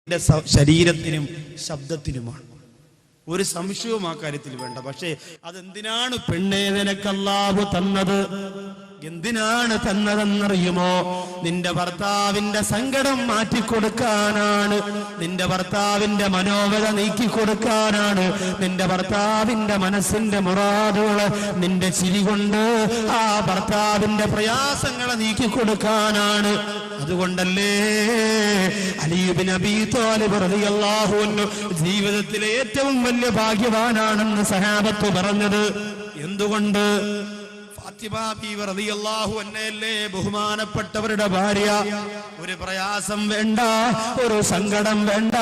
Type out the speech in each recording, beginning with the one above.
ശരീരത്തിനും ശബ്ദത്തിനുമാണ്. ഒരു സംശയവും ആ കാര്യത്തിൽ വേണ്ട. പക്ഷേ അതെന്തിനാണ് പെണ്ണേ നിനക്ക് അല്ലാഹു തന്നത്? എന്തിനാണ് തന്നതെന്നറിയുമോ? നിന്റെ ഭർത്താവിന്റെ സങ്കടം മാറ്റിക്കൊടുക്കാനാണ്, നിന്റെ ഭർത്താവിന്റെ മനോവധ നീക്കിക്കൊടുക്കാനാണ്, നിന്റെ ഭർത്താവിന്റെ മനസ്സിന്റെ മുറാദുകള് നിന്റെ ചിരി കൊണ്ട് ആ ഭർത്താവിന്റെ പ്രയാസങ്ങളെ നീക്കിക്കൊടുക്കാനാണ്. അതുകൊണ്ടല്ലേ അലി ഇബ്നു അബീ ത്വാലിബ് റളിയല്ലാഹു അൻഹു ജീവിതത്തിലെ ഏറ്റവും വലിയ ഭാഗ്യവാനാണെന്ന് സഹാബത്ത് പറഞ്ഞത്. എന്തുകൊണ്ട്? ഫാത്തിമ ബീവി റളിയല്ലാഹു അൻഹയല്ലേ ബഹുമാനപ്പെട്ടവരുടെ ഭാര്യ. ഒരു പ്രയാസം വേണ്ട, ഒരു സങ്കടം വേണ്ട.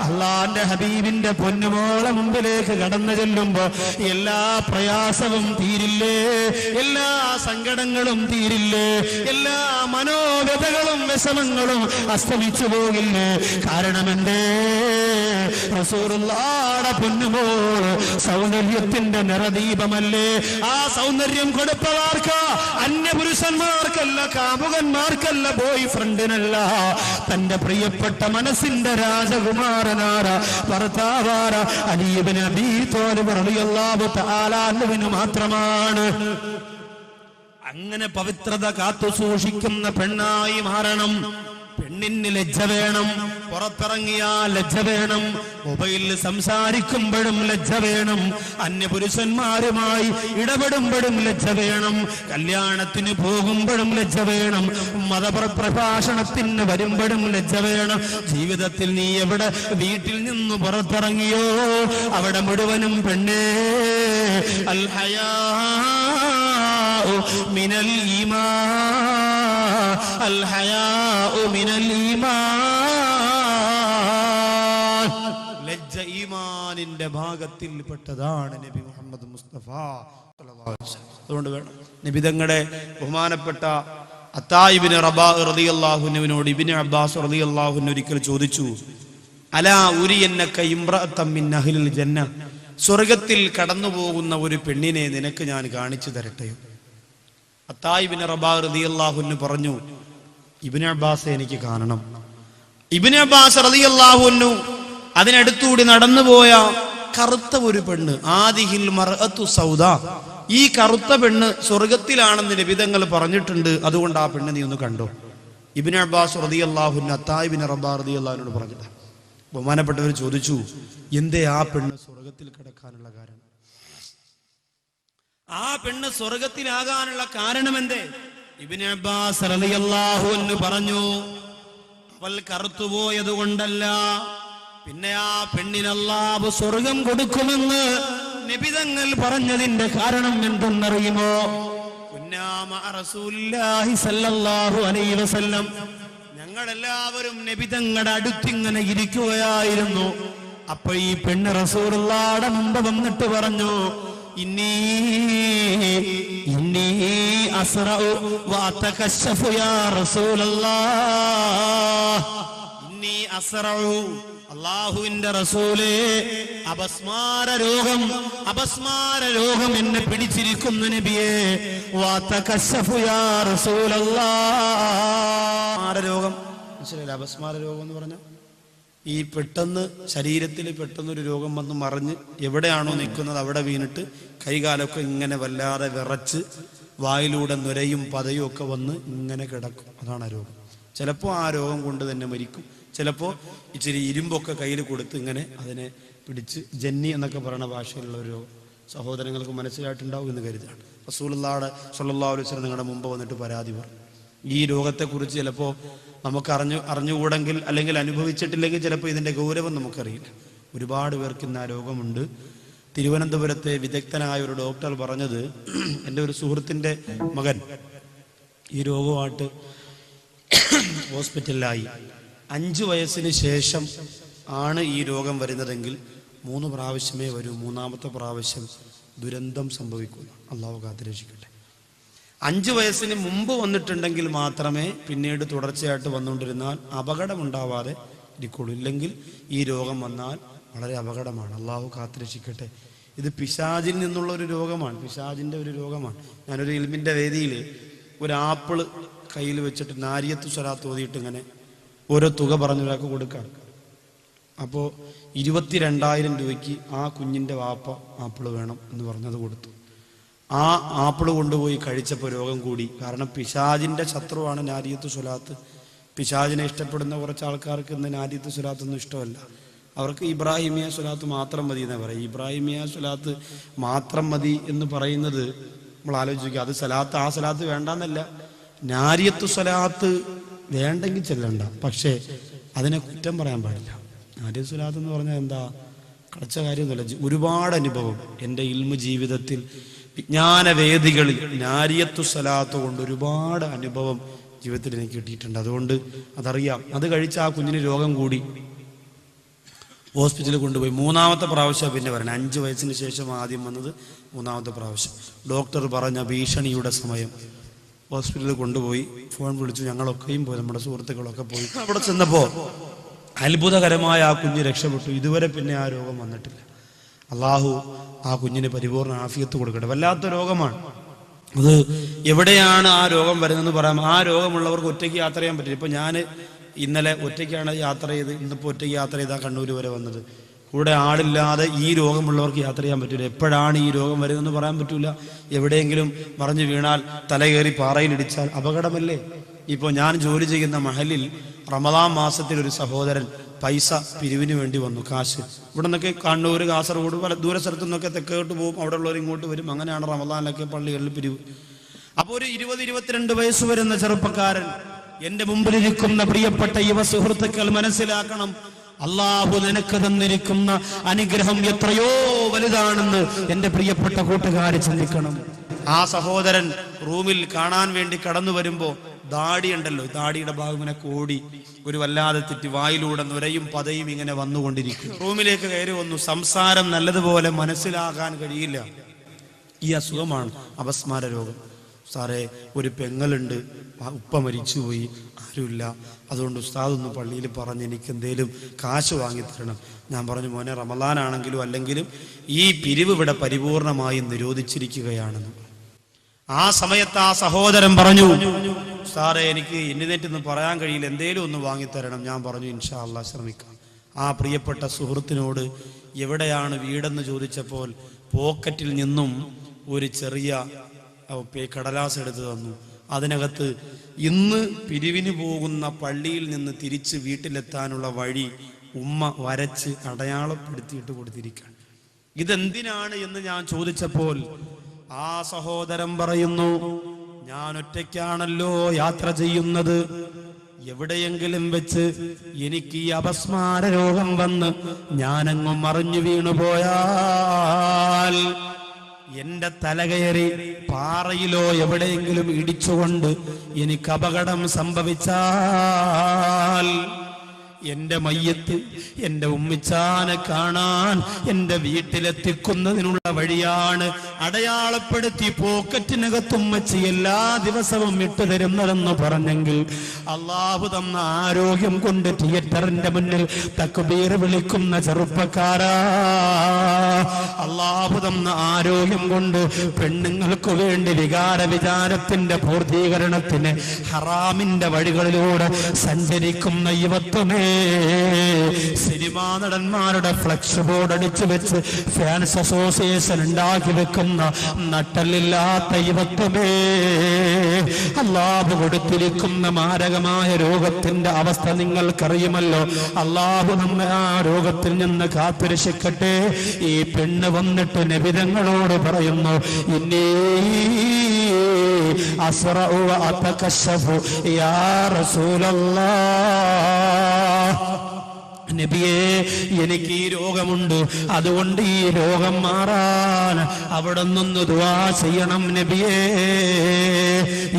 അള്ളാന്റെ ഹബീബിന്റെ പൊന്നുമോളെ മുമ്പിലേക്ക് കടന്നു ചെല്ലുമ്പോ എല്ലാ പ്രയാസവും തീരില്ലേ, എല്ലാ സങ്കടങ്ങളും തീരില്ലേ, എല്ലാ മനോവ്യതകളും വിഷമങ്ങളും അസ്തമിച്ചു പോകില്ലേ? കാരണം എന്തേ? റസൂലുള്ളാഹിയുടെ പൊന്നുമോൾ സൗന്ദര്യത്തിന്റെ നിറദീപമല്ലേ. ആ സൗന്ദര്യം കൊടുപ്പവാർക്ക്, അന്യപുരുഷന്മാർക്കല്ല, കാമുകന്മാർക്കല്ല, ബോയ് ഫ്രണ്ടിനല്ല, തന്റെ പ്രിയപ്പെട്ട മനസ്സിന്റെ രാജകുമാരനാര ഭർത്താവാര അലി ഇബ്നു അബീ ത്വാലിബ് റളിയല്ലാഹു തആല അൻഹുവിന് മാത്രമാണ്. അങ്ങനെ പവിത്രത കാത്തു സൂക്ഷിക്കുന്ന പെണ്ണായി മാറണം. പെണ്ണിന് ലജ്ജ വേണം, പുറത്തിറങ്ങിയാൽ ലജ്ജ വേണം, മൊബൈലിൽ സംസാരിക്കുമ്പോഴും ലജ്ജ വേണം, അന്യപുരുഷന്മാരുമായി ഇടപെടുമ്പോഴും ലജ്ജ വേണം, കല്യാണത്തിന് പോകുമ്പോഴും ലജ്ജ വേണം, മതപ്രഭാഷണത്തിന് വരുമ്പോഴും ലജ്ജ വേണം. ജീവിതത്തിൽ നീ എവിടെ വീട്ടിൽ നിന്ന് പുറത്തിറങ്ങിയോ അവിടെ മുഴുവനും പെണ്ണേ അൽ ഹയാഉ മിനൽ ഈമാൻ, അൽ ഹയാഉ മിനൽ ഈമാൻ. ലജ്ജ ഈമാനിന്റെ ഭാഗത്തിൽപ്പെട്ടതാണ് നബി മുഹമ്മദ് മുസ്തഫ സല്ലല്ലാഹു അലൈഹി വസല്ലം. അതുകൊണ്ട് വേണം നബിതങ്ങളുടെ ബഹുമാനപ്പെട്ട അത്താഇ ഇബ്നു റബാഹ് റളിയല്ലാഹു അൻഹുവിനോട് ഇബ്നു അബ്ബാസ് റളിയല്ലാഹു അൻഹു ഒരിക്കൽ ചോദിച്ചു, അലാ ഉരിയന്നക ഇംറഅതൻ മിൻ അഹ്ലിൽ ജന്ന, സ്വർഗ്ഗത്തിൽ കടന്നു പോകുന്ന ഒരു പെണ്ണിനെ നിനക്ക് ഞാൻ കാണിച്ചു തരട്ടെയോ? അത്താഇ ഇബ്നു റബാഹ് റളിയല്ലാഹു അൻഹു പറഞ്ഞു, ഇബ്നു അബ്ബാസ് എനിക്ക് കാണണം. ഇബ്നു അബ്ബാസ് റളിയല്ലാഹു അൻഹു അതിനടുത്തുകൂടി നടന്നുപോയ കറുത്ത ഒരു പെണ്ണ്, ആദിഹിൽ മർഅതു സൗദാ, ഈ കറുത്ത പെണ്ണ് സ്വർഗത്തിലാണെന്ന് നബിതങ്ങൾ പറഞ്ഞിട്ടുണ്ട്, അതുകൊണ്ട് ആ പെണ്ണ് നീ ഒന്ന് കണ്ടോ? ഇബ്നു അബ്ബാസ് റളിയല്ലാഹു അൻഹു അത്താഇ ഇബ്നു റബാഹ് റളിയല്ലാഹു അൻഹു പറഞ്ഞിട്ട് ബഹുമാനപ്പെട്ടവർ ചോദിച്ചു, എന്തേ ആ പെണ്ണ് സ്വർഗത്തിൽ കിടക്കാനുള്ള കാരണം? ആ പെണ്ണ് സ്വർഗത്തിലാകാനുള്ള കാരണം എന്തേ? ഇബ്നു അബ്ബാസ് റളിയല്ലാഹു അൻഹു പറഞ്ഞു, അവൾ കറുത്തുപോയത് കൊണ്ടല്ല, പിന്നെ ആ പെണ്ണിന് അല്ലാഹു സ്വർഗം കൊടുക്കുമെന്ന് നബിതങ്ങൾ പറഞ്ഞതിന്റെ കാരണം എന്തെന്നറിയുമോ? കുന്നാ മഅ റസൂലില്ലാഹി സ്വല്ലല്ലാഹു അലൈഹി വസല്ലം, ഞങ്ങളെല്ലാവരും നബിതങ്ങളുടെ അടുത്തിങ്ങനെ ഇരിക്കുകയായിരുന്നു. അപ്പൊ ഈ പെണ്ണ് റസൂലുള്ളാഹിയുടെ മുമ്പ് വന്നിട്ട് പറഞ്ഞു, ഇന്നി അസ്റഉ വഅതകശഫു യാ റസൂലല്ലാഹ്, ഇന്നി അസ്റഉ, അല്ലാഹുവിന്റെ റസൂലേ, അപസ്മാര രോഗം എന്നെ പിടിച്ചിരിക്കുന്നു നബിയേ. വഅതകശഫു യാ റസൂലല്ലാഹ്. രോഗം മനസ്സിലായില്ല? അപസ്മാര രോഗം എന്ന് പറഞ്ഞാൽ ഈ പെട്ടെന്ന് ശരീരത്തിൽ പെട്ടെന്നൊരു രോഗം വന്ന് മറിഞ്ഞ് എവിടെയാണോ നിൽക്കുന്നത് അവിടെ വീണിട്ട് കൈകാലൊക്കെ ഇങ്ങനെ വല്ലാതെ വിറച്ച് വായിലൂടെ നുരയും പതയും ഒക്കെ വന്ന് ഇങ്ങനെ കിടക്കും. അതാണ് ആ രോഗം. ചിലപ്പോൾ ആ രോഗം കൊണ്ട് തന്നെ മരിക്കും, ചിലപ്പോൾ ഇച്ചിരി ഇരുമ്പൊക്കെ കയ്യിൽ കൊടുത്ത് ഇങ്ങനെ അതിനെ പിടിച്ച് ജന്നി എന്നൊക്കെ പറയുന്ന ഭാഷയിലുള്ള ഒരു രോഗം. സഹോദരങ്ങൾക്ക് മനസ്സിലായിട്ടുണ്ടാവും എന്ന് കരുതാണ്. റസൂലുള്ളാഹി സ്വല്ലല്ലാഹു അലൈഹി വസല്ലം നിങ്ങളുടെ മുമ്പ് വന്നിട്ട് പരാതി പറഞ്ഞു. ഈ രോഗത്തെക്കുറിച്ച് ചിലപ്പോൾ നമുക്ക് അറിഞ്ഞുകൂടെങ്കിൽ അല്ലെങ്കിൽ അനുഭവിച്ചിട്ടില്ലെങ്കിൽ ചിലപ്പോൾ ഇതിൻ്റെ ഗൗരവം നമുക്കറിയില്ല. ഒരുപാട് പേർക്ക് ഇന്ന് ആ രോഗമുണ്ട്. തിരുവനന്തപുരത്തെ വിദഗ്ധനായ ഒരു ഡോക്ടർ പറഞ്ഞത്, എൻ്റെ ഒരു സുഹൃത്തിൻ്റെ മകൻ ഈ രോഗമായിട്ട് ഹോസ്പിറ്റലിലായി. 5 വയസ്സിന് ശേഷം ആണ് ഈ രോഗം വരുന്നതെങ്കിൽ 3 പ്രാവശ്യമേ വരൂ. 3ാമത്തെ പ്രാവശ്യം ദുരന്തം സംഭവിക്കുന്നു. അള്ളാഹു കാത്തുരക്ഷിക്കട്ടെ. 5 വയസ്സിന് മുമ്പ് വന്നിട്ടുണ്ടെങ്കിൽ മാത്രമേ പിന്നീട് തുടർച്ചയായിട്ട് വന്നുകൊണ്ടിരുന്നാൽ അപകടമുണ്ടാവാതെ ഇരിക്കുള്ളൂ. ഇല്ലെങ്കിൽ ഈ രോഗം വന്നാൽ വളരെ അപകടമാണ്. അള്ളാഹു കാത്തുരക്ഷിക്കട്ടെ. ഇത് പിശാചിൽ നിന്നുള്ള ഒരു രോഗമാണ്, പിശാചിൻ്റെ ഒരു രോഗമാണ്. ഞാനൊരു ഇൽമിൻ്റെ വേദിയിൽ ഒരു ആപ്പിള് കയ്യിൽ വെച്ചിട്ട് നാരിയത്തു സ്വലാത്ത് ഓതിയിട്ട് ഇങ്ങനെ ഓരോ തുക പറഞ്ഞൊരാൾക്ക് കൊടുക്കാം. അപ്പോൾ 22,000 രൂപയ്ക്ക് ആ കുഞ്ഞിൻ്റെ വാപ്പ ആപ്പിൾ വേണം എന്ന് പറഞ്ഞത് കൊടുത്തു. ആ ആപ്പിൾ കൊണ്ടുപോയി കഴിച്ചപ്പോൾ രോഗം കൂടി. കാരണം പിശാചിൻ്റെ ശത്രുവാണ് നാരിയത്തു സ്വലാത്ത്. പിശാചിനെ ഇഷ്ടപ്പെടുന്ന കുറച്ച് ആൾക്കാർക്ക് ഇന്ന് നാരിയത്തു സ്വലാത്തൊന്നും ഇഷ്ടമല്ല. അവർക്ക് ഇബ്രാഹിമിയ സ്വലാത്ത് മാത്രം മതി എന്നാണ് പറയും. ഇബ്രാഹിമിയ സ്വലാത്ത് മാത്രം മതി എന്ന് പറയുന്നത് നമ്മൾ ആലോചിക്കുക. അത് സലാത്ത്, ആ സലാത്ത് വേണ്ടെന്നല്ല, നാരിയത്തു സ്വലാത്ത് വേണ്ടെങ്കിൽ ചെല്ലണ്ട, പക്ഷേ അതിനെ കുറ്റം പറയാൻ പാടില്ല. നാരിയത്തു സ്വലാത്ത് എന്ന് പറഞ്ഞാൽ എന്താ, കളിച്ച കാര്യമൊന്നുമല്ല. ഒരുപാട് അനുഭവം എൻ്റെ ഇൽമു ജീവിതത്തിൽ വിജ്ഞാനവേദികളിൽ നാരിയത്തു സ്വലാത്ത് കൊണ്ട് ഒരുപാട് അനുഭവം ജീവിതത്തിൽ എനിക്ക് കിട്ടിയിട്ടുണ്ട്. അതുകൊണ്ട് അതറിയാം. അത് കഴിച്ച ആ കുഞ്ഞിന് രോഗം കൂടി, ഹോസ്പിറ്റലിൽ കൊണ്ടുപോയി. 3ാമത്തെ പ്രാവശ്യം പിന്നെ വരണം. 5 വയസ്സിന് ശേഷം ആദ്യം വന്നത്, 3ാമത്തെ പ്രാവശ്യം. ഡോക്ടർ പറഞ്ഞ ഭീഷണിയുടെ സമയം. ഹോസ്പിറ്റലിൽ കൊണ്ടുപോയി, ഫോൺ വിളിച്ചു. ഞങ്ങളൊക്കെയും പോയി, നമ്മുടെ സുഹൃത്തുക്കളൊക്കെ പോയി. അവിടെ ചെന്നപ്പോൾ അത്ഭുതകരമായ ആ കുഞ്ഞ് രക്ഷപ്പെട്ടു. ഇതുവരെ പിന്നെ ആ രോഗം വന്നിട്ടില്ല. അള്ളാഹു ആ കുഞ്ഞിന് പരിപൂർണ്ണ ആഫിയത്ത് കൊടുക്കട്ടെ. വല്ലാത്ത രോഗമാണ് അത്. എവിടെയാണ് ആ രോഗം വരുന്നതെന്ന് പറയാം. ആ രോഗമുള്ളവർക്ക് ഒറ്റയ്ക്ക് യാത്ര ചെയ്യാൻ പറ്റില്ല. ഇപ്പം ഞാൻ ഇന്നലെ ഒറ്റയ്ക്കാണ് യാത്ര ചെയ്ത്, ഇന്നിപ്പോൾ ഒറ്റയ്ക്ക് യാത്ര ചെയ്താൽ കണ്ണൂർ വരെ വന്നത്. കൂടെ ആളില്ലാതെ ഈ രോഗമുള്ളവർക്ക് യാത്ര ചെയ്യാൻ പറ്റില്ല. എപ്പോഴാണ് ഈ രോഗം വരുന്നതെന്ന് പറയാൻ പറ്റില്ല. എവിടെയെങ്കിലും മറിഞ്ഞു വീണാൽ, തലകേറി പാറയിലിടിച്ചാൽ അപകടമല്ലേ. ഇപ്പോൾ ഞാൻ ജോലി ചെയ്യുന്ന മഹലിൽ റമദാൻ മാസത്തിൽ ഒരു സഹോദരൻ പൈസ പിരിവിന് വേണ്ടി വന്നു, കാശ്. ഇവിടെ നിന്നൊക്കെ കണ്ണൂർ, കാസർഗോഡ്, പല ദൂര സ്ഥലത്തു നിന്നൊക്കെ തെക്കോട്ട് പോകും, അവിടെ ഉള്ളവർ ഇങ്ങോട്ട് വരും. അങ്ങനെയാണ് റമദാനിലൊക്കെ പള്ളികളിൽ പിരിവ്. അപ്പോൾ ഒരു 20-22 വയസ്സ് വരുന്ന ചെറുപ്പക്കാരൻ, എന്റെ മുമ്പിലിരിക്കുന്ന പ്രിയപ്പെട്ട യുവ സുഹൃത്തുക്കൾ മനസ്സിലാക്കണം, അള്ളാഹു നിനക്ക് തന്നിരിക്കുന്ന അനുഗ്രഹം എത്രയോ വലുതാണെന്ന് എന്റെ പ്രിയപ്പെട്ട കൂട്ടുകാരെ ചിന്തിക്കണം. ആ സഹോദരൻ റൂമിൽ കാണാൻ വേണ്ടി കടന്നു വരുമ്പോ ദാടി ഉണ്ടല്ലോ, ദാടിയുടെ ഭാഗം ഇങ്ങനെ കോടി ഒരു വല്ലാതെ തെറ്റി വായിലൂടെ നുരയും പതയും ഇങ്ങനെ വന്നുകൊണ്ടിരിക്കും. റൂമിലേക്ക് കയറി വന്നു. സംസാരം നല്ലതുപോലെ മനസ്സിലാക്കാൻ കഴിയില്ല. ഈ അസുഖമാണ് അപസ്മാര രോഗം. സാറേ, ഒരു പെങ്ങളുണ്ട്, ഉപ്പ മരിച്ചുപോയി, ആരുമില്ല, അതുകൊണ്ട് ഉസ്താദ് ഒന്ന് പള്ളിയിൽ പറഞ്ഞ് എനിക്ക് എന്തേലും കാശ് വാങ്ങിത്തരണം. ഞാൻ പറഞ്ഞു, മോനെ, റമദാനാണെങ്കിലും അല്ലെങ്കിലും ഈ പിരിവ് ഇവിടെ പരിപൂർണമായി നിരോധിച്ചിരിക്കുകയാണെന്ന്. ആ സമയത്ത് ആ സഹോദരൻ പറഞ്ഞു, സാറേ, എനിക്ക് എഴുന്നേറ്റൊന്ന് പറയാൻ കഴിയില്ല, എന്തേലും ഒന്ന് വാങ്ങിത്തരണം. ഞാൻ പറഞ്ഞു, ഇൻഷാ അല്ലാഹ് ശ്രമിക്കാം. ആ പ്രിയപ്പെട്ട സുഹൃത്തിനോട് എവിടെയാണ് വീടെന്ന് ചോദിച്ചപ്പോൾ പോക്കറ്റിൽ നിന്നും ഒരു ചെറിയ കടലാസ് എടുത്തു തന്നു. അതിനകത്ത് ഇന്ന് പിരിവിന് പോകുന്ന പള്ളിയിൽ നിന്ന് തിരിച്ച് വീട്ടിലെത്താനുള്ള വഴി ഉമ്മ വരച്ച് അടയാളപ്പെടുത്തിയിട്ട് കൊടുത്തിരിക്കുകയാണ്. ഇതെന്തിനാണ് എന്ന് ഞാൻ ചോദിച്ചപ്പോൾ ആ സഹോദരൻ പറയുന്നു, ഞാൻ ഒറ്റയ്ക്കാണല്ലോ യാത്ര ചെയ്യുന്നത്, എവിടെയെങ്കിലും വെച്ച് എനിക്ക് ഈ അപസ്മാര രോഗം വന്ന് ഞാനങ്ങും മറിഞ്ഞു വീണുപോയാൽ, എന്റെ തലകയറി പാറയിലോ എവിടെയെങ്കിലും ഇടിച്ചുകൊണ്ട് എനിക്ക് അപകടം സംഭവിച്ചാൽ, എന്റെ മയ്യത്ത് എന്റെ ഉമ്മിച്ചാനെ കാണാൻ എന്റെ വീട്ടിലെത്തിക്കുന്നതിനുള്ള വഴിയാണ് അടയാളപ്പെടുത്തി പോക്കറ്റിനകത്ത് ഉമ്മച്ചി എല്ലാ ദിവസവും ഇട്ടു തരുന്നതെന്ന് പറഞ്ഞെങ്കിൽ, അള്ളാഹു തന്ന ആരോഗ്യം കൊണ്ട് തിയേറ്ററിന്റെ മുന്നിൽ തക്ബീർ വിളിക്കുന്ന ചെറുപ്പക്കാരാ, അള്ളാഹു തന്ന ആരോഗ്യം കൊണ്ട് പെണ്ണുങ്ങൾക്ക് വേണ്ടി വിചാരത്തിന്റെ പൂർത്തീകരണത്തിന് ഹറാമിന്റെ വഴികളിലൂടെ സഞ്ചരിക്കുന്ന യുവത്വമേ, സിനിമാ നടന്മാരുടെ ഫ്ലക്സ് ബോർഡ് അടിച്ചു വെച്ച് ഫാൻസ് അസോസിയേഷൻ ഉണ്ടാക്കി വെക്കുന്ന നട്ടലില്ലാത്ത യുവത്വമേ, അള്ളാഹു കൊടുത്തിരിക്കുന്ന മാരകമായ രോഗത്തിന്റെ അവസ്ഥ നിങ്ങൾക്കറിയുമല്ലോ. അള്ളാഹു നമ്മെ ആ രോഗത്തിൽ നിന്ന് കാത്തുരക്ഷിക്കട്ടെ. ഈ പെണ്ണ് വന്നിട്ട് നബിതങ്ങളോട് പറയുന്നു, ഇന്നീ അസ്റഉ വഅതകശഫു യാ റസൂലല്ലാഹ്, നബിയേ, എനിക്ക് ഈ രോഗമുണ്ട്, അതുകൊണ്ട് ഈ രോഗം മാറാൻ അവിടെ നിന്ന് ദുആ ചെയ്യണം നബിയേ.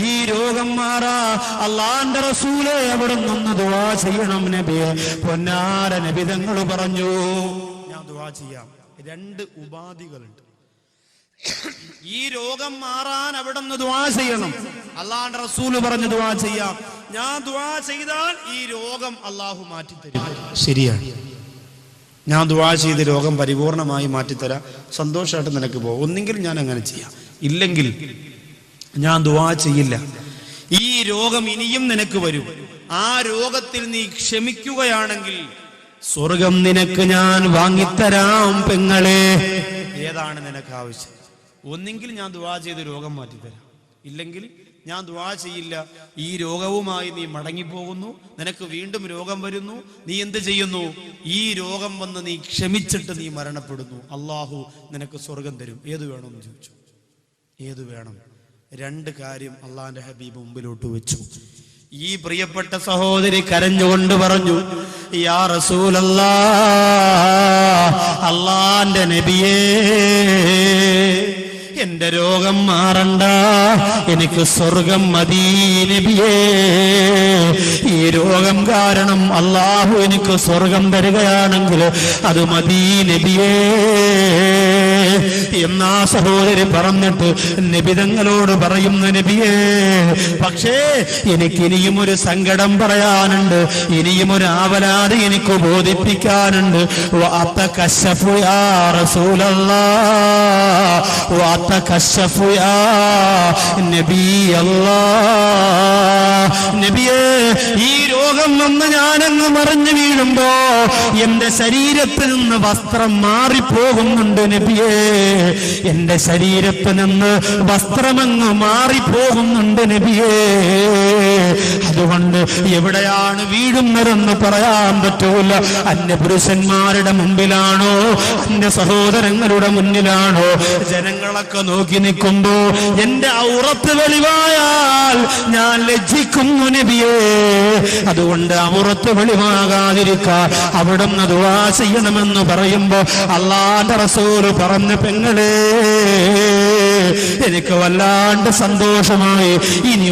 ഈ രോഗം മാറാ അല്ലാഹുവിന്റെ റസൂലേ അവിടെ നിന്ന് ദുആ ചെയ്യണം നബിയേ. പൊന്നാര നബി തങ്ങൾ പറഞ്ഞു, ഞാൻ ദുആ ചെയ്യാം. 2 ഉപാധികളുണ്ട്. ഈ രോഗം മാറാൻ അവിടെ നിന്ന് ദുആ ചെയ്യണം. അല്ലാഹുവിന്റെ റസൂൽ പറഞ്ഞു ദുആ ചെയ്യാം. ഞാൻ ദുആ ചെയ്താൽ ഈ രോഗം അള്ളാഹു മാറ്റിത്തരും. ശരിയാണ്, ഞാൻ ദുആ ചെയ്ത് രോഗം പരിപൂർണമായി മാറ്റിത്തരാം, സന്തോഷമായിട്ട് നിനക്ക് പോകും. ഒന്നെങ്കിൽ ഞാൻ അങ്ങനെ ചെയ്യാം, ഇല്ലെങ്കിൽ ഞാൻ ദുആ ചെയ്യില്ല. ഈ രോഗം ഇനിയും നിനക്ക് വരും. ആ രോഗത്തിൽ നീ ക്ഷമിക്കുകയാണെങ്കിൽ സ്വർഗം നിനക്ക് ഞാൻ വാങ്ങിത്തരാം പെങ്ങളെ. ഏതാണ് നിനക്ക് ആവശ്യം? ഒന്നെങ്കിൽ ഞാൻ ദുആ ചെയ്ത് രോഗം മാറ്റിത്തരാം, ഇല്ലെങ്കിൽ ഞാൻ ദുആ ചെയ്യില്ല, ഈ രോഗവുമായി നീ മടങ്ങിപ്പോകുന്നു, നിനക്ക് വീണ്ടും രോഗം വരുന്നു, നീ എന്ത് ചെയ്യുന്നു? ഈ രോഗം വന്ന് നീ ക്ഷമിച്ചിട്ട് നീ മരണപ്പെടുന്നു, അള്ളാഹു നിനക്ക് സ്വർഗം തരും. ഏത് വേണമെന്ന് ചോദിച്ചു. ഏത് വേണം? രണ്ട് കാര്യം അള്ളാന്റെ ഹബീബ് മുമ്പിലോട്ട് വെച്ചു. ഈ പ്രിയപ്പെട്ട സഹോദരി കരഞ്ഞുകൊണ്ട് പറഞ്ഞു, യാ റസൂലല്ലാഹ്, അള്ളാന്റെ നബിയേ, എന്റെ രോഗം മാറണ്ട, എനിക്ക് സ്വർഗം മതി നബിയേ. ഈ രോഗം കാരണം അള്ളാഹു എനിക്ക് സ്വർഗം തരികയാണെങ്കിൽ അത് മതി നബിയേ എന്നാ സഹോദരി പറഞ്ഞിട്ട് നബി തങ്ങളോട് പറയുന്ന, നബിയേ, പക്ഷേ എനിക്കിനിയും ഒരു സങ്കടം പറയാനുണ്ട്, ഇനിയും ഒരു ആവലാതി എനിക്ക് ബോധിപ്പിക്കാനുണ്ട്. വഅതകശഫു യാ റസൂലല്ലാഹ്, വഅതകശഫു യാ നബിയല്ലാഹ്. നബിയേ, ഈ രോഗം വന്ന് ഞാനങ്ങ് മറിഞ്ഞു വീഴുമ്പോ എന്റെ ശരീരത്തിൽ നിന്ന് വസ്ത്രം മാറിപ്പോകുന്നുണ്ട് നബിയേ. എന്റെ ശരീരത്തിൽ നിന്ന് വസ്ത്രമങ്ങ് മാറിപ്പോകുന്നുണ്ട് നബിയേ. അതുകൊണ്ട് എവിടെയാണ് വീഴുന്നതെന്ന് പറയാൻ പറ്റൂല. അന്യപുരുഷന്മാരുടെ മുമ്പിലാണോ, അന്യ സഹോദരങ്ങളുടെ മുന്നിലാണോ, ജനങ്ങളൊക്കെ നോക്കി നിൽക്കുമ്പോ എന്റെ ഔറത്ത് വെളിവായാൽ ഞാൻ ലജ്ജിക്കുന്നു നബിയേ. അതുകൊണ്ട് ഔറത്ത് വെളിവാകാതിരിക്കാൻ അവിടുന്ന് ദുആ ചെയ്യണമെന്ന് പറയുമ്പോ അല്ലാഹുവിന്റെ റസൂൽ പറഞ്ഞു, പെങ്ങളെ, എനിക്ക് വല്ലാണ്ട് സന്തോഷമായി. ഇനി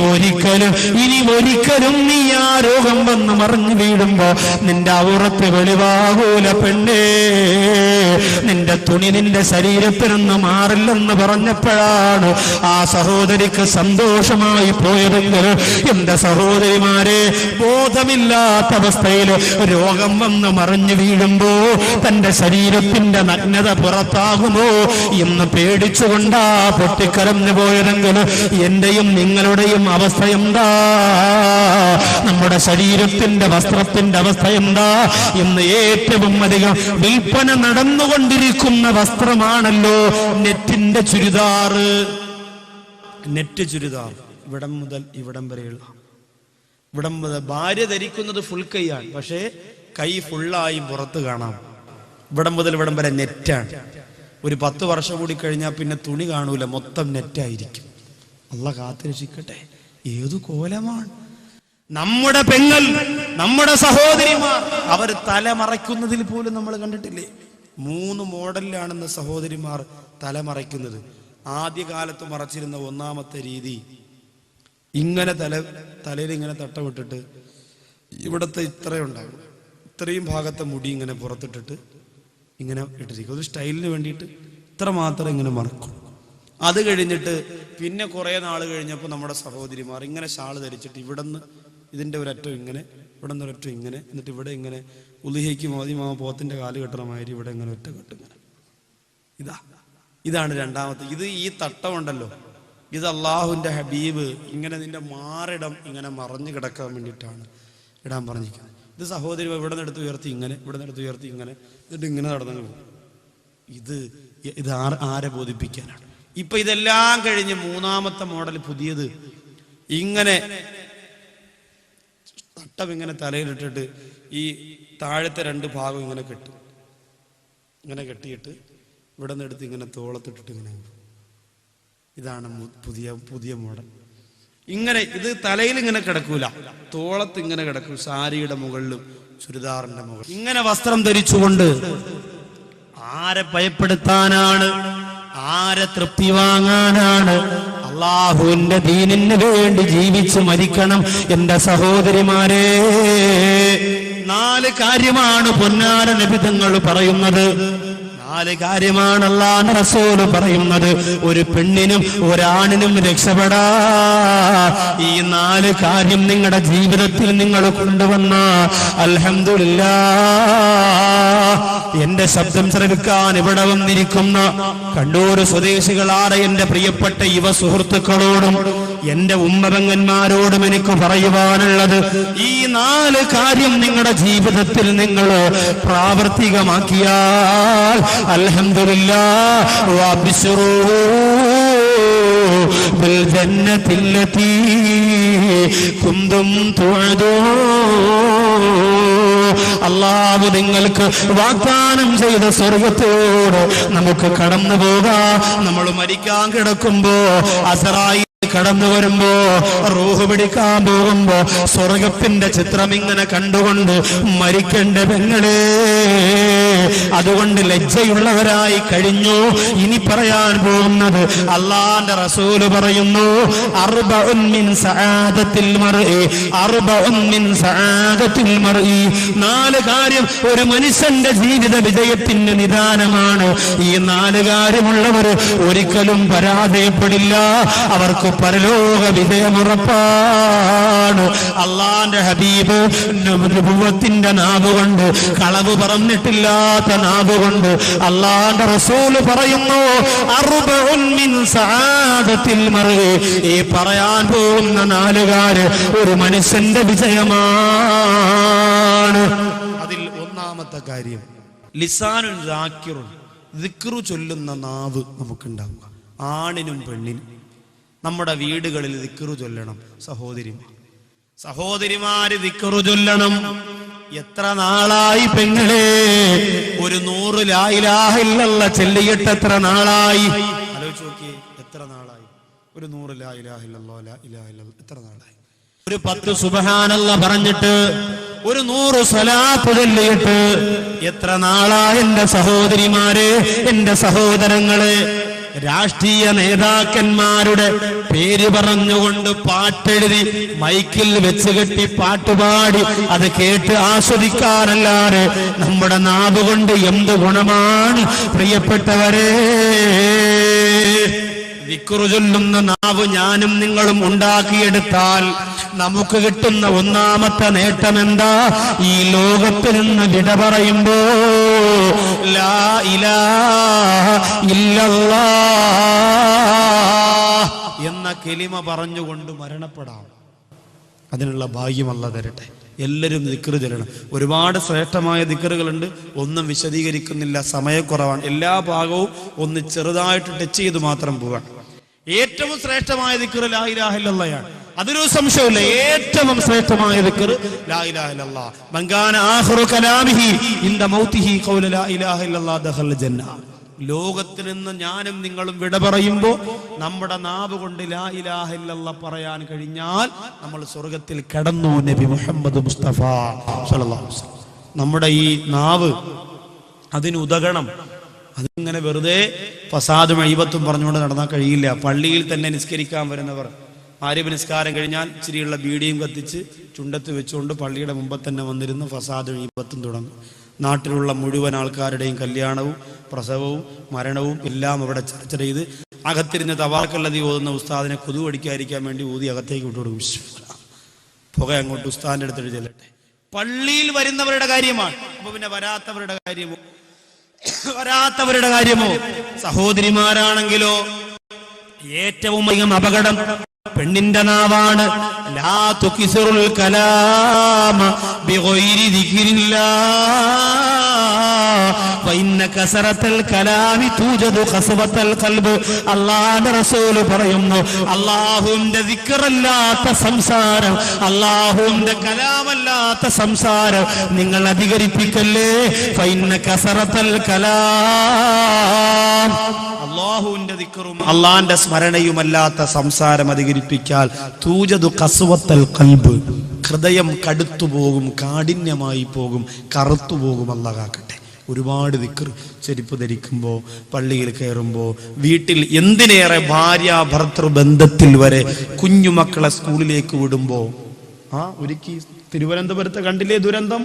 ഒരിക്കലും നീ ആ രോഗം വന്ന് മറിഞ്ഞു വീഴുമ്പോ നിന്റെ ഔറത്ത് വെളിവാകൂല പെണ്ണേ. നിന്റെ തുണി നിന്റെ ശരീരത്തിൽ നിന്ന് മാറില്ലെന്ന് പറഞ്ഞപ്പോഴാണ് ആ സഹോദരിക്ക് സന്തോഷമായി പോയതെങ്കിൽ, എന്റെ സഹോദരിമാരെ, ബോധമില്ലാത്ത അവസ്ഥയിൽ രോഗം വന്ന് മറിഞ്ഞു വീഴുമ്പോ തന്റെ ശരീരത്തിന്റെ നഗ്നത പുറത്താകുമോ എന്ന് പേടിച്ചുകൊണ്ടാ പൊട്ടിക്കരഞ്ഞു പോയതെങ്കിൽ എന്റെയും നിങ്ങളുടെയും അവസ്ഥ എന്താ? നമ്മുടെ ശരീരത്തിന്റെ വസ്ത്രത്തിന്റെ അവസ്ഥ എന്താ എന്ന് ഏറ്റവും അധികം വിൽപ്പന നടന്നുകൊണ്ടിരിക്കുന്ന വസ്ത്രമാണല്ലോ നെറ്റിന്റെ ചുരിദാർ. നെറ്റ് ചുരിദാർ ഇവിടം മുതൽ ഇവിടം വരെയുള്ള, ഇവിടം മുതൽ ഭാര്യ ധരിക്കുന്നത് ഫുൾ കൈയാണ്, പക്ഷേ കൈ ഫുള്ളായി പുറത്ത് കാണാം. ഇവിടം മുതൽ ഇവിടം വരെ നെറ്റാണ്. ഒരു 10 വർഷം കൂടി കഴിഞ്ഞാൽ പിന്നെ തുണി കാണൂല, മൊത്തം നെറ്റായിരിക്കും. അല്ലാഹ് കാത്തുരക്ഷിക്കട്ടെ. ഏതു കോലമാണ് നമ്മുടെ പെങ്ങൾ, നമ്മുടെ സഹോദരിമാർ. അവർ തല മറയ്ക്കുന്നതിൽ പോലും നമ്മൾ കണ്ടിട്ടില്ലേ? 3 മോഡലിലാണെന്ന് സഹോദരിമാർ തല മറയ്ക്കുന്നത്. ആദ്യകാലത്ത് മറച്ചിരുന്ന ഒന്നാമത്തെ രീതി, ഇങ്ങനെ തലയിൽ ഇങ്ങനെ തട്ടമിട്ടിട്ട് ഇവിടത്തെ ഇത്രയുണ്ടാകും, ഇത്രയും ഭാഗത്തെ മുടി ഇങ്ങനെ പുറത്തിട്ടിട്ട് ഇങ്ങനെ ഇട്ടിരിക്കും. ഒരു സ്റ്റൈലിന് വേണ്ടിയിട്ട് ഇത്ര മാത്രം ഇങ്ങനെ മറക്കും. അത് കഴിഞ്ഞിട്ട് പിന്നെ കുറേ നാൾ കഴിഞ്ഞപ്പോൾ നമ്മുടെ സഹോദരിമാർ ഇങ്ങനെ ഷാള് ധരിച്ചിട്ട് ഇവിടുന്ന് ഇതിൻ്റെ ഒരറ്റം ഇങ്ങനെ, ഇവിടെ നിന്ന് ഒരറ്റം ഇങ്ങനെ, എന്നിട്ട് ഇവിടെ ഇങ്ങനെ ഉളിഹയ്ക്ക് മോദിമാവ പോത്തിൻ്റെ കാല് കെട്ടണമാതിരി ഇവിടെ ഇങ്ങനെ ഒറ്റ കെട്ടും ഇങ്ങനെ. ഇതാണ് രണ്ടാമത്തെ. ഈ തട്ടമുണ്ടല്ലോ, ഇത് അള്ളാഹുവിൻ്റെ ഹബീബ് ഇങ്ങനെ നിന്റെ മാറിടം ഇങ്ങനെ മറഞ്ഞു കിടക്കാൻ വേണ്ടിയിട്ടാണ് ഇടാൻ പറഞ്ഞിരിക്കുന്നത്. ഇത് സഹോദരി ഇവിടെ നിന്ന് എടുത്ത് ഉയർത്തി ഇങ്ങനെ, ഇവിടെ നിന്ന് എടുത്ത് ഉയർത്തി ഇങ്ങനെ, എന്നിട്ട് ഇങ്ങനെ നടന്നു പോകും. ഇത് ആരെ ബോധിപ്പിക്കാനാണ്? ഇപ്പൊ ഇതെല്ലാം കഴിഞ്ഞ് 3ാമത്തെ മോഡൽ പുതിയത്, ഇങ്ങനെ തട്ടം ഇങ്ങനെ തലയിലിട്ടിട്ട് ഈ താഴത്തെ 2 ഭാഗം ഇങ്ങനെ കെട്ടും. ഇങ്ങനെ കെട്ടിയിട്ട് ഇവിടെ നിന്ന് എടുത്ത് ഇങ്ങനെ തോളത്തിട്ടിട്ട് ഇങ്ങനെ. ഇതാണ് പുതിയ മോഡൽ. ഇങ്ങനെ ഇത് തലയിൽ ഇങ്ങനെ കിടക്കൂല, തോളത്ത് ഇങ്ങനെ കിടക്കും, സാരിയുടെ മുകളിലും ചുരിദാറിന്റെ മുകളിൽ. ഇങ്ങനെ വസ്ത്രം ധരിച്ചുകൊണ്ട് ആരെ ഭയപ്പെടുത്താനാണ്? ആരെ തൃപ്തി വാങ്ങാനാണ്? അള്ളാഹുവിന്റെ ദീനിന് വേണ്ടി ജീവിച്ച് മരിക്കണം എന്റെ സഹോദരിമാരെ. 4 കാര്യമാണ് പൊന്നാര നബി തങ്ങൾ പറയുന്നത്. 4 കാര്യമാണ് അല്ലാഹുവിന്റെ റസൂൽ പറയുന്നത്. ഒരു പെണ്ണിനും ഒരാണിനും രക്ഷപ്പെടാ ഈ 4 കാര്യം നിങ്ങളുടെ ജീവിതത്തിൽ നിങ്ങൾ കൊണ്ടുവന്ന അൽഹംദുലില്ലാഹ്. എന്റെ ശബ്ദം ശ്രവിക്കാൻ ഇവിടെ വന്നിരിക്കുന്ന കണ്ണൂർ സ്വദേശികളാണ് എന്റെ പ്രിയപ്പെട്ട യുവ സുഹൃത്തുക്കളോടും എന്റെ ഉമ്മപെങ്ങന്മാരോടും എനിക്ക് പറയുവാനുള്ളത്, ഈ 4 കാര്യം നിങ്ങളുടെ ജീവിതത്തിൽ നിങ്ങൾ പ്രാവർത്തികമാക്കിയാൽ അൽഹംദുലില്ലാഹ് വബിശ്റൂ ബിൽ ജന്നത്തില്ലതീ കുന്തും തുഅദൂൻ, അല്ലാഹു നിങ്ങൾക്ക് വാഗ്ദാനം ചെയ്ത സ്വർഗ്ഗത്തോട് നമുക്ക് കടന്നു പോകാം. നമ്മൾ മരിക്കാൻ കിടക്കുമ്പോ അസറായി കടന്നു വരുമ്പോ റൂഹ് പിടിക്കാൻ പോകുമ്പോ സ്വർഗത്തിന്റെ ചിത്രം ഇങ്ങനെ കണ്ടുകൊണ്ട് മരിക്കേണ്ട പെങ്ങളെ. അതുകൊണ്ട് ലജ്ജയുള്ളവരായി കഴിഞ്ഞു. ഇനി പറയാൻ പോകുന്നത് അല്ലാഹുവിന്റെ റസൂല് പറയുന്നു, അർബഉൻ മിൻ സആദത്തിൽ മർഇ, അർബഉൻ മിൻ സആദത്തിൽ മർഇ. 4 കാര്യം ഒരു മനുഷ്യന്റെ ജീവിത വിജയത്തിന് നിദാനമാണ്. ഈ 4 കാര്യമുള്ളവർ ഒരിക്കലും പരാജയപ്പെടില്ല. അവർക്ക് പരലോക വിജയമുറപ്പാണ്. അള്ളാന്റെ ഹബീബ് നബുവത്തിന്റെ നാവുകൊണ്ട്, കളവ് പറഞ്ഞിട്ടില്ലാത്ത നാവുകൊണ്ട് അള്ളാന്റെ റസൂല് പറയുന്നു, അർബഉൻ മിൻ സആദത്തിൽ മർഇ. ഈ പറയാൻ പോകുന്ന 4 കാര്യം ഒരു മനുഷ്യന്റെ വിജയമാണ്. അതിൽ ഒന്നാമത്തെ കാര്യം ലിസാനുൻ ദാക്കിറുൻ, ദിക്റ് ചൊല്ലുന്ന നാവ് നമുക്കുണ്ടാവുക. ആണിനും പെണ്ണിനും നമ്മുടെ വീടുകളിൽ ദിക്റ് ചൊല്ലണം. സഹോദരിമാര് ദിക്റ് ചൊല്ലണം. എത്ര നാളായി പെങ്ങളെ ഒരു 100 ലാ ഇലാഹ ഇല്ലല്ലാഹ് ചൊല്ലിയിട്ട് എത്ര നാളായി? ആലോചിച്ച് നോക്കിയേ, എത്ര നാളായി ഒരു 100 ലാ ഇലാഹ ഇല്ലല്ലാഹ് ലാ ഇലാഹ ഇല്ലല്ലാഹ് എത്ര നാളായി? ഒരു 10 സുബ്ഹാനല്ലാഹ് പറഞ്ഞിട്ട് ഒരു 100 സ്വലാത്ത് ചൊല്ലിയിട്ട് എത്ര നാളായി? എന്റെ സഹോദരിമാരെ, എന്റെ സഹോദരങ്ങളെ, രാഷ്ട്രീയ നേതാക്കന്മാരുടെ പേര് പറഞ്ഞുകൊണ്ട് പാട്ടെഴുതി മൈക്കിൽ വെച്ച് കെട്ടി പാട്ടുപാടി അത് കേട്ട് ആസ്വദിക്കാനല്ലാതെ നമ്മുടെ നാവ് കൊണ്ട് എന്ത് ഗുണമാണ് പ്രിയപ്പെട്ടവരെ? ദിക്റ് ചൊല്ലുന്ന നാവ് ഞാനും നിങ്ങളും ഉണ്ടാക്കിയെടുത്താൽ നമുക്ക് കിട്ടുന്ന ഒന്നാമത്തെ നേട്ടം എന്താ? ഈ ലോകത്തിൽ നിന്ന് വിട പറയുമ്പോ ലാ ഇലാഹ ഇല്ലല്ലാഹ് എന്ന കലിമ പറഞ്ഞുകൊണ്ട് മരണപ്പെടാം. അതിനുള്ള ഭാഗ്യം അല്ലാഹ് തരട്ടെ. എല്ലാവരും ദിക്റ് ചൊല്ലണം. ഒരുപാട് ശ്രേഷ്ഠമായ ദിക്റുകളുണ്ട്, ഒന്നും വിശദീകരിക്കുന്നില്ല, സമയക്കുറവാണ്. എല്ലാ ഭാഗവും ഒന്ന് ചെറുതായിട്ട് ടച്ച് ചെയ്ത് മാത്രം പോവാൻ. ഏറ്റവും ശ്രേഷ്ഠമായ ദിക്റ് ലാ ഇലാഹ ഇല്ലല്ലാഹ്, അതിനൊരു സംശയമില്ല. ഏറ്റവും ശ്രേഷ്ഠമായ ദിക്റ് ലാ ഇലാഹ ഇല്ലല്ലാഹ്. മൻ കാന ആഖിറു കലാമിഹി ഇൻദ മൗതിഹി ഖൗല ലാ ഇലാഹ ഇല്ലല്ലാഹ് ദഖല ജന്ന. ലോകത്തിൽ നിന്ന് ഞാനും നിങ്ങളും വിട പറയുമ്പോൾ നമ്മുടെ നാവ് കൊണ്ട് ലാ ഇലാഹ ഇല്ലല്ലാഹ് പറയാൻ കഴിഞ്ഞാൽ നമ്മൾ സ്വർഗത്തിൽ കടന്നു. നബി മുഹമ്മദ് മുസ്തഫ സ്വല്ലല്ലാഹു അലൈഹി വസല്ലം. നമ്മുടെ ഈ നാവ് അതിന് ഉതകണം. അതിങ്ങനെ വെറുതെ ഫസാദും അയ്ബത്തും പറഞ്ഞുകൊണ്ട് നടന്നാൽ കഴിയില്ല. പള്ളിയിൽ തന്നെ നിസ്കരിക്കാൻ വരുന്നവർ ആരിഫ് നിസ്കാരം കഴിഞ്ഞാൽ ഇച്ചിരിയുള്ള ബീഡിയും കത്തിച്ച് ചുണ്ടത്ത് വെച്ചുകൊണ്ട് പള്ളിയുടെ മുമ്പ് തന്നെ വന്നിരുന്ന് ഫസാദും അയ്ബത്തും തുടങ്ങും. നാട്ടിലുള്ള മുഴുവൻ ആൾക്കാരുടെയും കല്യാണവും പ്രസവവും മരണവും എല്ലാം അവിടെ ചർച്ച ചെയ്ത് അകത്തിരുന്ന് തവാക്കല്ലതി ഓതുന്ന ഉസ്താദിനെ കൊതു അടിക്കാതിരിക്കാൻ വേണ്ടി ഊതി അകത്തേക്ക് വിട്ടുകൊടുക്കും. പുക അങ്ങോട്ട് ഉസ്താദിന്റെ അടുത്ത് ചെല്ലട്ടെ. പള്ളിയിൽ വരുന്നവരുടെ കാര്യമാണ്. അപ്പൊ പിന്നെ വരാത്തവരുടെ കാര്യമോ? സഹോദരിമാരാണെങ്കിലോ ഏറ്റവും അധികം അപകടം പെണ്ണിന്റെ നാവാണ്. ലാ തുക്സിറുൽ കലാമ ബിഗൈരി ദിക്രില്ലാഹ് ഫഇന്ന കസറത്തൽ കലാമി തൂജദു ഖസ്വത്തൽ ഖൽബ്. അല്ലാഹുവിന്റെ റസൂൽ പറയുന്നു, അല്ലാഹുവിന്റെ ദിക്റല്ലാത്ത സംസാരം, അല്ലാഹുവിന്റെ കലാമല്ലാത്ത സംസാരം നിങ്ങൾ അധികരിപ്പിക്കല്ലേ. ഫഇന്ന കസറത്തൽ കലാം, അല്ലാഹുവിന്റെ ദിക്റും അല്ലാഹുവിന്റെ സ്മരണയുമല്ലാത്ത സംസാരം അധികരിപ്പിച്ചാൽ തൂജദു ഖസ്വത്തൽ ഖൽബ്, ഹൃദയം കടുത്തുപോകും, കാഠിന്യമായി പോകും, കറുത്തുപോകും. അല്ലാഹ് കാക്കട്ടെ. ഒരുപാട് ദിക്ർ ചെരുപ്പ് ധരിക്കുമ്പോൾ, പള്ളിയിൽ കയറുമ്പോൾ, വീട്ടിൽ, എന്തിനേറെ ഭാര്യ ഭർത്തൃ ബന്ധത്തിൽ വരെ കുഞ്ഞുമക്കളെ സ്കൂളിലേക്ക് വിടുമ്പോൾ. ഒരിക്കൽ തിരുവനന്തപുരത്ത് കണ്ടില്ലേ ദുരന്തം?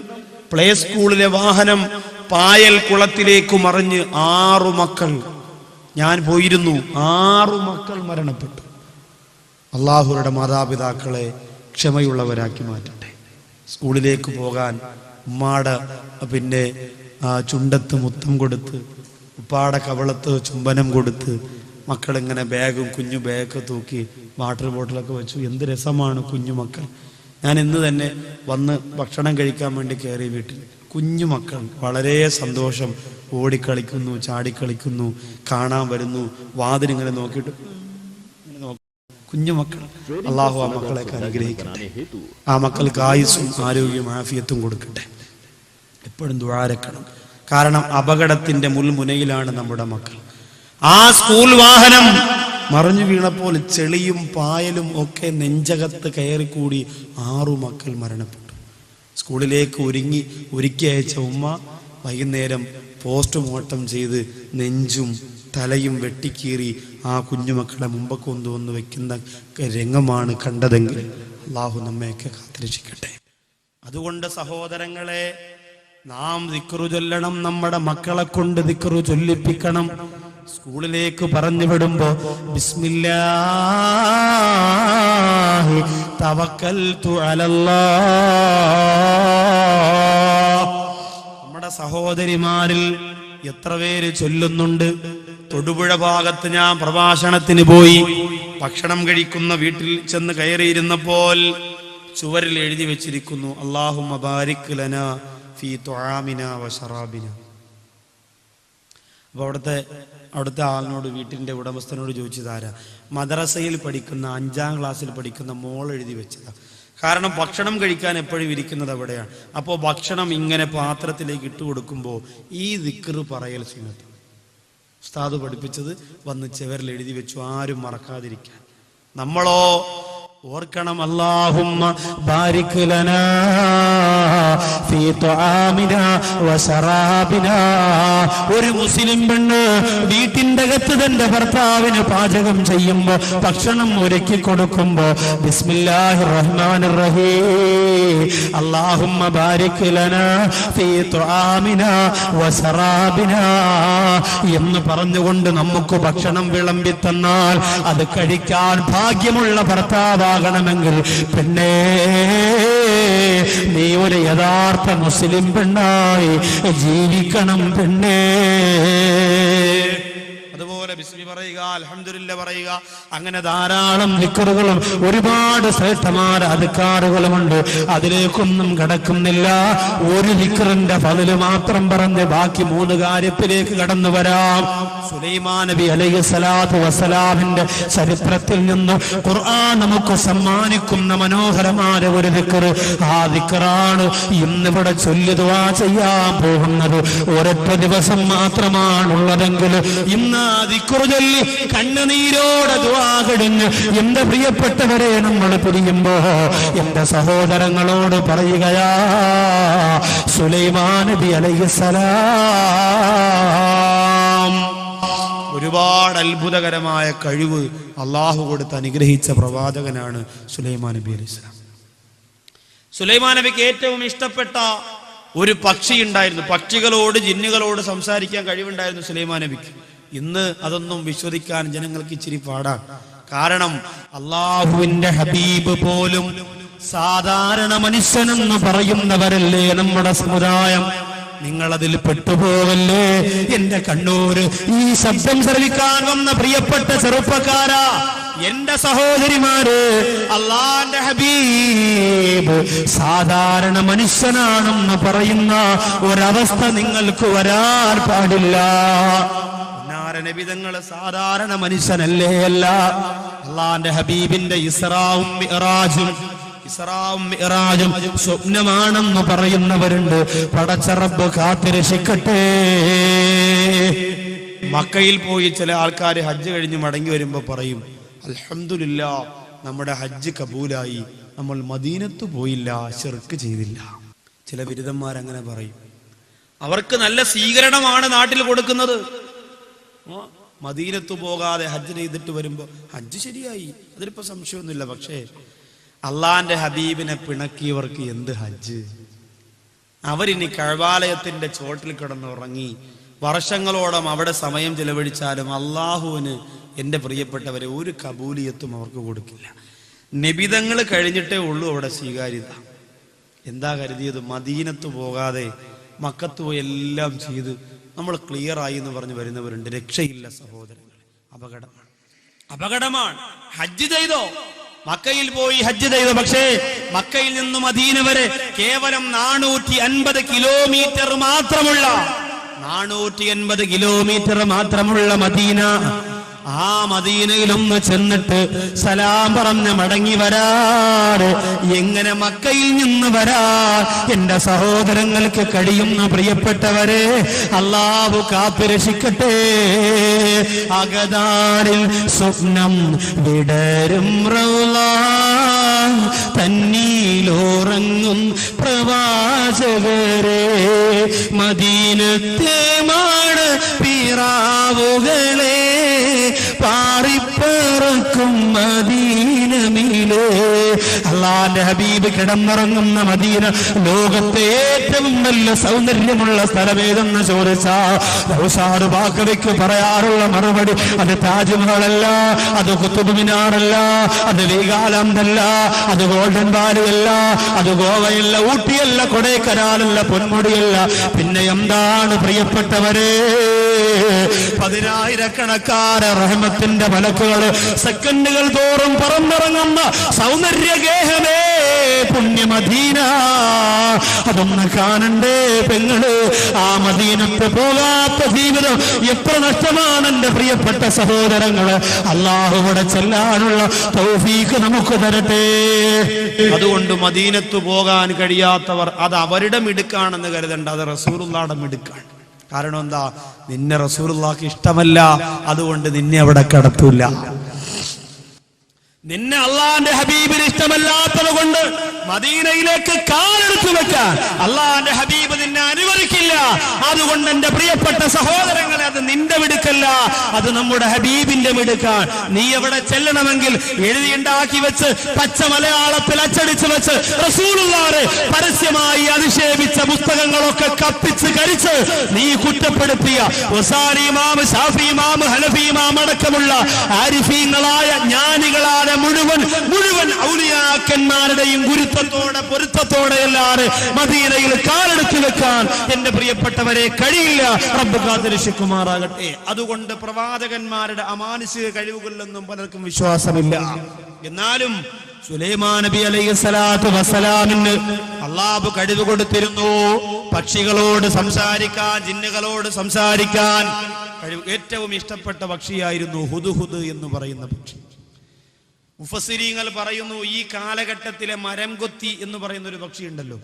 പ്ലേ സ്കൂളിലെ വാഹനം പായൽ കുളത്തിലേക്ക് മറിഞ്ഞ് 6 മക്കൾ, ഞാൻ പോയിരുന്നു, 6 മക്കൾ മരണപ്പെട്ടു. അള്ളാഹുരുടെ മാതാപിതാക്കളെ ക്ഷമയുള്ളവരാക്കി മാറ്റട്ടെ. സ്കൂളിലേക്ക് പോകാൻ ഉമ്മാടെ പിന്നെ ചുണ്ടത്ത് മുത്തം കൊടുത്ത്, ഉപ്പാടെ കവളത്ത് ചുംബനം കൊടുത്ത്, മക്കളിങ്ങനെ ബാഗും കുഞ്ഞു ബാഗ് തൂക്കി വാട്ടർ ബോട്ടിലൊക്കെ വെച്ചു. എന്ത് രസമാണ് കുഞ്ഞുമക്കൾ. ഞാൻ ഇന്ന് തന്നെ വന്ന് ഭക്ഷണം കഴിക്കാൻ വേണ്ടി കയറി വീട്ടിൽ. കുഞ്ഞുമക്കൾ വളരെ സന്തോഷം, ഓടിക്കളിക്കുന്നു, ചാടിക്കളിക്കുന്നു, കാണാൻ വരുന്നു, വാതിലിങ്ങനെ നോക്കിയിട്ട് കുഞ്ഞുമക്കൾ. അള്ളാഹു ആ മക്കളെയൊക്കെ അനുഗ്രഹിക്കട്ടെ. ആ മക്കൾക്ക് ആയുസ്സും ആരോഗ്യവും ആഫിയത്തും കൊടുക്കട്ടെ. എപ്പോഴും ദുആരക്കണം. കാരണം അപകടത്തിന്റെ മുൾമുനയിലാണ് നമ്മുടെ മക്കൾ. ആ സ്കൂൾ വാഹനം മറിഞ്ഞു വീണപ്പോൾ ചെളിയും പായലും ഒക്കെ നെഞ്ചകത്ത് കയറിക്കൂടി 6 മക്കൾ മരണപ്പെട്ടു. സ്കൂളിലേക്ക് ഒരുക്കി അയച്ച ഉമ്മ വൈകുന്നേരം പോസ്റ്റ്മോർട്ടം ചെയ്ത് നെഞ്ചും തലയും വെട്ടിക്കീറി ആ കുഞ്ഞുമക്കളെ മുമ്പ് കൊണ്ടുവന്ന് വെക്കുന്ന രംഗമാണ് കണ്ടതെങ്കിൽ അള്ളാഹു നമ്മയൊക്കെ കാത്തിരക്ഷിക്കട്ടെ. അതുകൊണ്ട് സഹോദരങ്ങളെ, നാം ദിക്റ് ചൊല്ലണം. നമ്മുടെ മക്കളെ കൊണ്ട് ദിക്റ് ചൊല്ലിപ്പിക്കണം. സ്കൂളിലേക്ക് പറഞ്ഞു വിടുമ്പോ ബിസ്മില്ലാഹി തവക്കൽതു അലല്ലാഹ്. നമ്മുടെ സഹോദരിമാരിൽ എത്ര പേര് ചൊല്ലുന്നുണ്ട്? തൊടുപുഴ ഭാഗത്ത് ഞാൻ പ്രഭാഷണത്തിന് പോയി. ഭക്ഷണം കഴിക്കുന്ന വീട്ടിൽ ചെന്ന് കയറിയിരുന്നപ്പോൾ ചുവരിൽ എഴുതി വെച്ചിരിക്കുന്നു, അല്ലാഹുമ്മ ബാരിക് ലനാ ഫീ തുആമിനാ വ ശറാബിനാ. അപ്പൊ അവിടുത്തെ ആളിനോട്, വീട്ടിന്റെ ഉടമസ്ഥനോട് ചോദിച്ചതാരാ? മദ്രസയിൽ പഠിക്കുന്ന 5ാം ക്ലാസ്സിൽ പഠിക്കുന്ന മോൾ എഴുതി വെച്ചതാ. കാരണം ഭക്ഷണം കഴിക്കാൻ എപ്പോഴും ഇരിക്കുന്നത് അവിടെയാണ്. അപ്പോൾ ഭക്ഷണം ഇങ്ങനെ പാത്രത്തിലേക്ക് ഇട്ട് കൊടുക്കുമ്പോൾ ഈ ദിക്റ് പറയൽ സുന്നത്ത്. ഉസ്താദ് പഠിപ്പിച്ചത് വന്ന് ചുവരിൽ എഴുതി വെച്ചു, ആരും മറക്കാതിരിക്കാൻ. നമ്മളോ ഓർക്കണം, അല്ലാഹുമ്മ ബാരിക് ലനാ ഫീ തുആമിനാ വ ശറാബിനാ. ഒരു മുസ്ലിം പെണ്ണ് വീട്ടിന്റെ അകത്ത് തന്റെ ഭർത്താവിന് പാചകം ചെയ്യുമ്പോ, ഭക്ഷണം ഒരുക്കി കൊടുക്കുമ്പോ ബിസ്മില്ലാഹിർ റഹ്മാനിർ റഹീം അല്ലാഹുമ്മ ബാരിക് ലനാ ഫീ തുആമിനാ വ ശറാബിനാ എന്ന് പറഞ്ഞുകൊണ്ട് നമുക്ക് ഭക്ഷണം വിളമ്പി തന്നാൽ അത് കഴിക്കാൻ ഭാഗ്യമുള്ള ഭർത്താവാകണമെങ്കിൽ പെണ്ണേ, നീ ഒരു യഥാർത്ഥ മുസ്ലിം പെണ്ണായി ജീവിക്കണം പെണ്ണേ. അതുപോലെ ബിസ്മി പറയുക, അൽഹംദുലില്ലാഹ് പറയുക. അങ്ങനെ ധാരാളം ദിക്റുകളും ഒരുപാട് ശ്രേഷ്ഠമായ അദ്കാറുകളുമുണ്ട്. അതിലേക്കൊന്നും കടക്കുന്നില്ല. ഒരു ദിക്റിന്റെ ഫള് മാത്രം പറഞ്ഞ് ബാക്കി 3 കാര്യത്തിലേക്ക് കടന്നു വരാം. സുലൈമാൻ നബി അലൈഹിസ്സലാത്തു വസ്സലാമിന്റെ ചരിത്രത്തിൽ നിന്ന് ഖുർആൻ നമുക്ക് സമ്മാനിക്കുന്ന മനോഹരമായ ഒരു ദിക്റ്. ആ ദിക്റാണ് ഇന്നിവിടെ ചൊല്ലി ദുആ ചെയ്യാൻ പോകുന്നത്. ഒരൊറ്റ ദിവസം മാത്രമാണുള്ളതെങ്കിൽ ഇന്ന് ആ ദിക്റ് ചൊല്ലി കണ്ണുനീരോടെ ദുആ കഴിഞ്ഞ് എന്റെ പ്രിയപ്പെട്ടവരെ നമ്മൾ പിരിയുമ്പോ എന്റെ സഹോദരങ്ങളോട് പറയുകയാ, സുലൈമാൻ നബി അലൈഹിസ്സലാം ഒരുപാട് അത്ഭുതകരമായ കഴിവ് അള്ളാഹു കൊടുത്ത് അനുഗ്രഹിച്ച പ്രവാചകനാണ് സുലൈമാൻ നബി അലൈഹിസ്സലാം. സുലൈമാൻ നബിക്ക് ഏറ്റവും ഇഷ്ടപ്പെട്ട ഒരു പക്ഷി ഉണ്ടായിരുന്നു. പക്ഷികളോട്, ജിന്നുകളോട് സംസാരിക്കാൻ കഴിവുണ്ടായിരുന്നു സുലൈമാൻ നബിക്ക്. ഇന്ന് അതൊന്നും വിശ്വസിക്കാൻ ജനങ്ങൾക്ക് ഇച്ചിരി പാടാണ്. കാരണം അള്ളാഹുവിന്റെ ഹബീബ് പോലും സാധാരണ മനുഷ്യനെന്ന് പറയുന്നവരല്ലേ നമ്മുടെ സമുദായം. നിങ്ങളതിൽ പെട്ടുപോവല്ലേ എന്റെ കണ്ണൂര്. ഈ ശബ്ദം ശ്രവിക്കാൻ വന്ന പ്രിയപ്പെട്ട ചെറുപ്പക്കാരാ, എന്റെ സഹോദരിമാര്, അള്ളാന്റെ ഹബീബ് സാധാരണ മനുഷ്യനാണെന്ന് പറയുന്ന ഒരവസ്ഥ നിങ്ങൾക്ക് വരാൻ പാടില്ല. നബിതങ്ങള് സാധാരണ മനുഷ്യനല്ലേ അല്ല. അള്ളാന്റെ ഹബീബിന്റെ ഇസ്റാവും മിഅ്റാജും സ്വപ്നമാണെന്ന് പറയുന്നവരുണ്ട്. പടച്ച റബ്ബ് കാത്തിരക്ഷിക്കട്ടെ. മക്കയിൽ പോയി ചില ആൾക്കാർ ഹജ്ജ് കഴിഞ്ഞ് മടങ്ങി വരുമ്പോ പറയും, അൽഹംദുലില്ലാഹ് നമ്മുടെ ഹജ്ജ് കബൂലായി, നമ്മൾ മദീനത്ത് പോയില്ല, ശിർക്ക് ചെയ്തില്ല. ചില ബിരുദന്മാരങ്ങനെ പറയും. അവർക്ക് നല്ല സ്വീകരണമാണ് നാട്ടിൽ കൊടുക്കുന്നത്. മദീനത്ത് പോകാതെ ഹജ്ജ് ചെയ്തിട്ട് വരുമ്പോ ഹജ്ജ് ശരിയായി, അതിലിപ്പോ സംശയമൊന്നുമില്ല. പക്ഷേ അള്ളാന്റെ ഹബീബിനെ പിണക്കിയവർക്ക് എന്ത് ഹജ്ജ്? അവരിനി കഅബാലയത്തിന്റെ ചോട്ടിൽ കിടന്നുറങ്ങി വർഷങ്ങളോളം അവിടെ സമയം ചെലവഴിച്ചാലും അള്ളാഹുവിന്, എന്റെ പ്രിയപ്പെട്ടവരെ, ഒരു കബൂലിയത്തും അവർക്ക് കൊടുക്കില്ല. നിബിതങ്ങൾ കഴിഞ്ഞിട്ടേ ഉള്ളൂ അവിടെ സ്വീകാര്യത. എന്താ കരുതിയത്? മദീനത്ത് പോകാതെ മക്കത്ത് പോയി എല്ലാം ചെയ്ത് നമ്മൾ ക്ലിയർ ആയി എന്ന് പറഞ്ഞ് വരുന്നവരുണ്ട്. രക്ഷയില്ല സഹോദരങ്ങളെ, അപകടമാണ്. അപകടമാണ്. ഹജ്ജ് ചെയ്തോ, മക്കയിൽ പോയി ഹജ്ജ് ചെയ്തു, പക്ഷേ മക്കയിൽ നിന്നും മദീന വരെ കേവലം 450 കിലോമീറ്റർ മാത്രമുള്ള 480 കിലോമീറ്റർ മാത്രമുള്ള മദീന. ആ മദീനയിലൊന്ന് ചെന്നിട്ട് സലാം പറഞ്ഞ് മടങ്ങി വരാറ് എങ്ങനെ മക്കയിൽ നിന്ന് വരാൻ എന്റെ സഹോദരങ്ങൾക്ക് കഴിയുന്ന പ്രിയപ്പെട്ടവരെ, അല്ലാഹു കാത്തുരക്ഷിക്കട്ടെ. അകതാരിൽ സ്വപ്നം വിടരും റൗള തന്നീലോറങ്ങും പ്രവാചകരെ, മദീനത്തെ മാട പിറാവുകളെ പാറിപ്പറക്കും മദീനമിലെ. അല്ലാഹുവിന്റെ ഹബീബ് കിടന്നിറങ്ങുന്ന മദീന ലോകത്തെ ഏറ്റവും നല്ല സൗന്ദര്യമുള്ള സ്ഥലമേതെന്ന് ചോദിച്ചാൽ റൗസാദ് ബാഖവിക്ക് പറയാറുള്ള മറുപടി അത് താജ്മഹലല്ല, അത് ഖുതുബ് മിനാറല്ല, അത് വീഗാലാൻഡല്ല, അത് ഗോൾഡൻ വാലിയല്ല, അത് ഗോവയല്ല, ഊട്ടിയല്ല, കൊടൈക്കനാലല്ല, പൊന്മുടിയല്ല. പിന്നെ എന്താണ് പ്രിയപ്പെട്ടവരെ? 10,000-കണക്കാന റഹ്മത്തിന്റെ മലക്കുകൾ സെക്കൻഡുകൾ തോറും പറന്നിറങ്ങുന്ന സൗന്ദര്യഗേഹമേ പുണ്യമദീന. അതൊന്ന് കാണണ്ടേ പെങ്ങള്? ആ മദീനത്ത് പോകാത്ത ജീവിതം എത്ര നഷ്ടമാണ് എന്റെ പ്രിയപ്പെട്ട സഹോദരങ്ങള്. അല്ലാഹുവിടെ ചെല്ലാനുള്ള തൗഫീഖ് നമുക്ക് തരട്ടെ. അതുകൊണ്ട് മദീനത്ത് പോകാൻ കഴിയാത്തവർ അത് അവരുടെ മിടുക്കാണെന്ന് കരുതണ്ട, അത് റസൂലുള്ളാഹിയുടെ മിടുക്കാണ്. കാരണം എന്താ? നിന്നെ റസൂലുള്ളാഹിക്ക് ഇഷ്ടമല്ല, അതുകൊണ്ട് നിന്നെ അവിടെ കടത്തൂല. നിന്നെ അള്ളാന്റെ ഹബീബിന് ഇഷ്ടമല്ലാത്തത് കൊണ്ട് മദീനയിലേക്ക് കാലെടുത്തു വെക്കാൻ അള്ളാന്റെ ഹബീബ് നിന്നെ അനുവദിക്കില്ല. അതുകൊണ്ട് എന്റെ പ്രിയപ്പെട്ട സഹോദരങ്ങളെ, അത് നിന്റെ മിടുക്കല്ല, അത് നമ്മുടെ ഹബീബിന്റെ മിടുക്കാൻ. നീ എവിടെ ചെല്ലണമെങ്കിൽ എഴുതിയുണ്ടാക്കി വെച്ച് പച്ച മലയാളത്തിൽ അച്ചടിച്ചു വെച്ച് റസൂലുള്ളാഹിനെ പരസ്യമായി അധിക്ഷേപിച്ച പുസ്തകങ്ങളൊക്കെ കത്തിച്ച് കരിച്ച് നീ കുറ്റപ്പെടുത്തിയ ഉസാരി ഇമാം, ഷാഫി ഇമാം, ഹനഫി ഇമാം അടക്കമുള്ള ആരിഫീങ്ങളായ ജ്ഞാനികളായ മുഴുവൻ ഔലിയാക്കന്മാരുടെയും ഗുരുത്വത്തോടെ പൊരുത്തത്തോടെ എല്ലാവരും മദീനയിൽ കാലെടുത്തു വെക്കാൻ എന്റെ പ്രിയപ്പെട്ടവരെ കഴിയില്ല. റബ്ബ് കാത്തുരക്ഷിക്കുമാറാകട്ടെ. അതുകൊണ്ട് പ്രവാചകന്മാരുടെ അമാനുഷിക കഴിവുകളിലൊന്നും പലർക്കും വിശ്വാസമില്ല. എന്നാലും സുലൈമാൻ നബി അലൈഹിസ്സലാത്തു വസ്സലാമിന് അല്ലാഹു കഴിവ് കൊടുത്തിരുന്നു. പക്ഷികളോട് സംസാരിക്കാൻ, ജിന്നുകളോട് സംസാരിക്കാൻ കഴിവ്. ഏറ്റവും ഇഷ്ടപ്പെട്ട പക്ഷിയായിരുന്നു ഹുദ്ഹുദ് എന്ന് പറയുന്ന പക്ഷി. മുഫസ്സിരീങ്ങൾ പറയുന്നു, ഈ കാലഘട്ടത്തിലെ മരം കൊത്തി എന്ന് പറയുന്ന ഒരു പക്ഷി ഉണ്ടല്ലോ,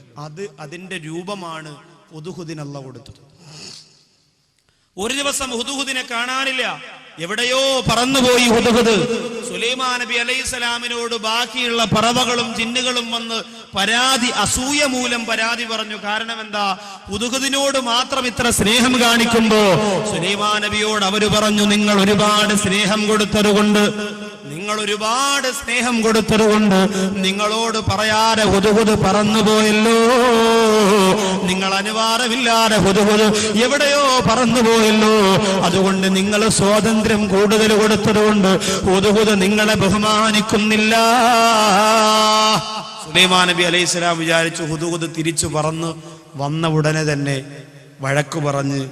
അതിന്റെ രൂപമാണ് ഹുദ്ഹുദിന് അല്ലാഹു കൊടുത്തത്. ഒരു ദിവസം ഹുദ്ഹുദിനെ കാണാനില്ല, എവിടെയോ പറന്നുപോയി ഹുദ്ഹുദ്. സുലൈമാൻ നബി അലൈഹിസ്സലാമിനോട് ബാക്കിയുള്ള പറവകളും ജിന്നുകളും വന്ന് അസൂയ മൂലം പരാതി പറഞ്ഞു. കാരണം എന്താ? ഹുദ്ഹുദിനോട് മാത്രം ഇത്ര സ്നേഹം കാണിക്കുമ്പോ സുലൈമാൻ നബിയോട് അവര് പറഞ്ഞു, നിങ്ങൾ ഒരുപാട് സ്നേഹം കൊടുത്തതുകൊണ്ട് നിങ്ങളോട് പറയാതെ ഹുദ്ഹുദ് പറന്നുപോയല്ലോ. നിങ്ങൾ അനുവാദമില്ലാതെ ഹുദ്ഹുദ് എവിടെയോ പറന്നുപോയല്ലോ. അതുകൊണ്ട് നിങ്ങൾ സ്വാതന്ത്ര്യം കൂടുതൽ കൊടുത്തതുകൊണ്ട് ഹുദ്ഹുദ് നിങ്ങളെ ബഹുമാനിക്കുന്നില്ല. സുലൈമാൻ നബി അലൈഹിസ്സലാം വിചാരിച്ചു ഹുദ്ഹുദ് തിരിച്ചു പറന്ന് വന്ന ഉടനെ തന്നെ വഴക്കു പറഞ്ഞ്,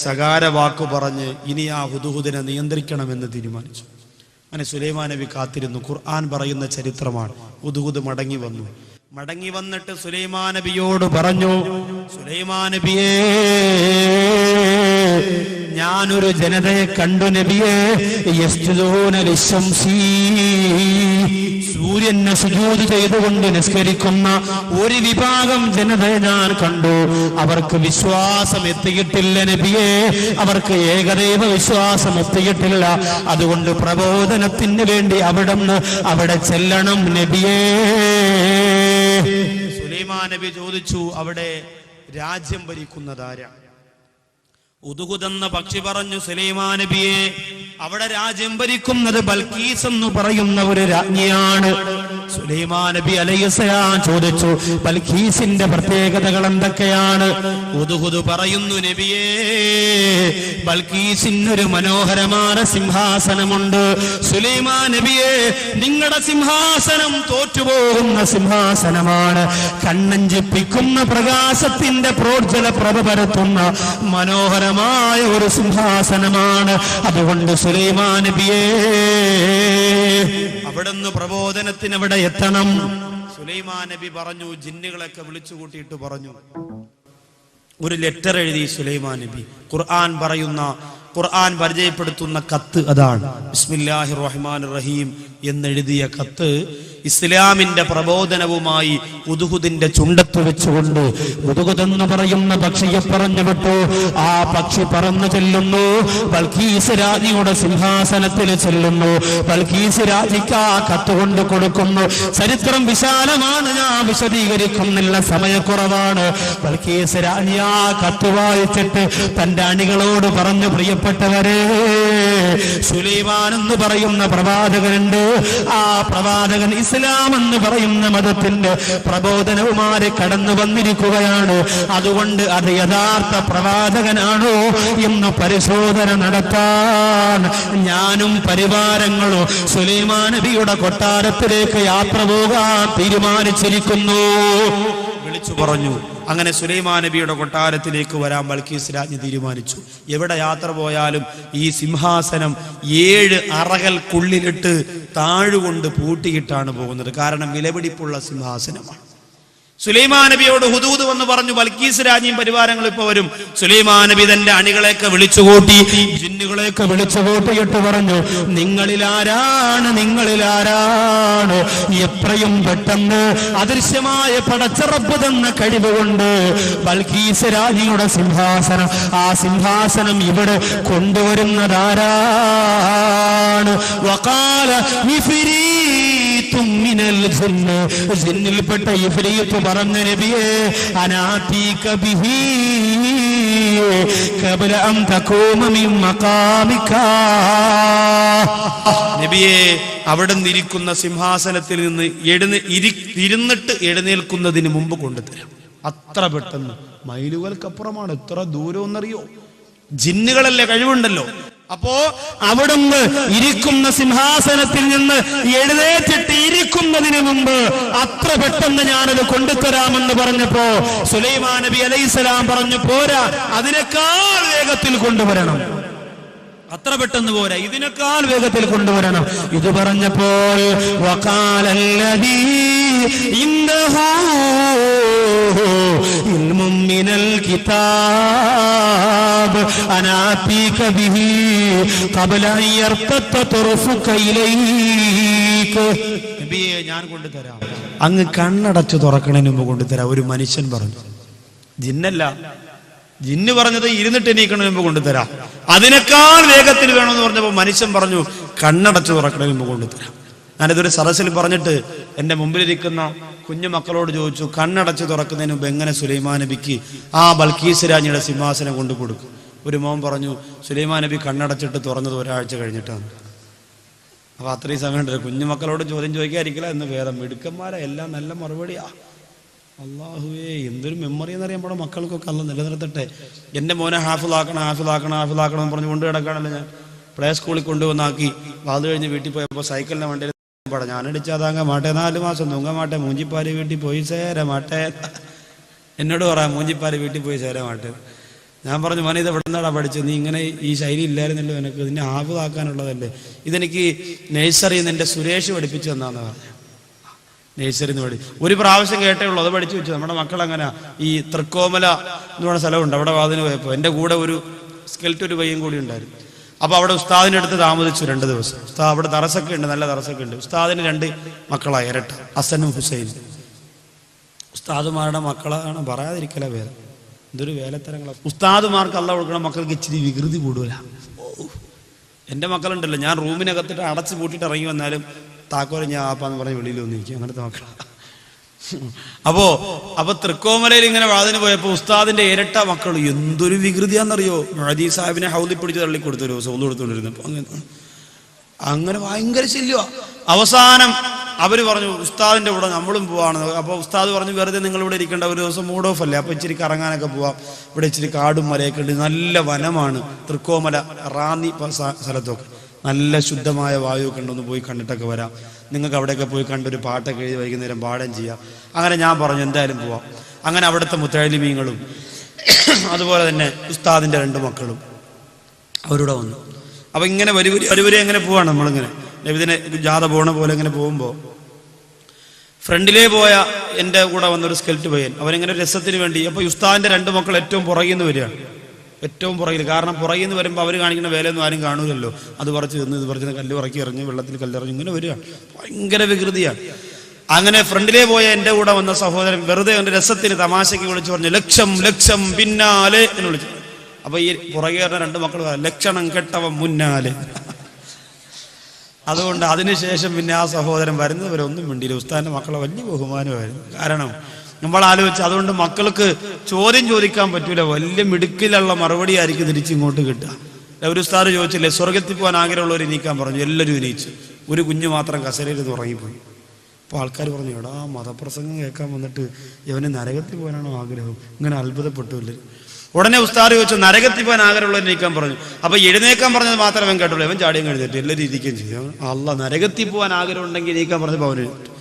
ശകാര വാക്കു പറഞ്ഞ് ഇനി ആ ഹുദ്ഹുദിനെ നിയന്ത്രിക്കണമെന്ന് തീരുമാനിച്ചു. അങ്ങനെ സുലൈമാൻ നബി കാത്തിരുന്നു. ഖുർആൻ പറയുന്ന ചരിത്രമാണ്. ഹുദ്ഹുദ് മടങ്ങി വന്നിട്ട് സുലൈമാൻ നബിയോട് പറഞ്ഞു, സുലൈമാൻ നബിയേ, ഞാനൊരു ജനതയെ കണ്ടു നബിയേ, യസ്ജുദൂന ലിശംസി, സൂര്യനെ സുജൂദ് ചെയ്തുകൊണ്ട് നിസ്കരിക്കുന്ന ഒരു വിഭാഗം ജനതയെ ഞാൻ കണ്ടു. അവർക്ക് വിശ്വാസം എത്തിയിട്ടില്ല നബിയേ, അവർക്ക് ഏകദൈവ വിശ്വാസം എത്തിയിട്ടില്ല. അതുകൊണ്ട് പ്രബോധനത്തിന് വേണ്ടി അവിടെ ചെല്ലണം നബിയേ. സുലൈമാൻ നബി ചോദിച്ചു, അവിടെ രാജ്യം ഭരിക്കുന്നതാരാണ്? ഹുദ്ഹുദ് എന്ന പക്ഷി പറഞ്ഞു, സുലൈമാൻ നബിയെ, അവിടെ രാജ്യം ഭരിക്കുന്നത് ബൽക്കീസ് എന്ന് പറയുന്ന ഒരു രാജ്ഞിയാണ്. സുലൈമാൻ നബി അലൈഹിസ്സലാം ചോദിച്ചു, ബൽക്കീസിന്റെ പ്രത്യേകതകൾ എന്തൊക്കെയാണ്? ഹുദ്ഹുദ് പറയുന്നു, നബിയേ, ബൽക്കീസിനൊരു മനോഹരമായ സിംഹാസനമുണ്ട്. സുലൈമാൻ നബിയെ, നിങ്ങളുടെ സിംഹാസനം തോറ്റുപോകുന്ന സിംഹാസനമാണ്. കണ്ണഞ്ചിപ്പിക്കുന്ന പ്രകാശത്തിന്റെ പ്രോജ്വല പ്രഭ പരത്തുന്ന മനോഹരമായ വിശാലമായ ഒരു സിംഹാസനമാണ്. അതുകൊണ്ട് സുലൈമാൻ നബിയേ അവിടുന്ന് പ്രബോധനത്തിന് അവിടെ എത്തണം. സുലൈമാൻ നബി പറഞ്ഞു, ജിന്നുകളൊക്കെ വിളിച്ചു കൂട്ടിയിട്ട് പറഞ്ഞു, ഒരു ലെറ്റർ എഴുതി സുലൈമാൻ നബി. ഖുർആൻ പരിചയപ്പെടുത്തുന്ന കത്ത് അതാണ്. ബിസ്മില്ലാഹിർ റഹ്മാനിർ റഹീം എന്നെഴുതിയ കത്ത് ഇസ്ലാമിന്റെ പ്രബോധനവുമായി ഹുദ്ഹുദിന്റെ ചുണ്ടത്ത് വെച്ചുകൊണ്ട് ഹുദ്ഹുദ് എന്ന് പറയുന്ന പക്ഷിയെ പറഞ്ഞു വിട്ടു. ആ പക്ഷി പറന്നു ചെല്ലുന്നു, ബൽഖീസ് രാജ്ഞിയുടെ സിംഹാസനത്തിൽ ചെല്ലുന്നു. ബൽഖീസ് രാജ്ഞിക്ക് ആ കത്ത് കൊണ്ട് കൊടുക്കുന്നു. ചരിത്രം വിശാലമാണ്, ഞാൻ വിശദീകരിക്കുന്നില്ല, സമയക്കുറവാണ്. ബൽഖീസ് രാജ്ഞി ആ കത്ത് വായിച്ചിട്ട് തന്റെ അണികളോട് പറഞ്ഞു, പ്രിയപ്പെട്ടവരെ, സുലൈമാൻ എന്ന് പറയുന്ന പ്രവാചകനുണ്ട്. ആ പ്രവാചകൻ ഇസ്ലാം എന്ന് പറയുന്ന മതത്തിന്റെ പ്രബോധനവുമായി കടന്നു വന്നിരിക്കുകയാണ്. അതുകൊണ്ട് അത് യഥാർത്ഥ പ്രവാചകനാണോ എന്ന് പരിശോധന നടത്താൻ ഞാനും പരിവാരങ്ങളും സുലൈമാൻ നബിയുടെ കൊട്ടാരത്തിലേക്ക് യാത്ര പോകാൻ തീരുമാനിച്ചിരിക്കുന്നു. വിളിച്ചു പറഞ്ഞു. അങ്ങനെ സുലൈമാൻ നബിയുടെ കൊട്ടാരത്തിലേക്ക് വരാൻ ബൽഖീസ് രാജ്ഞി തീരുമാനിച്ചു. എവിടെ യാത്ര പോയാലും ഈ സിംഹാസനം 7 അറകൾക്കുള്ളിലിട്ട് താഴുകൊണ്ട് പൂട്ടിയിട്ടാണ് പോകുന്നത്. കാരണം വിലപിടിപ്പുള്ള സിംഹാസനമാണ്. സുലൈമാൻ നബിയോട് ഹുദൂദ് വന്ന് പറഞ്ഞു, ബൽഖീസ് രാജ്ഞിയും പരിവാരങ്ങളും ഇപ്പൊ വരും. സുലൈമാൻ നബി തന്റെ അണികളെയൊക്കെ വിളിച്ചുകൂട്ടി, ജിന്നുകളെയൊക്കെ വിളിച്ചുകൂട്ടിയിട്ട് പറഞ്ഞു, നിങ്ങളിലാരാണ് എത്രയും പെട്ടെന്ന് അദൃശ്യമായ പടച്ചറപ്പ് തന്ന കഴിവുകൊണ്ട് ബൽഖീസ് രാജ്ഞിയുടെ സിംഹാസനം, ആ സിംഹാസനം ഇവിടെ കൊണ്ടുവരുന്നതാരാണ്? വഖാല ഇഫ്രീത്തും മിനൽ ജിന്ന്, ജിന്നിൽപ്പെട്ട ഇഫ്രീത്ത് പറഞ്ഞ നബിയേ, അനാതീക ബിഹി ഖബല അൻ തഖൂമ മിൻ മഖാമിക, നബിയെ അവിടുന്ന് ഇരിക്കുന്ന സിംഹാസനത്തിൽ നിന്ന് ഇരുന്നിട്ട് എഴുന്നേൽക്കുന്നതിന് മുമ്പ് കൊണ്ടുതരാം. അത്ര പെട്ടെന്ന്, മൈലുകൾക്കപ്പുറമാണ്, എത്ര ദൂരമെന്നറിയോ? ജിന്നുകളല്ലേ, കഴിവുണ്ടല്ലോ. അപ്പോ അവിടുന്ന് ഇരിക്കുന്ന സിംഹാസനത്തിൽ നിന്ന് എഴുന്നേറ്റിട്ട് ഇരിക്കുന്നതിന് മുമ്പ് അത്ര പെട്ടെന്ന് ഞാനത് കൊണ്ടുതരാമെന്ന് പറഞ്ഞപ്പോ സുലൈമാൻ നബി അലൈഹിസ്സലാം പറഞ്ഞു, പോരാ, അതിനേക്കാൾ വേഗത്തിൽ കൊണ്ടുവരണം. അത്ര പെട്ടെന്ന് പോരാ, ഇതിനേക്കാൾ വേഗത്തിൽ കൊണ്ടുവരണം. ഇത് പറഞ്ഞപ്പോൾ വഖാലല്ലദീ ഇന്നഹു ഇൽമും മിനൽ കിതാബ് അനാതീക ബിഹി ഖബല അൻ യർതദ്ദ തുർഫുക ഇലൈക, നബിയെ ഞാൻ കൊണ്ടുതരാം, അങ്ങ് കണ്ണടച്ചു തുറക്കണതിന് മുമ്പ് കൊണ്ടുതരാം. ഒരു മനുഷ്യൻ പറഞ്ഞു, ജിന്നല്ല, ജിന്ന് പറഞ്ഞത് ഇരുന്നിട്ട് എണീക്കണതിന് മുമ്പ് കൊണ്ടുതരാം. അതിനേക്കാൾ വേഗത്തിൽ വേണമെന്ന് പറഞ്ഞപ്പോൾ മനുഷ്യൻ പറഞ്ഞു, കണ്ണടച്ചു തുറക്കണതിന് മുമ്പ് കൊണ്ടുതരാം. ഞാനിതൊരു സദസ്സിൽ പറഞ്ഞിട്ട് എൻ്റെ മുമ്പിലിരിക്കുന്ന കുഞ്ഞു മക്കളോട് ചോദിച്ചു, കണ്ണടച്ചു തുറക്കുന്നതിന് മുമ്പ് എങ്ങനെ സുലൈമാൻ നബിക്ക് ആ ബൽഖീസ് രാജ്ഞിയുടെ സിംഹാസനം കൊണ്ടു കൊടുക്കും? ഒരു മോൻ പറഞ്ഞു, സുലൈമാൻ നബി കണ്ണടച്ചിട്ട് തുറന്നത് ഒരാഴ്ച കഴിഞ്ഞിട്ടാണ്. അപ്പൊ അത്രയും സമയം ഉണ്ടല്ലോ, കുഞ്ഞുമക്കളോട് ചോദ്യം ചോദിക്കാതിരിക്കില്ല എന്ന് വേദം. മിടുക്കന്മാരെ എല്ലാം നല്ല മറുപടിയാ. അള്ളാഹുവേ, എന്തൊരു മെമ്മറി എന്നറിയാം നമ്മുടെ മക്കൾക്കൊക്കെ. അല്ല നിലനിർത്തട്ടെ. എൻ്റെ മോനെ ഹാഫിളാക്കണം എന്ന് പറഞ്ഞു കൊണ്ട് കിടക്കാണല്ലോ. ഞാൻ പ്ലേ സ്കൂളിൽ കൊണ്ടുവന്നാക്കി വാത് കഴിഞ്ഞ് വീട്ടിൽ പോയപ്പോൾ സൈക്കിളിൻ്റെ വണ്ടിയിൽ പടം ഞാനടിച്ചാതാങ്ക മാട്ടെ, 4 മാസം തൂങ്ങ മാട്ടെ, മൂഞ്ചിപ്പാല് വീട്ടിൽ പോയി സേര മാട്ടെ. എന്നോട് പറയാം, മൂഞ്ചിപ്പാല് വീട്ടിൽ പോയി സേര മാട്ടെ. ഞാൻ പറഞ്ഞു, മോനെ ഇത് എവിടെ നിന്നാടാ പഠിച്ചത്? നീ ഇങ്ങനെ ഈ ശൈലി ഇല്ലായിരുന്നല്ലോ, എനിക്ക് ഇതിനെ ഹാഫിളാക്കാനുള്ളതല്ലേ, ഇതെനിക്ക് നഴ്സറിയിൽ നിന്ന് എൻ്റെ സുരേഷ് പഠിപ്പിച്ചു തന്നാന്ന് പറഞ്ഞു. നഴ്സറിന്ന് പഠി ഒരു പ്രാവശ്യം കേട്ടേ ഉള്ളൂ, അത് പഠിച്ചു വെച്ചു. നമ്മുടെ മക്കൾ അങ്ങനെ ഈ തൃക്കോമല എന്ന് പറഞ്ഞ സ്ഥലമുണ്ട്, അവിടെ വാതിന് പോയപ്പോൾ എൻ്റെ കൂടെ ഒരു സ്കെൽറ്റ് ഒരു പയ്യൻ കൂടി ഉണ്ടായിരുന്നു. അപ്പോൾ അവിടെ ഉസ്താദിൻ്റെ അടുത്ത് താമസിച്ചു 2 ദിവസം. ഉസ്താദ് അവിടെ തറസൊക്കെ ഉണ്ട്, നല്ല തറസൊക്കെ ഉണ്ട്. ഉസ്താദിന് 2 മക്കളായി, ഇരട്ട, ഹസനും ഹുസൈനും. ഉസ്താദുമാരുടെ മക്കളാണ്, പറയാതിരിക്കല വേല. എന്തൊരു വേലത്തരങ്ങളാണ് ഉസ്താദുമാർക്ക്. അല്ല കൊടുക്കണം മക്കൾക്ക് ഇച്ചിരി വികൃതി കൂടുതല. എൻ്റെ മക്കളുണ്ടല്ലോ, ഞാൻ റൂമിനകത്തിട്ട് അടച്ച് പൂട്ടിയിട്ട് ഇറങ്ങി വന്നാലും താക്കോല് ഞാൻ ആപ്പാന്ന് പറഞ്ഞ് വെളിയിൽ വന്നിരിക്കും, അങ്ങനത്തെ മക്കളാണ്. അപ്പൊ തൃക്കോമലയിൽ ഇങ്ങനെ വാതിന് പോയപ്പോ ഉസ്താദിന്റെ ഇരട്ട മക്കൾ എന്തൊരു വികൃതിയാന്നറിയോ? മഹദി സാഹിബിനെ ഹൗലി പിടിച്ച് തള്ളിക്കൊടുത്തു, ഒരു ദിവസം ഒന്നു കൊടുത്തുകൊണ്ടിരുന്നപ്പോ അങ്ങനെ ഭയങ്കര ശല്യമാണ്. അവസാനം അവര് പറഞ്ഞു, ഉസ്താദിന്റെ കൂടെ നമ്മളും പോവാണ്. അപ്പൊ ഉസ്താദ് പറഞ്ഞു, വെറുതെ നിങ്ങൾ ഇവിടെ ഇരിക്കേണ്ട, ഒരു ദിവസം മൂഡ് ഓഫ് അല്ലേ, അപ്പൊ ഇച്ചിരി കറങ്ങാനൊക്കെ പോവാം. ഇവിടെ ഇച്ചിരി കാടും മലയൊക്കെ ഉണ്ട്, നല്ല വനമാണ് തൃക്കോമല, റാന്നി സ്ഥലത്തൊക്കെ നല്ല ശുദ്ധമായ വായുവൊക്കെ ഉണ്ടൊന്ന് പോയി കണ്ടിട്ടൊക്കെ വരാം. നിങ്ങൾക്ക് അവിടെയൊക്കെ പോയി കണ്ടൊരു പാട്ടൊക്കെ എഴുതി വൈകുന്നേരം പാടുകയും ചെയ്യാം. അങ്ങനെ ഞാൻ പറഞ്ഞു, എന്തായാലും പോവാം. അങ്ങനെ അവിടുത്തെ മുത്തഅല്ലിമീങ്ങളും അതുപോലെ തന്നെ ഉസ്താദിന്റെ 2 മക്കളും അവരുടെ വന്നു. അപ്പൊ ഇങ്ങനെ വരി എങ്ങനെ പോവാണ് നമ്മളിങ്ങനെ നബിദിനെ ജാഥ പോണ പോലെ ഇങ്ങനെ പോകുമ്പോൾ ഫ്രണ്ടിലേ പോയ എൻ്റെ കൂടെ വന്നൊരു സ്കെൽറ്റ് പയ്യൻ അവരിങ്ങനെ രസത്തിന് വേണ്ടി. അപ്പോൾ ഉസ്താദിന്റെ 2 മക്കൾ ഏറ്റവും പുറകിൽ നിന്ന് വരികയാണ്, ഏറ്റവും പുറകിൽ. കാരണം പുറകിൽ നിന്ന് വരുമ്പോൾ അവർ കാണിക്കുന്ന വേലയൊന്നും ആരും കാണൂലല്ലോ. അത് പറിച്ച് തിന്ന് ഇത് പറിച്ച് കല്ല് പറക്കി എറിഞ്ഞ് വെള്ളത്തിൽ കല്ലെറിഞ്ഞ് ഇങ്ങനെ വരികയാണ്. ഭയങ്കര വികൃതിയാണ്. അങ്ങനെ ഫ്രണ്ടിലേ പോയ എൻ്റെ കൂടെ വന്ന സഹോദരൻ വെറുതെ എൻ്റെ രസത്തിന് തമാശയ്ക്ക് വിളിച്ചു പറഞ്ഞു, ലക്ഷം ലക്ഷം പിന്നാലെ എന്ന് വിളിച്ചു. അപ്പൊ ഈ പുറകെ 2 മക്കൾ ലക്ഷണം കെട്ടവൻ മുന്നാലെ. അതുകൊണ്ട് അതിനുശേഷം പിന്നെ ആ സഹോദരൻ വരുന്നത് വരെ ഒന്നും മിണ്ടിയില്ല. ഉസ്താദിന്റെ മക്കളെ വലിയ ബഹുമാനമായിരുന്നു. കാരണം നമ്മൾ ആലോചിച്ച്, അതുകൊണ്ട് മക്കൾക്ക് ചോദ്യം ചോദിക്കാൻ പറ്റൂല, വലിയ മിടുക്കിലുള്ള മറുപടി ആയിരിക്കും തിരിച്ചിങ്ങോട്ട് കിട്ടുക. ഒരു ഉസ്താദ് ചോദിച്ചില്ലേ സ്വർഗത്തിൽ പോകാൻ ആഗ്രഹമുള്ളവർ എണീക്കാൻ പറഞ്ഞു, എല്ലാവരും എണീച്ചു. ഒരു കുഞ്ഞു മാത്രം കസേരയിൽ ഉറങ്ങിപ്പോയി. അപ്പോൾ ആൾക്കാർ പറഞ്ഞു, എടാ മതപ്രസംഗം കേൾക്കാൻ വന്നിട്ട് ഇവന് നരകത്തിൽ പോകാനാണോ ആഗ്രഹം? ഇങ്ങനെ അത്ഭുതപ്പെട്ടില്ല. ഉടനെ ഉസ്താദ് ചോദിച്ചു, നരകത്തിൽ പോകാൻ ആഗ്രഹമുള്ളവർ എണീക്കാൻ പറഞ്ഞു. അപ്പൊ എഴുന്നേക്കാൻ പറഞ്ഞത് മാത്രമേ അവൻ കേട്ടുള്ളൂ. അവൻ ചാടിയും എഴുന്നേറ്റ് എല്ലാവരും ഇരിക്കുകയും ചെയ്തു. അല്ല, നരകത്തിൽ പോകാൻ ആഗ്രഹം ഉണ്ടെങ്കിൽ എണീക്കാൻ പറഞ്ഞപ്പോൾ അവന് എഴുന്നേറ്റു.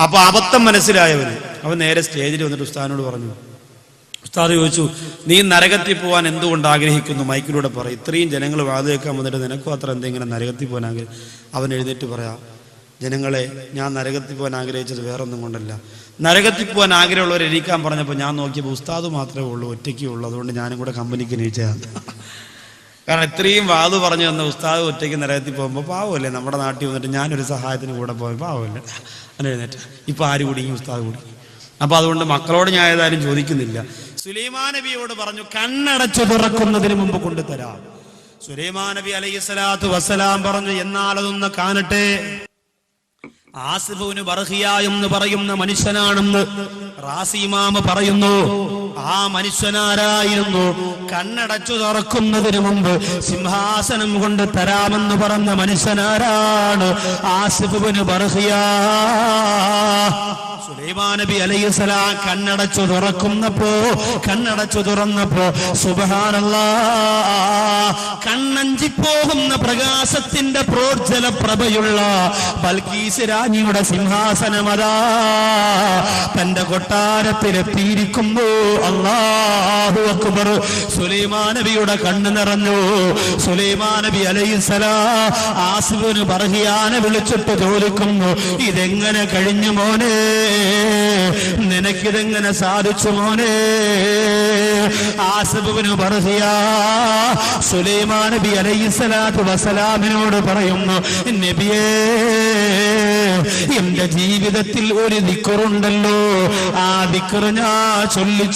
അപ്പൊ അബദ്ധം മനസ്സിലായവന് അവൻ നേരെ സ്റ്റേജിൽ വന്നിട്ട് ഉസ്താദിനോട് പറഞ്ഞു. ഉസ്താദ് ചോദിച്ചു, നീ നരകത്തിൽ പോകാൻ എന്തുകൊണ്ട് ആഗ്രഹിക്കുന്നു? മൈക്കിലൂടെ പറയും. ഇത്രയും ജനങ്ങൾ വാത് കേൾക്കാൻ വന്നിട്ട് നിനക്കും അത്ര എന്തെങ്കിലും നരകത്തിൽ പോകാൻ ആഗ്രഹം? അവൻ എഴുന്നേറ്റ് പറയാ, ജനങ്ങളെ, ഞാൻ നരകത്തിൽ പോകാൻ ആഗ്രഹിച്ചത് വേറൊന്നും കൊണ്ടല്ല. നരകത്തിൽ പോകാൻ ആഗ്രഹമുള്ളവർ എണീക്കാൻ പറഞ്ഞപ്പോൾ ഞാൻ നോക്കിയപ്പോൾ ഉസ്താദ് മാത്രമേ ഉള്ളൂ, ഒറ്റയ്ക്കേ ഉള്ളൂ. അതുകൊണ്ട് ഞാനും കൂടെ കമ്പനിക്ക് എണീച്ചതാണ്. കാരണം ഇത്രയും വാത് പറഞ്ഞു തന്ന ഉസ്താദ് ഒറ്റയ്ക്ക് നരകത്തിൽ പോകുമ്പോൾ പാവമല്ലേ? നമ്മുടെ നാട്ടിൽ വന്നിട്ട് ഞാനൊരു സഹായത്തിന് കൂടെ പോയി പാവമല്ലേ? അങ്ങനെ എഴുന്നേറ്റ് ഇപ്പൊ ആര് കുടുങ്ങി? ഉസ്താദ് കുടുങ്ങി. അപ്പൊ അതുകൊണ്ട് മക്കളോട് ഞാൻ ഏതായാലും ചോദിക്കുന്നില്ല. സുലൈമാൻ നബിയോട് പറഞ്ഞു, കണ്ണടച്ചു തുറക്കുന്നതിന് മുമ്പ് കൊണ്ടുതരാം. സുലൈമാൻ നബി അലൈഹിസ്സലാത്തു വസ്സലാം പറഞ്ഞു, എന്നാൽ അതൊന്ന് കാണട്ടെ. ആസിഫുബ്നു ബർഖിയ എന്ന് പറയുന്ന മനുഷ്യനാണെന്ന് റാസി ഇമാം പറയുന്നു. ആ മനുഷ്യനാരായിരുന്നു? കണ്ണടച്ചു തുറക്കുന്നതിന് മുമ്പ് സിംഹാസനം കൊണ്ട് തരാമെന്ന് പറഞ്ഞ മനുഷ്യനാരാണ്? ആസിഫുബ്നു ബർഖിയ. സുലൈമാൻ നബി അലൈഹിസ്സലാം കണ്ണടച്ചു തുറന്നപ്പോ സുബ്ഹാനല്ലാഹ്, കണ്ണഞ്ചിപ്പോകുന്ന പ്രകാശത്തിന്റെ പ്രോജ്വല പ്രഭയുള്ള ബൽക്കീസ് രാജ്ഞിയുടെ സിംഹാസനമതാ തന്റെ കൊട്ടാരത്തിലെത്തിയിരിക്കുന്നു. അല്ലാഹു അക്ബർ. സുലൈമാൻ നബിയുടെ കണ്ണ് നിറഞ്ഞു. സുലൈമാൻ നബി അലൈഹിസ്സലാം ആസിഫുബ്നു ബർഖിയാനെ വിളിച്ചിട്ട് ചോദിക്കുന്നു, ഇതെങ്ങനെ കഴിഞ്ഞു മോനെ? നിനക്കിതെങ്ങനെ സാധിച്ചു മോനെ? ആസിഫുബ്നു ബർഖിയ സുലൈമാൻ നബി അലൈഹിസ്സലാത്തു വസ്സലാമിനോട് പറയുന്നു, നബിയേ, എന്റെ ജീവിതത്തിൽ ഒരു ദിക്റുണ്ടല്ലോ, ആ ദിക്ർ ഞാൻ ചൊല്ലി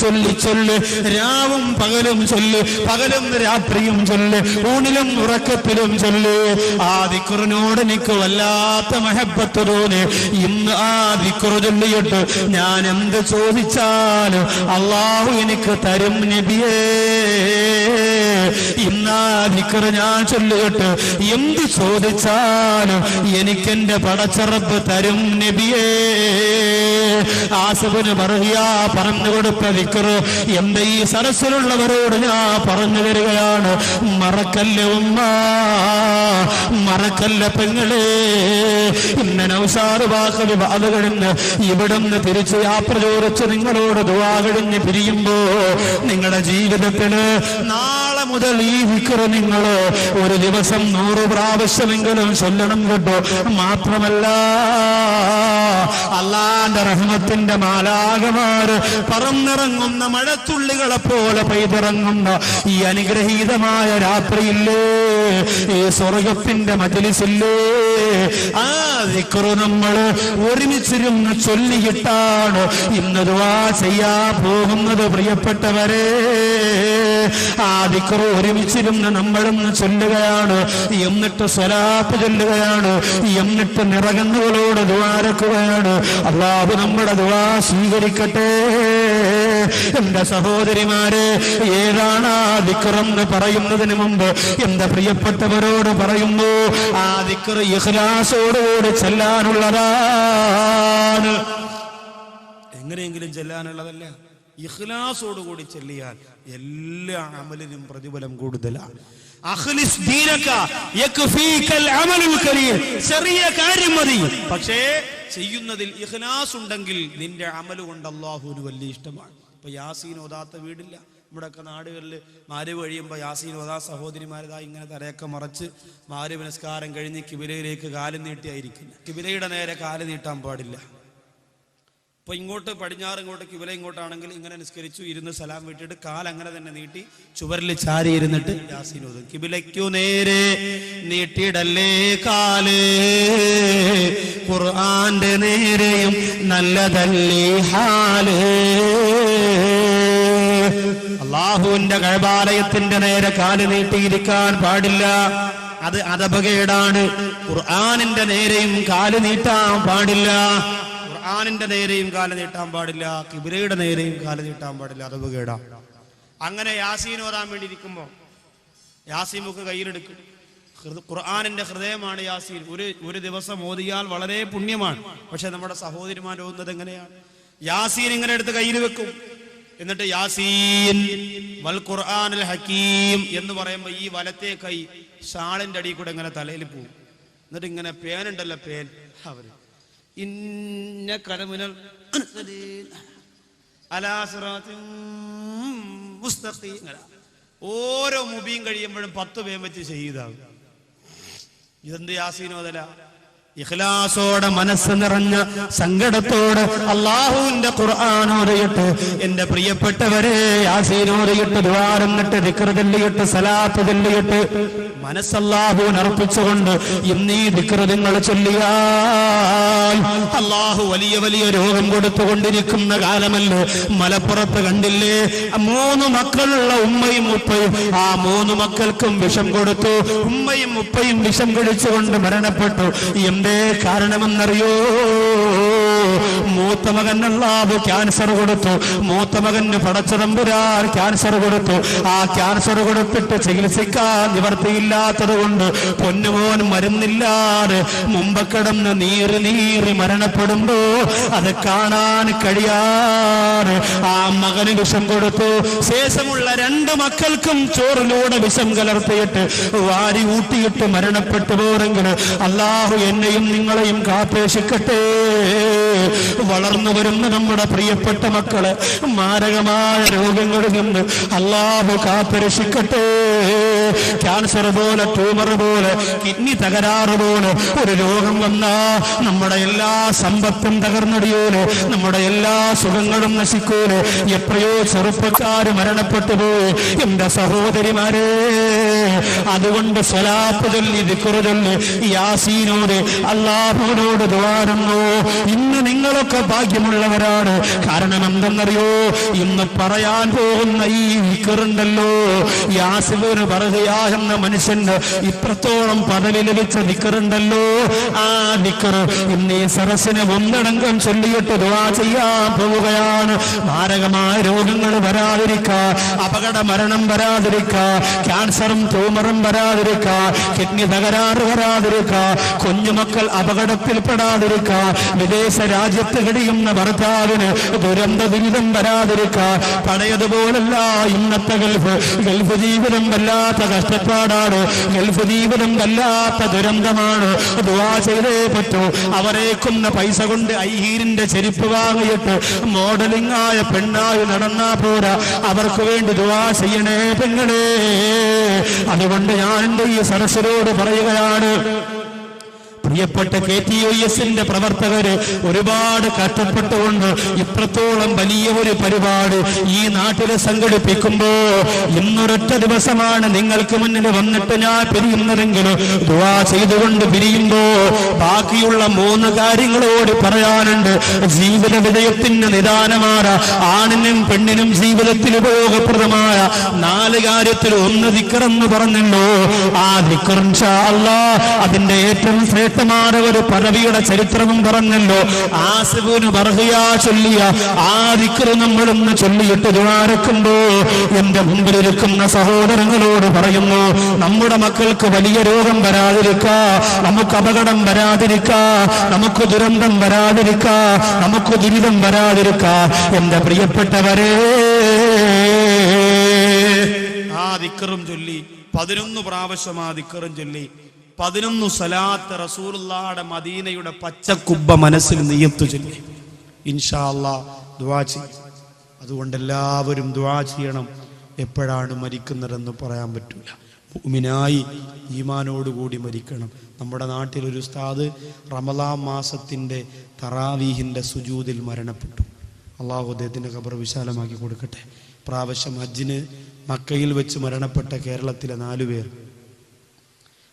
രാവും പകലും ചൊല്ല്, പകലും രാത്രിയും ചൊല്ല്, ഊണിലും ഉറക്കത്തിലും ചൊല്ല്. ആ ദിക്റിനോട് എനിക്ക് വല്ലാത്ത മഹബത്ത് തോന്നി. ഇന്ന് ആ ദിക്ർ ചൊല്ലിയിട്ട് ഞാൻ എന്ത് ചോദിച്ചാലും അള്ളാഹു എനിക്ക് തരും നബിയേ. ഇന്നാ ദിക്ർ ഞാൻ ചൊല്ലിയിട്ട് എന്ത് ചോദിച്ചാലും എനിക്കെന്റെ പടച്ചറബ് തരും നബിയേ. ആസിഫുബ്നു ബർഖിയ പറഞ്ഞു കൊടുത്ത ദിക്ർ എന്റെ ഈ സദസ്സിലുള്ളവരോട് ഞാൻ പറഞ്ഞു തരികയാണ്. മറക്കല്ല ഉമ്മ, മറക്കല്ല പെങ്ങളെ. ഇന്ന് നൗസാദ് ബാഖവി ബാധ കഴിഞ്ഞ് ഇവിടുന്ന് തിരിച്ച് യാത്ര ചോദിച്ച് നിങ്ങളോട് ദുആ കഴിഞ്ഞ് പിരിയുമ്പോ നിങ്ങളുടെ ജീവിതത്തില് നാളെ മുതൽ ഈ ദിക്ർ നിങ്ങൾ ഒരു ദിവസം 100 പ്രാവശ്യമെങ്കിലും ചൊല്ലണം കേട്ടോ. മാത്രമല്ല അല്ലാഹുവിന്റെ റഹ്മത്തിന്റെ മാലാഖമാര് പറന്നിറങ്ങുന്ന മഴത്തുള്ളികളെ പോലെ പെയ്തിറങ്ങുന്ന ഈ അനുഗ്രഹീതമായ രാത്രിയില്ലേ, ഈ സ്വർഗത്തിന്റെ മജ്‌ലിസില്ലേ, ആ ദിക്ർ നമ്മൾ ഒരുമിച്ചിരുന്ന് ചൊല്ലിയിട്ടാണ് ഇന്ന് ദുആ ചെയ്യാൻ പോകുന്നത്. പ്രിയപ്പെട്ടവരെ, ആ ദിക്ർ ഒരുമിച്ചിരുന്ന് നമ്മളൊന്ന് ചൊല്ലുകയാണ്, എന്നിട്ട് സ്വലാത്ത് ചൊല്ലുകയാണ്, എന്നിട്ട് നിറകണ്ണുകളോട് ദുആരക്കുകയാണ്. അല്ലാഹു നമ്മുടെ ദുആ സ്വീകരിക്കട്ടെ. എന്റെ സഹോദരിമാരെ, ഏതാണ് ആ ദിക്ർ എന്ന് പറയുന്നതിന് മുമ്പ് എന്റെ പ്രിയപ്പെട്ടവരോട് പറയുന്നു, ആ ദിക്ർ ഇഖ്ലാസോടുകൂടി ചെല്ലാനുള്ളതാണ്. എങ്ങനെയെങ്കിലും ചെല്ലാനുള്ളതല്ല, ഇഖ്ലാസോടുകൂടി ചെല്ലിയാൽ എല്ലാ അമലിനും പ്രതിഫലം കൂടുതലാണ്. ചെറിയ കാര്യം മതി, പക്ഷേ ചെയ്യുന്നതിൽ ഇഖ്ലാസ് ഉണ്ടെങ്കിൽ നിന്റെ അമല് കൊണ്ട് അല്ലാഹുവിന് വലിയ ഇഷ്ടമാണ്. ഇപ്പൊ യാസീൻ ഓതാത്ത വീടില്ല, നമ്മുടെയൊക്കെ നാടുകളിൽ മാരിബ് കഴിയുമ്പോൾ യാസീൻ ഓതാ സഹോദരിമാരതാ ഇങ്ങനെ തലയൊക്കെ മറച്ച് മാരിബ് നിസ്കാരം കഴിഞ്ഞ് കിബിലയിലേക്ക് കാല് നീട്ടിയായിരിക്കുന്നത്. കിബിലയുടെ നേരെ കാല് നീട്ടാൻ പാടില്ല. ഇപ്പോൾ ഇങ്ങോട്ട് പടിഞ്ഞാറ് ഇങ്ങോട്ട് കിബില ഇങ്ങോട്ടാണെങ്കിൽ ഇങ്ങനെ നിസ്കരിച്ചു ഇരുന്ന് സലാം വിട്ടിട്ട് കാലങ്ങനെ തന്നെ നീട്ടി ചുവരിൽ ചാരി ഇരുന്നിട്ട് യാസീൻ ഓതും. കിബിലയ്ക്കു നേരെ നീട്ടിടല്ലേ കാല്, ഖുർആന്റെ നേരെയും നല്ലതല്ലേ ഹാല്. അല്ലാഹുവിന്റെ കഅബാലയത്തിന്റെ നേരെ കാല് നീട്ടിയിരിക്കാൻ പാടില്ല, അത് അദബകേടാണ്. ഖുർആനിന്റെ നേരെയും കാല് നീട്ടാൻ പാടില്ല, ഖുർആനിന്റെ നേരെയും കാല് നീട്ടാൻ പാടില്ല, കിബിലയുടെ നേരെയും കാല് നീട്ടാൻ പാടില്ല, അദബകേടാ. അങ്ങനെ യാസീൻ ഓതാൻ വേണ്ടി ഇരിക്കുമ്പോൾ യാസീൻ ബുക്ക് കയ്യിലെടുക്കും. ഖുർആനിന്റെ ഹൃദയമാണ് യാസീൻ. ഒരു ദിവസം ഓതിയാൽ വളരെ പുണ്യമാണ്. പക്ഷെ നമ്മുടെ സഹോദരിമാർ ഓതുന്നത് എങ്ങനെയാണ്? യാസീൻ ഇങ്ങനെ എടുത്ത് കയ്യിൽ വെക്കും. എന്നിട്ട് യാസീൻ വൽ ഖുർആനിൽ ഹകീം എന്ന് പറയുമ്പോൾ ഈ വലത്തെ കൈ ഷാളിന്റെ അടിയിൽ കൂടെ ഇങ്ങനെ തലയിൽ പോവും. എന്നിട്ട് ഇങ്ങനെ പേനുണ്ടല്ലോ, പേൻ, അവര് ഇന്ന കലമുനൽ അലാ സിറാത്തിൻ മുസ്തഖീം. ഓരോ മുബീൻ കഴിയുമ്പോഴും 10 പേൻ വെച്ച് ഷഹീദാകും. ഇതെന്ത് യാസീനോദല? ഇഖ്ലാസോടെ മനസ്സ് നിറഞ്ഞ സങ്കടത്തോടെ അല്ലാഹുവിന്റെ ഖുർആൻ ഓതിയിട്ട് എന്റെ പ്രിയപ്പെട്ടവരെ യാസീൻ ഓതിയിട്ട് ദ്വാരന്നിട്ട് ദിക്ർ ചൊല്ലിയിട്ട് സലാത്ത് ചൊല്ലിയിട്ട് മനസ്സ് അല്ലാഹുവിന് അർപ്പിച്ചുകൊണ്ട് ഇന്നീ ദിക്ർ നിങ്ങൾ ചൊല്ലിയാൽ അല്ലാഹു വലിയ വലിയ രോഗം കൊടുത്തുകൊണ്ടിരിക്കുന്ന കാലമല്ലേ. മലപ്പുറത്ത് കണ്ടില്ലേ 3 മക്കളുള്ള ഉമ്മയും ഉപ്പയും, ആ 3 മക്കൾക്കും വിഷം കൊടുത്തു. ഉമ്മയും ഉപ്പയും വിഷം കഴിച്ചുകൊണ്ട് മരണപ്പെട്ടു. എന്തേ കാരണമെന്നറിയോ? മൂത്ത മകൻ അല്ലാഹു ക്യാൻസർ കൊടുത്തു. മൂത്ത മകന് പടച്ചതമ്പുരാൻ ക്യാൻസർ കൊടുത്തു. ആ ക്യാൻസർ കൊടുത്തിട്ട് ചികിത്സിക്കാൻ നിവർത്തിയില്ലാത്തത് കൊണ്ട് പൊന്നുമോൻ മരുന്നില്ലാതെ മുമ്പ് കിടന്ന് നീറി മരണപ്പെടുമ്പോ അത് കാണാൻ കഴിയാതെ ആ മകന് വിഷം കൊടുത്തു. ശേഷമുള്ള 2 മക്കൾക്കും ചോറിലൂടെ വിഷം കലർത്തിയിട്ട് വാരി ഊട്ടിയിട്ട് മരണപ്പെട്ടു പോരെങ്കിൽ അല്ലാഹു എന്നെയും നിങ്ങളെയും കാത്തേക്ഷിക്കട്ടെ. വളർന്നു വരുന്ന നമ്മുടെ പ്രിയപ്പെട്ട മക്കളെ മാരകമായ രോഗങ്ങളിൽ നിന്ന് അല്ലാഹു കാത്തുരക്ഷിക്കട്ടെ. ക്യാൻസർ പോലെ, ട്യൂമർ പോലെ, കിഡ്നി തകരാറ് പോലെ ഒരു രോഗം വന്നാ നമ്മുടെ എല്ലാ സമ്പത്തും തകർന്നടിയൂലെ, നമ്മുടെ എല്ലാ സുഖങ്ങളും നശിക്കൂലെ. എത്രയോ ചെറുപ്പക്കാര് മരണപ്പെട്ടു പോയി എന്റെ സഹോദരിമാരെ. അതുകൊണ്ട് സ്വലാത്ത് ചൊല്ലി ദിക്ർ ചൊല്ലി യാസീനോട് അല്ലാഹുവിനോട് ദുആരുന്നു. ഇന്ന് നിങ്ങളൊക്കെ ഭാഗ്യമുള്ളവരാണ്. കാരണം എന്തെന്നറിയോ? ഇന്ന് പറയാൻ പോകുന്ന ഈ ദിക്റുണ്ടല്ലോ, യാസീന് പറയുക എന്ന മനുഷ്യന് ഇത്രത്തോളം പദവി ലഭിച്ച ദിക്റുണ്ടല്ലോ, ആ ദിക്ർ ഇന്ന് ഈ സരസിനെ ഒന്നടങ്കം ചൊല്ലിയിട്ട് ദുആ ചെയ്യാൻ പോവുകയാണ്. മാരകമായ രോഗങ്ങൾ വരാതിരിക്കുക, അപകട മരണം വരാതിരിക്കുക, ക്യാൻസറും ട്യൂമറും വരാതിരിക്കുക, കിഡ്നി തകരാറ് വരാതിരിക്കുക, കുഞ്ഞുമക്കൾ അപകടത്തിൽപ്പെടാതിരിക്കുക, വിദേശ രാജ്യത്ത് കഴിയുന്ന ഭർത്താവിന് ദുരന്ത ദുരിതം വരാതിരിക്കുക. പഴയതുപോലല്ല ഇന്നത്തെ ഗൾഫ് ജീവിതം വല്ലാത്ത കഷ്ടപ്പാടാണ്. ഗൾഫ് ജീവിതം വല്ലാത്ത ദുരന്തമാണ്. ദുആ ചെയ്തേ പറ്റൂ. അവരേക്കുന്ന പൈസ കൊണ്ട് ഐഹീരിന്റെ ചെരുപ്പ് വാങ്ങിയിട്ട് മോഡലിംഗ് ആയ പെണ്ണായി നടന്നാ പോരാ, അവർക്ക് വേണ്ടി ദുആ ചെയ്യണേ പെങ്ങളെ. അതുകൊണ്ട് ഞാൻ എന്റെ ഈ സരസ്വരോട് പറയുകയാണ്, പ്രിയപ്പെട്ട KTUSന്റെ പ്രവർത്തകര് ഒരുപാട് കഷ്ടപ്പെട്ടുകൊണ്ട് ഇത്രത്തോളം വലിയ ഒരു പരിപാടി ഈ നാട്ടില് സംഘടിപ്പിക്കുമ്പോ ഇന്നൊരൊറ്റ ദിവസമാണ് നിങ്ങൾക്ക് മുന്നിൽ വന്നിട്ട് ഞാൻ പിരിയുന്നതെങ്കിലും ദുആ ചെയ്തുകൊണ്ട് പിരിയുമ്പോ ബാക്കിയുള്ള 3 കാര്യങ്ങളോട് പറയാനുണ്ട്. ജീവിത വിജയത്തിന് നിദാനമായ ആണിനും പെണ്ണിനും ജീവിതത്തിൽ ഉപയോഗപ്രദമായ 4 കാര്യത്തിൽ 1 ദിക്റെന്ന് പറഞ്ഞല്ലോ. ആ ദിക്ർ ഇൻഷാ അല്ലാഹ് അതിന്റെ ഏറ്റവും ശ്രേഷ്ഠമായ ഒരു പദവിയുടെ ചരിത്രവും പറഞ്ഞല്ലോ. ആസിബുന് ബർഹിയ ചൊല്ലിയ ആ ദിക്ർ നമ്മളൊന്ന് ചൊല്ലിയിട്ട് ദുആരക്കുമ്പോ എന്റെ മുമ്പിലിരിക്കുന്ന സഹോദരങ്ങളോട് പറയുന്നു, നമ്മുടെ മക്കൾക്ക് വലിയ രോഗം വരാതിരിക്കുക, നമുക്ക് അപകടം വരാതിരിക്കുക, നമുക്ക് ദുരന്തം വരാതിരിക്കുക, നമുക്ക് ദുരിതം വരാതിരിക്കുക. എന്റെ പ്രിയപ്പെട്ടവരെ, ആ ദിക്റും ചൊല്ലി 11 പ്രാവശ്യം ആ ദിക്റും ചൊല്ലി 11 സലാത്ത് റസൂലുള്ളാഹിയുടെ മദീനയുടെ പച്ചക്കുബ്ബ മനസ്സിൽ നിയ്യത്ത് ചൊല്ലി ഇൻഷാ അല്ലാഹ് ദുആ ചെയ്യും. അതുകൊണ്ട് എല്ലാവരും ദുആ ചെയ്യണം. എപ്പോഴാണ് മരിക്കുന്നതെന്ന് പറയാൻ പറ്റില്ല. മുഅ്മിനായി ഈമാനോടുകൂടി മരിക്കണം. നമ്മുടെ നാട്ടിലൊരു ഉസ്താദ് റമളാൻ മാസത്തിൻ്റെ തറാവീഹിൻ്റെ സുജൂദിൽ മരണപ്പെട്ടു. അള്ളാഹു അദ്ദേഹത്തിൻ്റെ ഖബർ വിശാലമാക്കി കൊടുക്കട്ടെ. പ്രാവശ്യം ഹജ്ജിന് മക്കയിൽ വെച്ച് മരണപ്പെട്ട കേരളത്തിലെ 4 പേർ,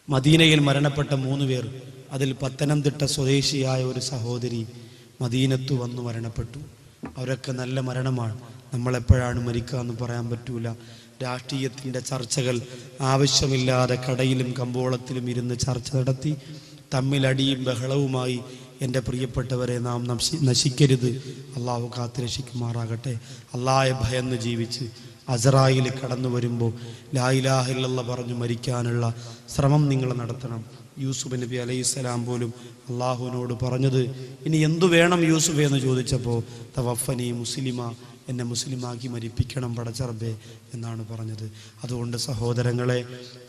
മദീനയിൽ മരണപ്പെട്ട 3 പേർ, അതിൽ പത്തനംതിട്ട സ്വദേശിയായ ഒരു സഹോദരി മദീനത്ത് വന്നു മരണപ്പെട്ടു. അവരൊക്കെ നല്ല മരണമാണ്. നമ്മളെപ്പോഴാണ് മരിക്കുക എന്ന് പറയാൻ പറ്റൂല. രാഷ്ട്രീയത്തിൻ്റെ ചർച്ചകൾ ആവശ്യമില്ലാതെ കടയിലും കമ്പോളത്തിലും ഇരുന്ന് ചർച്ച നടത്തി തമ്മിലടിയും ബഹളവുമായി എൻ്റെ പ്രിയപ്പെട്ടവരെ നാം നശിക്കരുത്. അള്ളാഹു കാത്തുരക്ഷിക്കുമാറാകട്ടെ. അള്ളാഹയെ ഭയന്ന് ജീവിച്ച് അസ്റായിൽ കടന്നു വരുമ്പോൾ ലാ ഇലാഹ ഇല്ലല്ലാഹ് പറഞ്ഞു മരിക്കാനുള്ള ശ്രമം നിങ്ങൾ നടത്തണം. യൂസുഫ് നബി അലൈഹിസ്സലാം പോലും അള്ളാഹുവിനോട് പറഞ്ഞത് ഇനി എന്തു വേണം യൂസുഫ് എന്ന് ചോദിച്ചപ്പോൾ തവഫനി മുസ്ലിമ, എന്നെ മുസ്ലിമാക്കി മരിപ്പിക്കണം പടച്ചറബേ എന്നാണ് പറഞ്ഞത്. അതുകൊണ്ട് സഹോദരങ്ങളെ,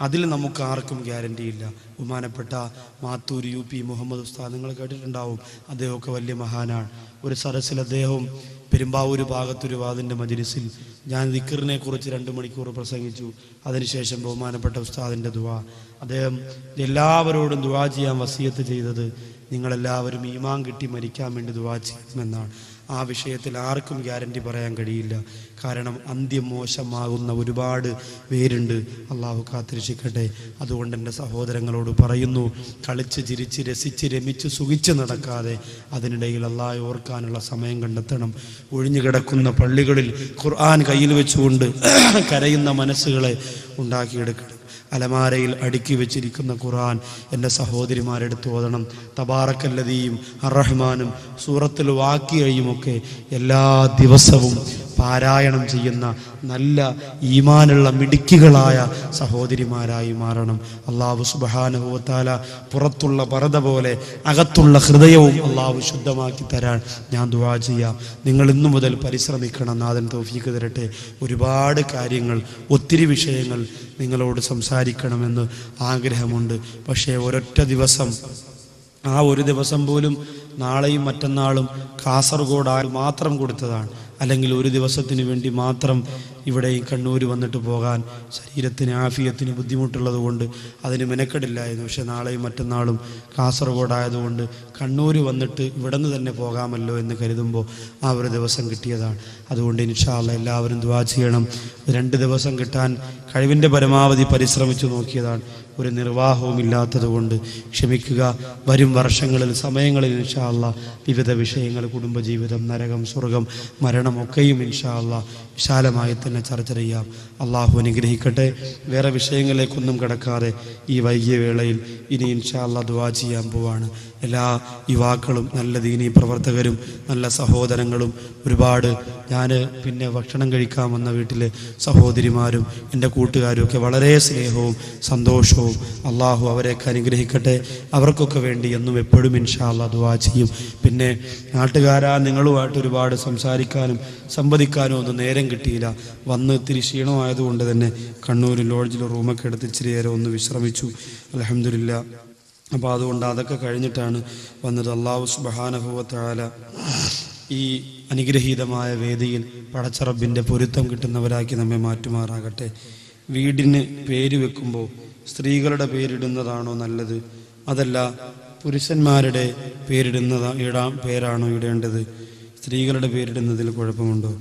അതിൽ നമുക്ക് ആർക്കും ഗ്യാരണ്ടിയില്ല. ബഹുമാനപ്പെട്ട മാത്തൂർ UP മുഹമ്മദ് ഉസ്താദ് നിങ്ങൾ കേട്ടിട്ടുണ്ടാവും. അദ്ദേഹമൊക്കെ വലിയ മഹാനാണ്. ഒരു സദസ്സിൽ അദ്ദേഹം പെരുമ്പാവൂർ ഭാഗത്തൊരു വാദിൻ്റെ മജ്‌ലിസിൽ ഞാൻ ദിക്റിനെ കുറിച്ച് 2 മണിക്കൂർ പ്രസംഗിച്ചു. അതിനുശേഷം ബഹുമാനപ്പെട്ട ഉസ്താദിൻ്റെ ദുആ, അദ്ദേഹം എല്ലാവരോടും ദുആ ചെയ്യാൻ വസിയത്ത് ചെയ്തത് നിങ്ങളെല്ലാവരും ഈമാൻ കിട്ടി മരിക്കാൻ വേണ്ടി ദുആ ചെയ്യണമെന്നാണ്. ആ വിഷയത്തിൽ ആർക്കും ഗ്യാരണ്ടി പറയാൻ കഴിയില്ല. കാരണം അന്ത്യം മോശമാകുന്ന ഒരുപാട് പേരുണ്ട്. അള്ളാഹു കാത്തിരക്ഷിക്കട്ടെ. അതുകൊണ്ട് എൻ്റെ സഹോദരങ്ങളോട് പറയുന്നു, കളിച്ച് ചിരിച്ച് രസിച്ച് രമിച്ച് സുഖിച്ച് നടക്കാതെ അതിനിടയിൽ അള്ളാഹെ ഓർക്കാനുള്ള സമയം കണ്ടെത്തണം. ഒഴിഞ്ഞു കിടക്കുന്ന പള്ളികളിൽ ഖുർആൻ കയ്യിൽ വെച്ചുകൊണ്ട് കരയുന്ന മനസ്സുകളെ ഉണ്ടാക്കിയെടുക്കണം. അലമാരയിൽ അടുക്കി വെച്ചിരിക്കുന്ന ഖുർആൻ എൻ്റെ സഹോദരിമാരെടുത്ത് ഓതണം. തബാറക്കല്ലദീയും അർറഹ്മാനും സൂറത്തുൽ വാഖിയയുമൊക്കെ എല്ലാ ദിവസവും പാരായണം ചെയ്യുന്ന നല്ല ഈമാനുള്ള മിടുക്കികളായ സഹോദരിമാരായി മാറണം. അള്ളാഹു സുബ്ഹാനഹു വ തആല പുറത്തുള്ള പർദ പോലെ അകത്തുള്ള ഹൃദയവും അള്ളാഹു ശുദ്ധമാക്കി തരാൻ ഞാൻ ദുആ ചെയ്യാം. നിങ്ങൾ ഇന്നു മുതൽ പരിശ്രമിക്കണം. നാഥൻ തൗഫീഖ് തരട്ടെ. ഒരുപാട് കാര്യങ്ങൾ, ഒത്തിരി വിഷയങ്ങൾ നിങ്ങളോട് സംസാരിക്കണമെന്ന് ആഗ്രഹമുണ്ട്. പക്ഷേ ഒരൊറ്റ ദിവസം, ആ ഒരു ദിവസം പോലും നാളെയും മറ്റന്നാളും കാസർഗോഡ് മാത്രം കൊടുത്തതാണ്. അല്ലെങ്കിൽ ഒരു ദിവസത്തിന് വേണ്ടി മാത്രം ഇവിടെ കണ്ണൂർ വന്നിട്ട് പോകാൻ ശരീരത്തിന് ആഫിയത്തിന് ബുദ്ധിമുട്ടുള്ളത് കൊണ്ട് അതിന് മെനക്കെടില്ലായിരുന്നു. പക്ഷെ നാളെയും മറ്റന്നാളും കാസർഗോഡ് ആയതുകൊണ്ട് കണ്ണൂർ വന്നിട്ട് ഇവിടെ നിന്ന് തന്നെ പോകാമല്ലോ എന്ന് കരുതുമ്പോൾ ആ ഒരു ദിവസം കിട്ടിയതാണ്. അതുകൊണ്ട് ഇൻഷാ അല്ലാഹ് എല്ലാവരും ദുആ ചെയ്യണം. 2 ദിവസം കിട്ടാൻ കഴിവിൻ്റെ പരമാവധി പരിശ്രമിച്ചു നോക്കിയതാണ്. ഒരു നിർവാഹവും ഇല്ലാത്തത് കൊണ്ട് ക്ഷമിക്കുക. വരും വർഷങ്ങളിൽ സമയങ്ങളിൽ ഇൻഷാ അല്ലാഹ് വിവിധ വിഷയങ്ങൾ, കുടുംബജീവിതം, നരകം, സ്വർഗം, മരണം ഒക്കെയും ഇൻഷാ അല്ലാഹ് വിശാലമായി തന്നെ ചർച്ച ചെയ്യാം. അള്ളാഹു അനുഗ്രഹിക്കട്ടെ. വേറെ വിഷയങ്ങളിലേക്കൊന്നും കടക്കാതെ ഈ വൈകിയ വേളയിൽ ഇനി ഇൻഷാ അല്ലാഹ് ദുആ ചെയ്യാൻ പോവാണ്. എല്ലാ യുവാക്കളും നല്ല ദീനീ പ്രവർത്തകരും നല്ല സഹോദരങ്ങളും ഒരുപാട്, ഞാൻ പിന്നെ ഭക്ഷണം കഴിക്കാൻ വന്ന വീട്ടിലെ സഹോദരിമാരും എൻ്റെ കൂട്ടുകാരും ഒക്കെ വളരെ സ്നേഹവും സന്തോഷവും. അള്ളാഹു അവരെയൊക്കെ അനുഗ്രഹിക്കട്ടെ. അവർക്കൊക്കെ വേണ്ടി എന്നും എപ്പോഴും ഇൻഷാ അല്ലാഹ് ദുആ ചെയ്യും. പിന്നെ നാട്ടുകാരാ, നിങ്ങളുമായിട്ട് ഒരുപാട് സംസാരിക്കാനും സംവദിക്കാനും ഒന്നും നേരം കിട്ടിയില്ല. വന്ന് ഇത്തിരി ക്ഷീണമായതുകൊണ്ട് തന്നെ കണ്ണൂർ ലോഡ്ജിൽ റൂമൊക്കെ എടുത്ത് ഇച്ചിരി നേരം ഒന്ന് വിശ്രമിച്ചു. അൽഹംദുലില്ലാ. അപ്പോൾ അതുകൊണ്ട് അതൊക്കെ കഴിഞ്ഞിട്ടാണ് വന്നത്. അല്ലാഹു സുബ്ഹാനഹു വ തആല ഈ അനുഗ്രഹീതമായ വേദിയിൽ പടച്ചറബിൻ്റെ പൊരുത്തം കിട്ടുന്നവരാക്കി നമ്മെ മാറ്റുമാറാകട്ടെ. വീടിന് പേര് വെക്കുമ്പോൾ സ്ത്രീകളുടെ പേരിടുന്നതാണോ നല്ലത്, അതല്ല പുരുഷന്മാരുടെ പേരാണോ ഇടേണ്ടത്? സ്ത്രീകളുടെ പേരിടുന്നതിൽ കുഴപ്പമുണ്ടോ?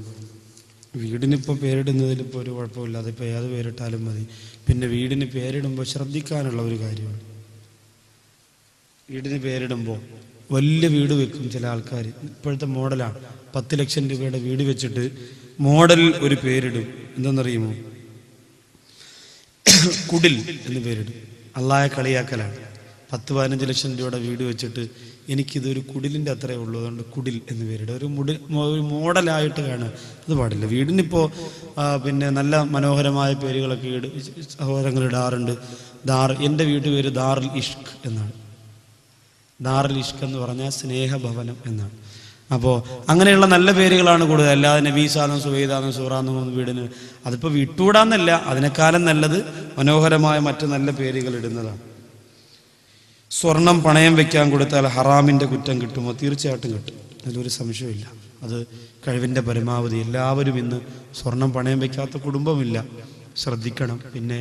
വീടിനിപ്പോൾ പേരിടുന്നതിൽ ഇപ്പോൾ ഒരു കുഴപ്പമില്ല. അതിപ്പോൾ ഏത് പേരിട്ടാലും മതി. പിന്നെ വീടിന് പേരിടുമ്പോൾ ശ്രദ്ധിക്കാനുള്ള ഒരു കാര്യമാണ്. വീടിന് പേരിടുമ്പോൾ വലിയ വീട് വെക്കും ചില ആൾക്കാർ. ഇപ്പോഴത്തെ മോഡലാണ്. 10 ലക്ഷം രൂപയുടെ വീട് വെച്ചിട്ട് മോഡൽ ഒരു പേരിടും. എന്തെന്നറിയുമോ? കുടിൽ എന്ന് പേരിടും. അള്ളാഹെ കളിയാക്കലാണ്. 10-15 ലക്ഷം രൂപയുടെ വീട് വെച്ചിട്ട് എനിക്കിതൊരു കുടിലിൻ്റെ അത്രേ ഉള്ളൂ, അതുകൊണ്ട് കുടിൽ എന്ന് പേരിടും. ഒരു മോഡലായിട്ട് കാണുക, അത് പാടില്ല. വീടിനിപ്പോൾ പിന്നെ നല്ല മനോഹരമായ പേരുകളൊക്കെ സഹോദരങ്ങൾ ഇടാറുണ്ട്. എൻ്റെ വീട്ടുപേര് ദാറുൽ ഇഷ്ക് എന്നാണ്. ദാറുൽ ഇഷ്ക് എന്ന് പറഞ്ഞാൽ സ്നേഹഭവനം എന്നാണ്. അപ്പോൾ അങ്ങനെയുള്ള നല്ല പേരുകളാണ് കൂടുതൽ. അല്ലാതെ നബീസാന്നും സുവൈദാന്നും സൂറാന്നും വീടിന് അതിപ്പോൾ വിട്ടുകൂടാന്നല്ല, അതിനേക്കാളും നല്ലത് മനോഹരമായ മറ്റു നല്ല പേരുകൾ ഇടുന്നതാണ്. സ്വർണം പണയം വെക്കാൻ കൊടുത്താൽ ഹറാമിൻ്റെ കുറ്റം കിട്ടുമോ? തീർച്ചയായിട്ടും കിട്ടും. അതിലൊരു സംശയമില്ല. അത് കഴിവിൻ്റെ പരമാവധി എല്ലാവരും ഇന്ന് സ്വർണം പണയം വയ്ക്കാത്ത കുടുംബമില്ല, ശ്രദ്ധിക്കണം. പിന്നെ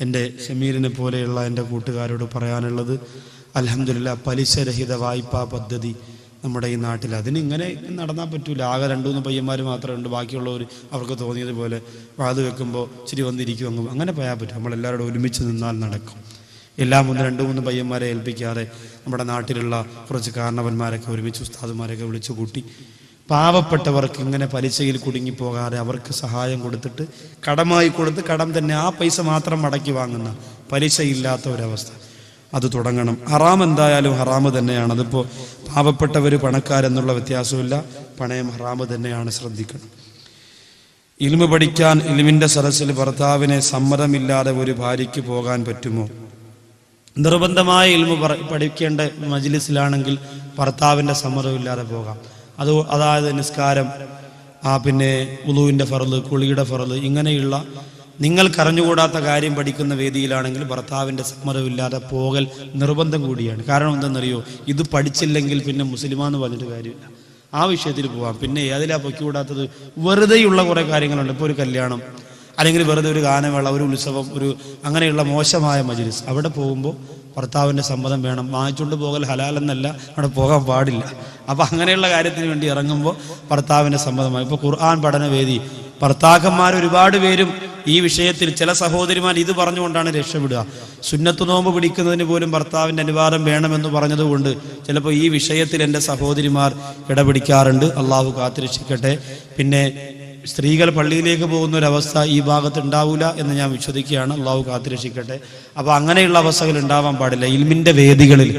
എൻ്റെ ഷമീലിനെ പോലെയുള്ള എൻ്റെ കൂട്ടുകാരോട് പറയാനുള്ളത്, അൽഹംദുലില്ലാഹ് പലിശരഹിത വായ്പാ പദ്ധതി നമ്മുടെ ഈ നാട്ടിൽ അതിനിങ്ങനെ നടന്നാൽ പറ്റൂല. ആകെ 2-3 പയ്യന്മാർ മാത്രമേ ഉണ്ട്, ബാക്കിയുള്ളവർ അവർക്ക് തോന്നിയതുപോലെ വാത് വെക്കുമ്പോൾ ഇച്ചിരി വന്നിരിക്കും അങ്ങ് അങ്ങനെ പോയാൽ പറ്റും. നമ്മളെല്ലാവരോടും ഒരുമിച്ച് നിന്നാൽ നടക്കും. എല്ലാം 2-3 പയ്യന്മാരെ ഏൽപ്പിക്കാതെ നമ്മുടെ നാട്ടിലുള്ള കുറച്ച് കാരണവന്മാരൊക്കെ ഒരുമിച്ച് ഉസ്താദുമാരൊക്കെ വിളിച്ചു കൂട്ടി പാവപ്പെട്ടവർക്ക് ഇങ്ങനെ പലിശയിൽ കുടുങ്ങിപ്പോകാതെ അവർക്ക് സഹായം കൊടുത്തിട്ട് കടമായി കൊടുത്ത് കടം തന്നെ ആ പൈസ മാത്രം മടക്കി വാങ്ങുന്ന പലിശയില്ലാത്ത ഒരവസ്ഥ അത് തുടങ്ങണം. ഹറാം എന്തായാലും ഹറാമ് തന്നെയാണ്. അതിപ്പോൾ പാവപ്പെട്ടവർ പണക്കാരെന്നുള്ള വ്യത്യാസമില്ല, പണയം ഹറാമ് തന്നെയാണ്, ശ്രദ്ധിക്കണം. ഇൽമു പഠിക്കാൻ ഇൽമിൻ്റെ സദസ്സിൽ ഭർത്താവിനെ സമ്മതമില്ലാതെ ഒരു ഭാര്യയ്ക്ക് പോകാൻ പറ്റുമോ? നിർബന്ധമായ ഇൽമു പഠിക്കേണ്ട മജ്ലിസിലാണെങ്കിൽ ഭർത്താവിൻ്റെ സമ്മതമില്ലാതെ പോകാം. അതായത് നിസ്കാരം, പിന്നെ ഉളുവിൻ്റെ ഫർള്, കുളിയുടെ ഫർള്, ഇങ്ങനെയുള്ള നിങ്ങൾക്കറിഞ്ഞുകൂടാത്ത കാര്യം പഠിക്കുന്ന വേദിയിലാണെങ്കിൽ ഭർത്താവിൻ്റെ സമ്മതമില്ലാതെ പോകൽ നിർബന്ധം കൂടിയാണ്. കാരണം എന്തെന്നറിയോ, ഇത് പഠിച്ചില്ലെങ്കിൽ പിന്നെ മുസ്ലിമാന്ന് പറഞ്ഞിട്ട് കാര്യമില്ല. ആ വിഷയത്തിൽ പോവാം. പിന്നെ അതിലാ പൊക്കിക്കൂടാത്തത് വെറുതെയുള്ള കുറേ കാര്യങ്ങളുണ്ട്. ഇപ്പോൾ ഒരു കല്യാണം, അല്ലെങ്കിൽ വെറുതെ ഒരു ഗാനമേള, ഒരു ഉത്സവം, ഒരു അങ്ങനെയുള്ള മോശമായ മജ്ലിസ്, അവിടെ പോകുമ്പോൾ ഭർത്താവിൻ്റെ സമ്മതം വേണം. വാങ്ങിച്ചുകൊണ്ട് പോകൽ ഹലാലെന്നല്ല, അവിടെ പോകാൻ പാടില്ല. അപ്പം അങ്ങനെയുള്ള കാര്യത്തിന് വേണ്ടി ഇറങ്ങുമ്പോൾ ഭർത്താവിൻ്റെ സമ്മതമായി. ഇപ്പോൾ ഖുർആൻ പഠനവേദി, ഭർത്താക്കന്മാർ ഒരുപാട് പേരും ഈ വിഷയത്തിൽ ചില സഹോദരിമാർ ഇത് പറഞ്ഞുകൊണ്ടാണ് രക്ഷപ്പെടുക. സുന്നത്ത് നോമ്പ് പിടിക്കുന്നതിന് പോലും ഭർത്താവിൻ്റെ അനുവാദം വേണമെന്ന് പറഞ്ഞതുകൊണ്ട് ചിലപ്പോൾ ഈ വിഷയത്തിൽ എൻ്റെ സഹോദരിമാർ ഇടപിടിക്കാറുണ്ട്. അള്ളാഹു കാത്തിരക്ഷിക്കട്ടെ. പിന്നെ സ്ത്രീകൾ പള്ളിയിലേക്ക് പോകുന്ന ഒരവസ്ഥ ഈ ഭാഗത്ത് ഉണ്ടാവില്ല എന്ന് ഞാൻ വിശ്വസിക്കുകയാണ്. അള്ളാഹു കാത്തിരക്ഷിക്കട്ടെ. അപ്പോൾ അങ്ങനെയുള്ള അവസ്ഥകൾ ഉണ്ടാവാൻ പാടില്ല. ഇൽമിൻ്റെ വേദികളിൽ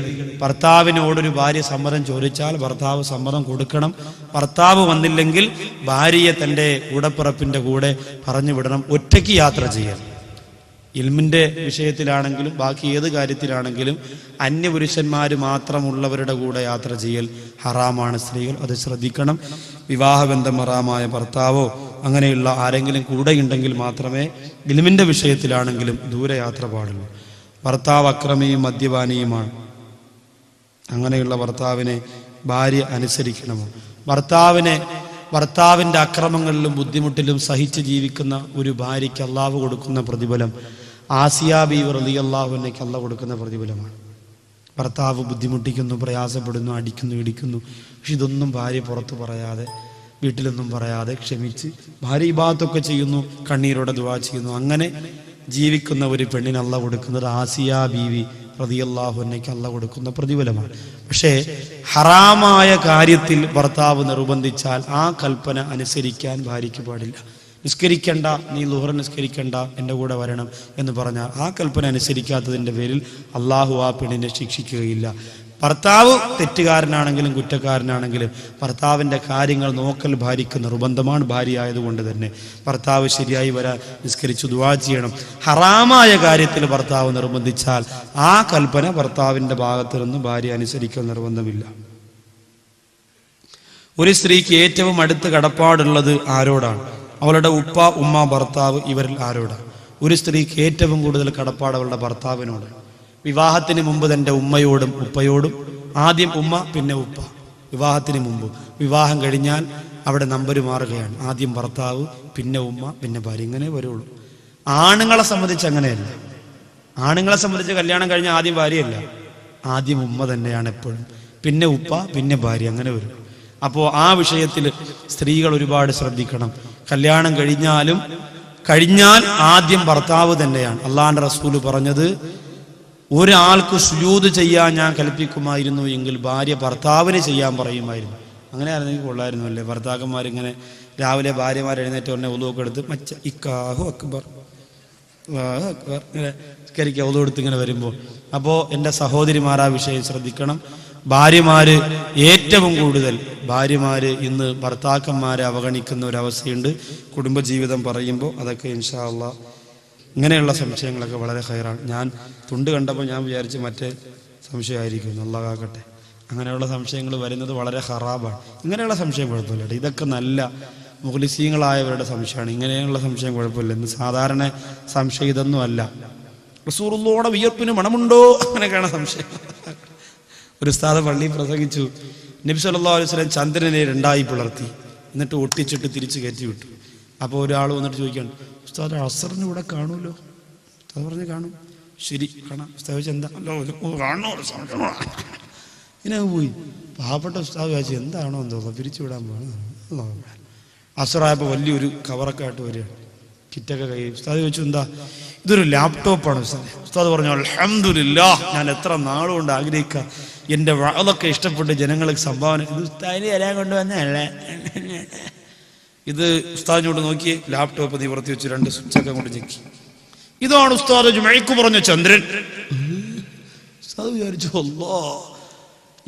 ഭർത്താവിനോടൊരു ഭാര്യ സമ്മതം ചോദിച്ചാൽ ഭർത്താവ് സമ്മതം കൊടുക്കണം. ഭർത്താവ് വന്നില്ലെങ്കിൽ ഭാര്യയെ തൻ്റെ കൂടപ്പിറപ്പിൻ്റെ കൂടെ പറഞ്ഞു വിടണം. ഒറ്റയ്ക്ക് യാത്ര ചെയ്യാൻ, ഇൽമിൻ്റെ വിഷയത്തിലാണെങ്കിലും ബാക്കി ഏത് കാര്യത്തിലാണെങ്കിലും അന്യപുരുഷന്മാർ മാത്രമുള്ളവരുടെ കൂടെ യാത്ര ചെയ്യൽ ഹറാമാണ്. സ്ത്രീകൾ അത് ശ്രദ്ധിക്കണം. വിവാഹബന്ധം ഹറാമായ ഭർത്താവോ അങ്ങനെയുള്ള ആരെങ്കിലും കൂടെയുണ്ടെങ്കിൽ മാത്രമേ ഇൽമിൻ്റെ വിഷയത്തിലാണെങ്കിലും ദൂരയാത്ര പാടുള്ളൂ. ഭർത്താവ് അക്രമിയും മദ്യപാനിയുമാണ്, അങ്ങനെയുള്ള ഭർത്താവിനെ ഭാര്യ അനുസരിക്കണമോ? ഭർത്താവിൻ്റെ അക്രമങ്ങളിലും ബുദ്ധിമുട്ടിലും സഹിച്ച് ജീവിക്കുന്ന ഒരു ഭാര്യയ്ക്ക് അള്ളാഹു കൊടുക്കുന്ന പ്രതിഫലം ആസിയ ബീവി റളിയല്ലാഹു അൻഹയ്ക്ക് അള്ളാഹു കൊടുക്കുന്ന പ്രതിഫലമാണ്. ഭർത്താവ് ബുദ്ധിമുട്ടിക്കുന്നു, പ്രയാസപ്പെടുന്നു, അടിക്കുന്നു, ഇടിക്കുന്നു, പക്ഷെ ഇതൊന്നും ഭാര്യ പുറത്തു പറയാതെ, വീട്ടിലൊന്നും പറയാതെ ക്ഷമിച്ച് ഭാര്യ ഇബാദത്തൊക്കെ ചെയ്യുന്നു, കണ്ണീരോടെ ദുആ ചെയ്യുന്നു. അങ്ങനെ ജീവിക്കുന്ന ഒരു പെണ്ണിന് അള്ളാഹു കൊടുക്കുന്നത് ആസിയ ബീവി റളിയല്ലാഹു അൻഹയ്ക്ക് അള്ളാഹു കൊടുക്കുന്ന പ്രതിഫലമാണ്. പക്ഷേ ഹറാമായ കാര്യത്തിൽ ഭർത്താവ് നിർബന്ധിച്ചാൽ ആ കൽപ്പന അനുസരിക്കാൻ ഭാര്യയ്ക്ക് പാടില്ല. നിസ്കരിക്കണ്ട, നീ ളുഹർ നിസ്കരിക്കണ്ട, എൻ്റെ കൂടെ വരണം എന്ന് പറഞ്ഞാൽ ആ കൽപ്പന അനുസരിക്കാത്തതിൻ്റെ പേരിൽ അള്ളാഹു ആ പെണ്ണിനെ ശിക്ഷിക്കുകയില്ല. ഭർത്താവ് തെറ്റുകാരനാണെങ്കിലും കുറ്റക്കാരനാണെങ്കിലും ഭർത്താവിൻ്റെ കാര്യങ്ങൾ നോക്കൽ ഭാര്യയ്ക്ക് നിർബന്ധമാണ്. ഭാര്യ ആയതുകൊണ്ട് തന്നെ ഭർത്താവ് ശരിയായി വരാൻ നിസ്കരിച്ചു ദുആ ചെയ്യണം. ഹറാമായ കാര്യത്തിൽ ഭർത്താവ് നിർബന്ധിച്ചാൽ ആ കൽപ്പന ഭർത്താവിൻ്റെ ഭാഗത്ത് നിന്ന് ഭാര്യ അനുസരിക്കൽ നിർബന്ധമില്ല. ഒരു സ്ത്രീക്ക് ഏറ്റവും അടുത്ത് കടപ്പാടുള്ളത് ആരോടാണ്? അവളുടെ ഉപ്പ, ഉമ്മ, ഭർത്താവ്, ഇവരിൽ ആരോടാണ്? ഒരു സ്ത്രീക്ക് ഏറ്റവും കൂടുതൽ കടപ്പാട് അവളുടെ ഭർത്താവിനോട്. വിവാഹത്തിന് മുമ്പ് തൻ്റെ ഉമ്മയോടും ഉപ്പയോടും, ആദ്യം ഉമ്മ പിന്നെ ഉപ്പ, വിവാഹത്തിന് മുമ്പ്. വിവാഹം കഴിഞ്ഞാൽ അവിടെ നമ്പർ മാറുകയാണ്. ആദ്യം ഭർത്താവ്, പിന്നെ ഉമ്മ, പിന്നെ ഭാര്യ, ഇങ്ങനെ വരുള്ളൂ. ആണുങ്ങളെ സംബന്ധിച്ച് അങ്ങനെയല്ല. ആണുങ്ങളെ സംബന്ധിച്ച് കല്യാണം കഴിഞ്ഞാൽ ആദ്യം ഭാര്യയല്ല, ആദ്യം ഉമ്മ തന്നെയാണ് എപ്പോഴും, പിന്നെ ഉപ്പ, പിന്നെ ഭാര്യ, അങ്ങനെ വരും. അപ്പോൾ ആ വിഷയത്തിൽ സ്ത്രീകൾ ഒരുപാട് ശ്രദ്ധിക്കണം. കല്യാണം കഴിഞ്ഞാൽ ആദ്യം ഭർത്താവ് തന്നെയാണ്. അള്ളാഹുവിൻ്റെ റസൂല് പറഞ്ഞത്, ഒരാൾക്ക് സുജൂദ് ചെയ്യാൻ ഞാൻ കൽപ്പിക്കുമായിരുന്നു എങ്കിൽ ഭാര്യ ഭർത്താവിന് ചെയ്യാൻ പറയുമായിരുന്നു. അങ്ങനെ ആയിരുന്നെങ്കിൽ കൊള്ളായിരുന്നു അല്ലേ? ഭർത്താക്കന്മാരിങ്ങനെ രാവിലെ ഭാര്യമാർ എഴുന്നേറ്റ് ഉടനെ ഒളുവൊക്കെ എടുത്ത് മച്ച ഇക്കാഹു അക്ബർ അക്ബർ ഇങ്ങനെ കരിക്കുക ഒളു എടുത്ത് ഇങ്ങനെ വരുമ്പോൾ. അപ്പോൾ എൻ്റെ സഹോദരിമാർ ആ വിഷയം ശ്രദ്ധിക്കണം. ഭാര്യമാര് ഏറ്റവും കൂടുതൽ ഇന്ന് ഭർത്താക്കന്മാരെ അവഗണിക്കുന്ന ഒരവസ്ഥയുണ്ട്. കുടുംബജീവിതം പറയുമ്പോൾ അതൊക്കെ ഇൻഷാ അള്ളാ ഇങ്ങനെയുള്ള സംശയങ്ങളൊക്കെ വളരെ ഹൈറാണ്. ഞാൻ തുണ്ട് കണ്ടപ്പോൾ ഞാൻ വിചാരിച്ച് മറ്റേ സംശയമായിരിക്കും, അള്ളാഹ് കാക്കട്ടെ. അങ്ങനെയുള്ള സംശയങ്ങൾ വരുന്നത് വളരെ ഹറാബാണ്. ഇങ്ങനെയുള്ള സംശയം കുഴപ്പമില്ല, ഇതൊക്കെ നല്ല മുഖ്ലിസീങ്ങളായവരുടെ സംശയമാണ്. ഇങ്ങനെയുള്ള സംശയം കുഴപ്പമില്ല. ഇന്ന് സാധാരണ സംശയം ഇതൊന്നും അല്ല. റസൂലുള്ളാഹിയുടെ വിയർപ്പിന് മണമുണ്ടോ, അങ്ങനെയൊക്കെയാണ് സംശയം. ഒരു ഉസ്താദ് പള്ളിയിൽ പ്രസംഗിച്ചു. നബി സല്ലല്ലാഹു അലൈഹി വസല്ലം ചന്ദ്രനെ രണ്ടായി പിളർത്തി, എന്നിട്ട് ഒട്ടിച്ചിട്ട് തിരിച്ച് കയറ്റി വിട്ടു. അപ്പോൾ ഒരാൾ വന്നിട്ട് ചോദിക്കുകയാണ്, ഉസ്താദ് അസറിന് ഇവിടെ കാണുമല്ലോ. ഉസ്താദ് പറഞ്ഞ് കാണും. ശരി, കാണാം. ഉസ്താദ് ചോദിച്ചാൽ എന്താ? കാണണോ? ഇങ്ങനെ പോയി. പാവപ്പെട്ട ഉസ്താദ് ചോദിച്ചു എന്താണോ എന്തോ പിരിച്ചു വിടാൻ പോകണം. അസറായപ്പോൾ വലിയൊരു കവറൊക്കെ ആയിട്ട് വരികയാണ്, കിറ്റൊക്കെ കൈ. ഉസ്താദ് ചോദിച്ചു എന്താ? ഇതൊരു ലാപ്ടോപ്പാണ് ഉസ്താദ്. ഉസ്താദ് പറഞ്ഞു അൽഹംദുലില്ലാഹ്, ഞാൻ എത്ര നാളുകൊണ്ട് ആഗ്രഹിക്കുക എൻ്റെ അതൊക്കെ ഇഷ്ടപ്പെട്ട് ജനങ്ങൾക്ക് സംഭാവന. ഇത് ഉസ്താദിന് എല്ലാം കൊണ്ടുവന്നല്ലേ. ഇത് ഉസ്താദിനോട് നോക്കിയേ, ലാപ്ടോപ്പ് നിവർത്തി വെച്ച് 2 സ്വിച്ചൊക്കെ കൊണ്ട് ഞെക്കി. ഇതാണ് ഉസ്താദ് ജുമൈക്ക് പറഞ്ഞ ചന്ദ്രൻ. ഉസ്താദ് വിചാരിച്ചു അല്ലാഹ്,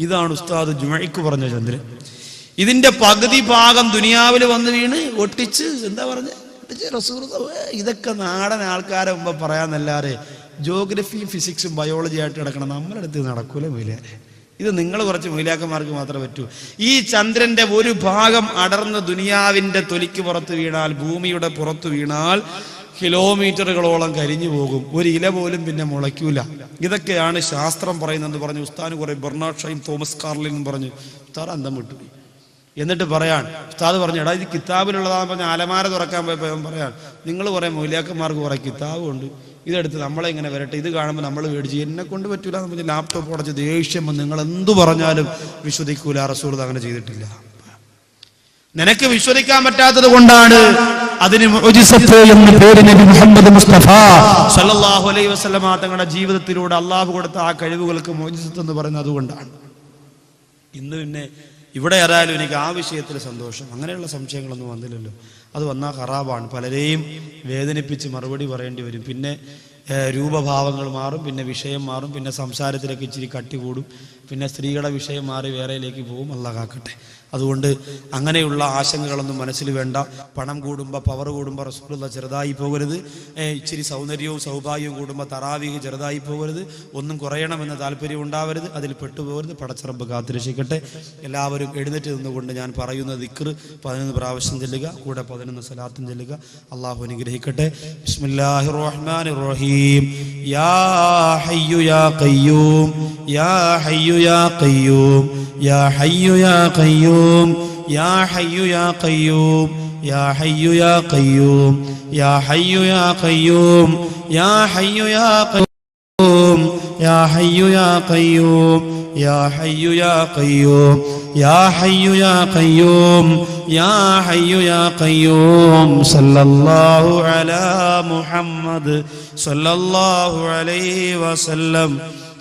ഇതാണ് ഉസ്താദ് ജുമൈക്ക് പറഞ്ഞ ചന്ദ്രൻ. ഇതിന്റെ പകുതി ഭാഗം ദുനിയാവിൽ വന്ന് വീണ് ഒട്ടിച്ച് എന്താ പറഞ്ഞ ഇതൊക്കെ നാടൻ ആൾക്കാരെ മുമ്പ് പറയാന്നല്ലാതെ ജോഗ്രഫിയും ഫിസിക്സും ബയോളജി ആയിട്ട് കിടക്കണം നമ്മുടെ അടുത്ത് നടക്കൂല മൊയിലാരെ. ഇത് നിങ്ങൾ കുറച്ച് മൊയിലാക്കന്മാർക്ക് മാത്രമേ പറ്റൂ. ഈ ചന്ദ്രന്റെ ഒരു ഭാഗം അടർന്ന് ദുനിയാവിന്റെ തൊലിക്ക് പുറത്ത് വീണാൽ, ഭൂമിയുടെ പുറത്ത് വീണാൽ കിലോമീറ്ററുകളോളം കരിഞ്ഞു പോകും. ഒരു ഇല പോലും പിന്നെ മുളയ്ക്കൂല. ഇതൊക്കെയാണ് ശാസ്ത്രം പറയുന്നത് പറഞ്ഞു. ഉസ്താദ് കുറെ ബെർണാഡ് ഷൈൻ, തോമസ് കാർലിൻ പറഞ്ഞു. ഉസ്താദ് അന്തം വിട്ടു. എന്നിട്ട് പറയാൻ ഉസ്താദ് പറഞ്ഞു, എടാ ഇത് കിതാബിലുള്ളതാന്ന് പറഞ്ഞ അലമാര തുറക്കാൻ പോയപ്പോൾ പറയാൻ, നിങ്ങൾ കുറെ മൗലിയാക്കന്മാർക്ക് കുറെ കിതാബുണ്ട്, ഇതെടുത്ത് നമ്മളെ ഇങ്ങനെ വരട്ടെ, ഇത് കാണുമ്പോൾ നമ്മൾ മേടിച്ച് എന്നെ കൊണ്ട് പറ്റൂല എന്ന് പറഞ്ഞ് ലാപ്ടോപ്പ് ഉടച്ച് ദേഷ്യം വന്ന് നിങ്ങൾ എന്തു പറഞ്ഞാലും വിശ്വസിക്കൂല. റസൂൽ അങ്ങനെ ചെയ്തിട്ടില്ല. നിനക്ക് വിശ്വസിക്കാൻ പറ്റാത്തത് കൊണ്ടാണ് അതിന് മുഅ്ജിസത്ത് എന്ന് പേര് നബി മുഹമ്മദ് മുസ്തഫ സല്ലല്ലാഹു അലൈഹി വസല്ലം തങ്ങളുടെ ജീവിതത്തിലൂടെ അള്ളാഹു കൊടുത്ത ആ കഴിവുകൾക്ക് മുഅ്ജിസത്ത് എന്ന് പറയുന്നത് അതുകൊണ്ടാണ്. ഇന്ന് പിന്നെ ഇവിടെ ആരായാലും എനിക്ക് ആ വിഷയത്തിൽ സന്തോഷം, അങ്ങനെയുള്ള സംശയങ്ങളൊന്നും വന്നില്ലല്ലോ. അത് വന്നാൽ ഖറാബാണ്. പലരെയും വേദനിപ്പിച്ച് മറുപടി പറയേണ്ടി വരും. പിന്നെ രൂപഭാവങ്ങൾ മാറും, പിന്നെ വിഷയം മാറും, പിന്നെ സംസാരത്തിലൊക്കെ ഇച്ചിരി കട്ടി കൂടും, പിന്നെ സ്ത്രീകളുടെ വിഷയം മാറി വേറെയിലേക്ക് പോകും. അല്ലാഹ് കാക്കട്ടെ. അതുകൊണ്ട് അങ്ങനെയുള്ള ആശങ്കകളൊന്നും മനസ്സിൽ വേണ്ട. പണം കൂടുമ്പോൾ, പവർ കൂടുമ്പോൾ റസൂലുള്ളാഹി ചെറുതായി പോകരുത്. ഇച്ചിരി സൗന്ദര്യവും സൗഭാഗ്യവും കൂടുമ്പോൾ തറാവീഹ് ചെറുതായി പോകരുത്. ഒന്നും കുറയണമെന്ന താല്പര്യം ഉണ്ടാവരുത്. അതിൽ പെട്ടുപോകരുത്. പടച്ചറബ്ബ് കാത്തുരക്ഷിക്കട്ടെ. എല്ലാവരും എഴുന്നേറ്റ് നിന്നുകൊണ്ട് ഞാൻ പറയുന്ന ദിക്ർ 11 പ്രാവശ്യം ചെല്ലുക, കൂടെ 11 സലാത്തും ചെല്ലുക. അള്ളാഹു അനുഗ്രഹിക്കട്ടെ. ബിസ്മില്ലാഹിർ റഹ്മാനിർ റഹീം. യാ ഹയ്യു യാ ഖയ്യൂം, യാ ഹയ്യു യാ ഖയ്യൂം, യാ ഹയ്യു യാ ഖയ്യൂം, യാ ഹയ്യു യാ ഖയ്യൂം, യാ ഹയ്യു യാ ഖയ്യൂം, യാ ഹയ്യു യാ ഖയ്യൂം, യാ ഹയ്യു യാ ഖയ്യൂം, യാ ഹയ്യു യാ ഖയ്യൂം, യാ ഹയ്യു യാ ഖയ്യൂം, യാ ഹയ്യു യാ ഖയ്യൂം, യാ ഹയ്യു യാ ഖയ്യൂം. സല്ലല്ലാഹു അലാ മുഹമ്മദ് സല്ലല്ലാഹു അലൈഹി വസല്ലം.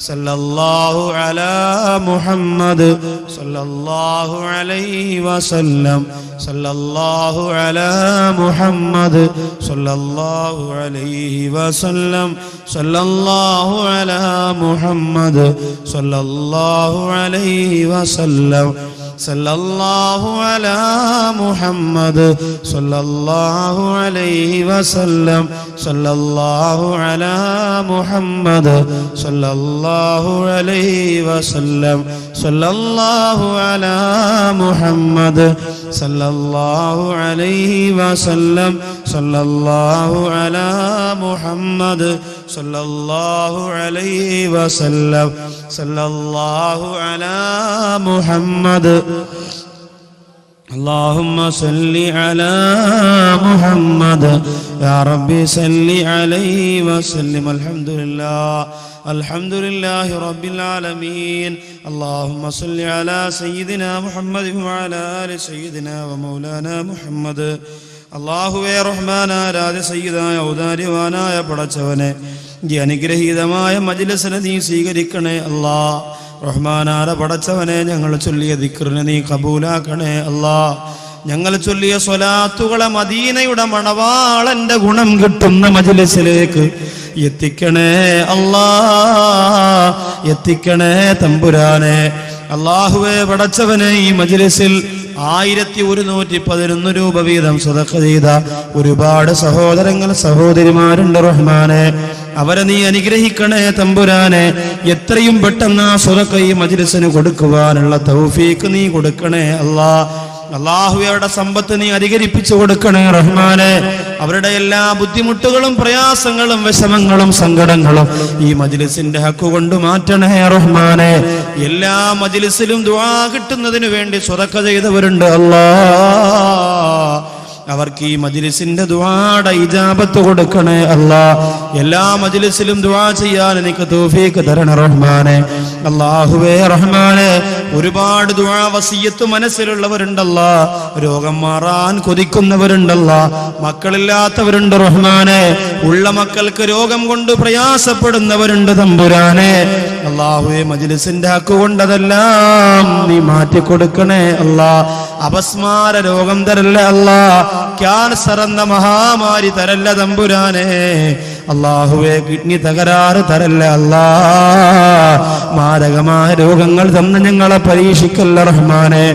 സല്ലല്ലാഹു അലാ മുഹമ്മദ് സല്ലല്ലാഹു അലൈഹി വസല്ലം. സല്ലല്ലാഹു അലാ മുഹമ്മദ് സല്ലല്ലാഹു അലൈഹി വസല്ലം. സല്ലല്ലാഹു അലാ മുഹമ്മദ് സല്ലല്ലാഹു അലൈഹി വസല്ലം. സല്ലല്ലാഹു അലാ മുഹമ്മദ് സല്ലല്ലാഹു അലൈഹി വസല്ലം. സല്ലല്ലാഹു അലാ മുഹമ്മദ് സല്ലല്ലാഹു അലൈഹി വസല്ലം. സല്ലല്ലാഹു അലാ മുഹമ്മദ് സല്ലല്ലാഹു അലൈഹി വസല്ലം. സല്ലല്ലാഹു അലാ മുഹമ്മദ് സല്ലല്ലാഹു അലൈഹി വസല്ലം. സല്ലല്ലാഹു അലാ മുഹമ്മദ്. اللهم صل على محمد يا ربي صل عليه وسلم. الحمد لله رب العالمين. اللهم صل على سيدنا محمد وعلى آل سيدنا ومولانا محمد. അല്ലാഹുവേ റഹ്മാനായ സയ്യിദായ ഔദാര്യവാനായ പടച്ചവനെ, ഈ അനുഗ്രഹീതമായ മജ്‌ലിസിനെ നീ സ്വീകരിക്കണേ അല്ലാ. റഹ്മാനായ പടച്ചവനെ, ഞങ്ങൾ ചൊല്ലിയ ദിക്റിനെ നീ കബൂലാക്കണേ അല്ലാ. ഞങ്ങൾ ചൊല്ലിയ സ്വലാത്തുകളെ മദീനയുടെ മണവാളന്റെ ഗുണം കിട്ടുന്ന മജ്‌ലിസിലേക്ക് എത്തിക്കണേ അല്ലാ, എത്തിക്കണേ തമ്പുരാനെ. അല്ലാഹുവേ പടച്ചവനെ, ഈ മജ്‌ലിസിൽ 1111 രൂപ വീതം സദഖ ചെയ്ത ഒരുപാട് സഹോദരങ്ങൾ സഹോദരിമാരുണ്ട് റഹ്മാനെ. അവരെ നീ അനുഗ്രഹിക്കണേ തമ്പുരാനെ. എത്രയും പെട്ടെന്ന് ആ സദഖ ഈ മജ്‌ലിസിന് കൊടുക്കുവാനുള്ള തൗഫീഖ് നീ കൊടുക്കണേ അല്ലാ. അല്ലാഹുവേ അവരുടെ സമ്പത്ത് നീ അധികരിപ്പിച്ചു കൊടുക്കണേ റഹ്മാനെ. അവരുടെ എല്ലാ ബുദ്ധിമുട്ടുകളും പ്രയാസങ്ങളും വിഷമങ്ങളും സങ്കടങ്ങളും ഈ മജ്ലിസിന്റെ ഹക്ക് കൊണ്ട് മാറ്റണേ റഹ്മാനെ. എല്ലാ മജ്ലിസിലും ദുആ കിട്ടുന്നതിന് വേണ്ടി സ്വതക്ക ചെയ്തവരുണ്ട് അല്ലാഹ്. അവർക്ക് ഈ മജ്ലിസിന്റെ ദുആയുടെ ഇജാബത്ത് കൊടുക്കണേ അല്ലാഹ്. എല്ലാ മജ്ലിസിലും ദുആ ചെയ്യാൻ എനിക്ക് തൗഫീഖ് തരണേ റഹ്മാനെ. അല്ലാഹുവേ റഹ്മാനെ, ഒരുപാട് ദുആ വസിയത്ത് മനസ്സിലുള്ളവരുണ്ടല്ലാ, രോഗം മാറാൻ കൊതിക്കുന്നവരുണ്ടല്ലാ, മക്കളില്ലാത്തവരുണ്ട് റഹ്മാനെ, ഉള്ള മക്കൾക്ക് രോഗം കൊണ്ട് പ്രയാസപ്പെടുന്നവരുണ്ട് തമ്പുരാനെ. അല്ലാഹുവേ മജ്ലിസിന്റെ ഹക്ക് കൊണ്ടതെല്ലാം നീ മാറ്റി കൊടുക്കണേ അല്ലാഹ്. അപസ്മാര രോഗം തരല്ലേ അല്ലാഹ്, ക്യാൻസർ എന്ന മഹാമാരി തരല്ല തമ്പുരാനെ. അല്ലാഹുവേ കിഡ്നി തകരാറ് തരല്ല അല്ലാഹ്. മാരകമായ രോഗങ്ങൾ തന്ന് ഞങ്ങളെ പരീക്ഷിക്കല്ല റഹ്മാനെ.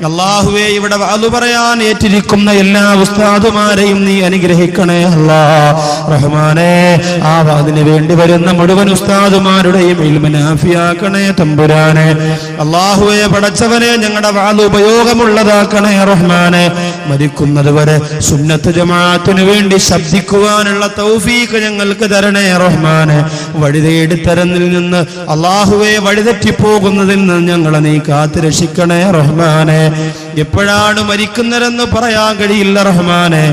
അല്ലാഹുവേ ഇവിടെ വാളു പറയാൻ ഏറ്റിരിക്കുന്ന എല്ലാ ഉസ്താദുമാരെയും നീ അനുഗ്രഹിക്കണേ അല്ലാഹ് റഹ്മാനെ. ആ വാദിന് വേണ്ടി വരുന്ന മുഴുവൻ ഉസ്താദുമാരുടെയും ഇൽമ നാഫിയാക്കണേ തമ്പുരാനെ. അല്ലാഹുവേ പടച്ചവനെ, ഞങ്ങളുടെ വാളു ഉപയോഗമുള്ളതാക്കണേ റഹ്മാനെ. മരിക്കുന്നത് വരെ സുന്നത്ത് ജമാഅത്തിന് വേണ്ടി ശബ്ദിക്കുവാനുള്ള തൗഫീഖ് ഞങ്ങൾക്ക് തരണേ റഹ്മാനെ. വഴിതേടി തരന്നിൽ നിന്ന് അല്ലാഹുവേ വഴിതെറ്റിപ്പോകുന്നതിൽ നിന്ന് ഞങ്ങളെ നീ കാത്തു രക്ഷിക്കണേ റഹ്മാനെ. എപ്പോഴാണ് മരിക്കുന്നതെന്ന് പറയാൻ കഴിയില്ല റഹ്മാനെ.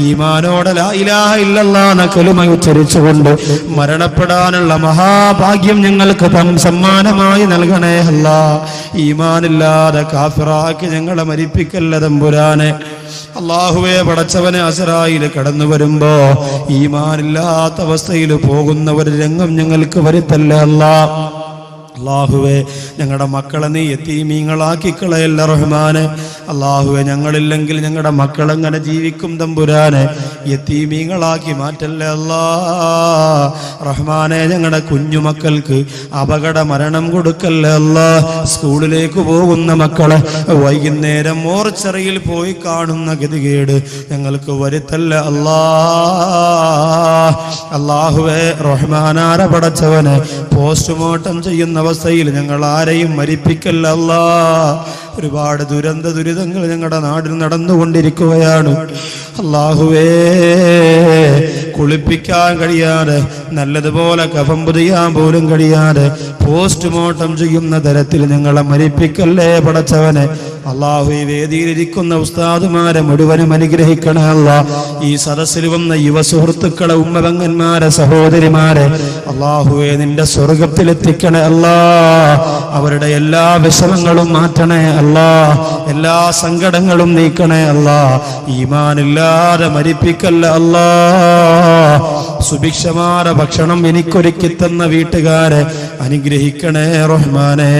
ഈമാനോടെ ലാ ഇലാഹ ഇല്ലല്ലാഹ് എന്ന കലിമ ഉച്ചരിച്ചുകൊണ്ട് മരണപ്പെടാനുള്ള മഹാഭാഗ്യം ഞങ്ങൾക്ക് സമ്മാനമായി നൽകണേ അല്ലാഹ്. ഈമാനില്ലാതെ കാഫിറാക്കി ഞങ്ങളെ മരിപ്പിക്കല്ല തമ്പുരാനെ. അല്ലാഹുവേ പടച്ചവനെ, അസറായിൽ കടന്നു വരുമ്പോ ഈമാനില്ലാത്ത അവസ്ഥയിൽ പോകുന്ന ഒരു രംഗം ഞങ്ങൾക്ക് വരുത്തല്ല അല്ലാഹ്. അല്ലാഹുവേ ഞങ്ങളുടെ മക്കളെ നീ യതീമീങ്ങളാക്കി കളയല്ല റഹ്മാനെ. അല്ലാഹുവേ ഞങ്ങളില്ലെങ്കിൽ ഞങ്ങളുടെ മക്കളെങ്ങനെ ജീവിക്കും തമ്പുരാനെ. യതീമീങ്ങളാക്കി മാറ്റല്ലേ അല്ലാഹ് റഹ്മാനെ. ഞങ്ങളുടെ കുഞ്ഞുമക്കൾക്ക് അപകട മരണം കൊടുക്കല്ലേ അല്ലാഹ്. സ്കൂളിലേക്ക് പോകുന്ന മക്കളെ വൈകുന്നേരം മോർച്ചറിയിൽ പോയി കാണുന്ന ഗതികേട് ഞങ്ങൾക്ക് വരുത്തല്ല അല്ലാഹ്. അല്ലാഹുവേ റഹ്മാനാര പടച്ചവനെ, പോസ്റ്റ്മോർട്ടം ചെയ്യുന്ന അവസ്ഥയിൽ ഞങ്ങൾ ആരെയും മരിപ്പിക്കല്ല അല്ലാഹ്. ഒരുപാട് ദുരിതങ്ങൾ ഞങ്ങളുടെ നാട്ടിൽ നടന്നുകൊണ്ടിരിക്കുകയാണ് അല്ലാഹുവേ. കുളിപ്പിക്കാൻ കഴിയാതെ, നല്ലതുപോലെ കഫം പുതിയാൻ പോലും കഴിയാതെ പോസ്റ്റ്മോർട്ടം ചെയ്യുന്ന തരത്തിൽ ഞങ്ങളെ മരിപ്പിക്കല്ലേ പടച്ചവനെ. അല്ലാഹു ഈ വേദിയിലിരിക്കുന്ന ഉസ്താദുമാരെ മുഴുവനും അനുഗ്രഹിക്കണേ അല്ലാഹ്. ഈ സദസ്സിൽ വന്ന യുവ സുഹൃത്തുക്കളെ, ഉമ്മപെങ്ങന്മാരെ, സഹോദരിമാരെ അല്ലാഹുവേ നിന്റെ സ്വർഗത്തിലെത്തിക്കണേ അല്ലാഹ്. അവരുടെ എല്ലാ വിഷമങ്ങളും മാറ്റണേ അല്ലാഹ്. എല്ലാ സങ്കടങ്ങളും നീക്കണേ അല്ലാഹ്. ഈമാനില്ലാതെ മരിപ്പിക്കല്ല അല്ലാഹ്. സുഭിക്ഷമായ ഭക്ഷണം എനിക്കൊരുക്കി തന്ന വീട്ടുകാരെ അനുഗ്രഹിക്കണേ റഹ്മാനെ.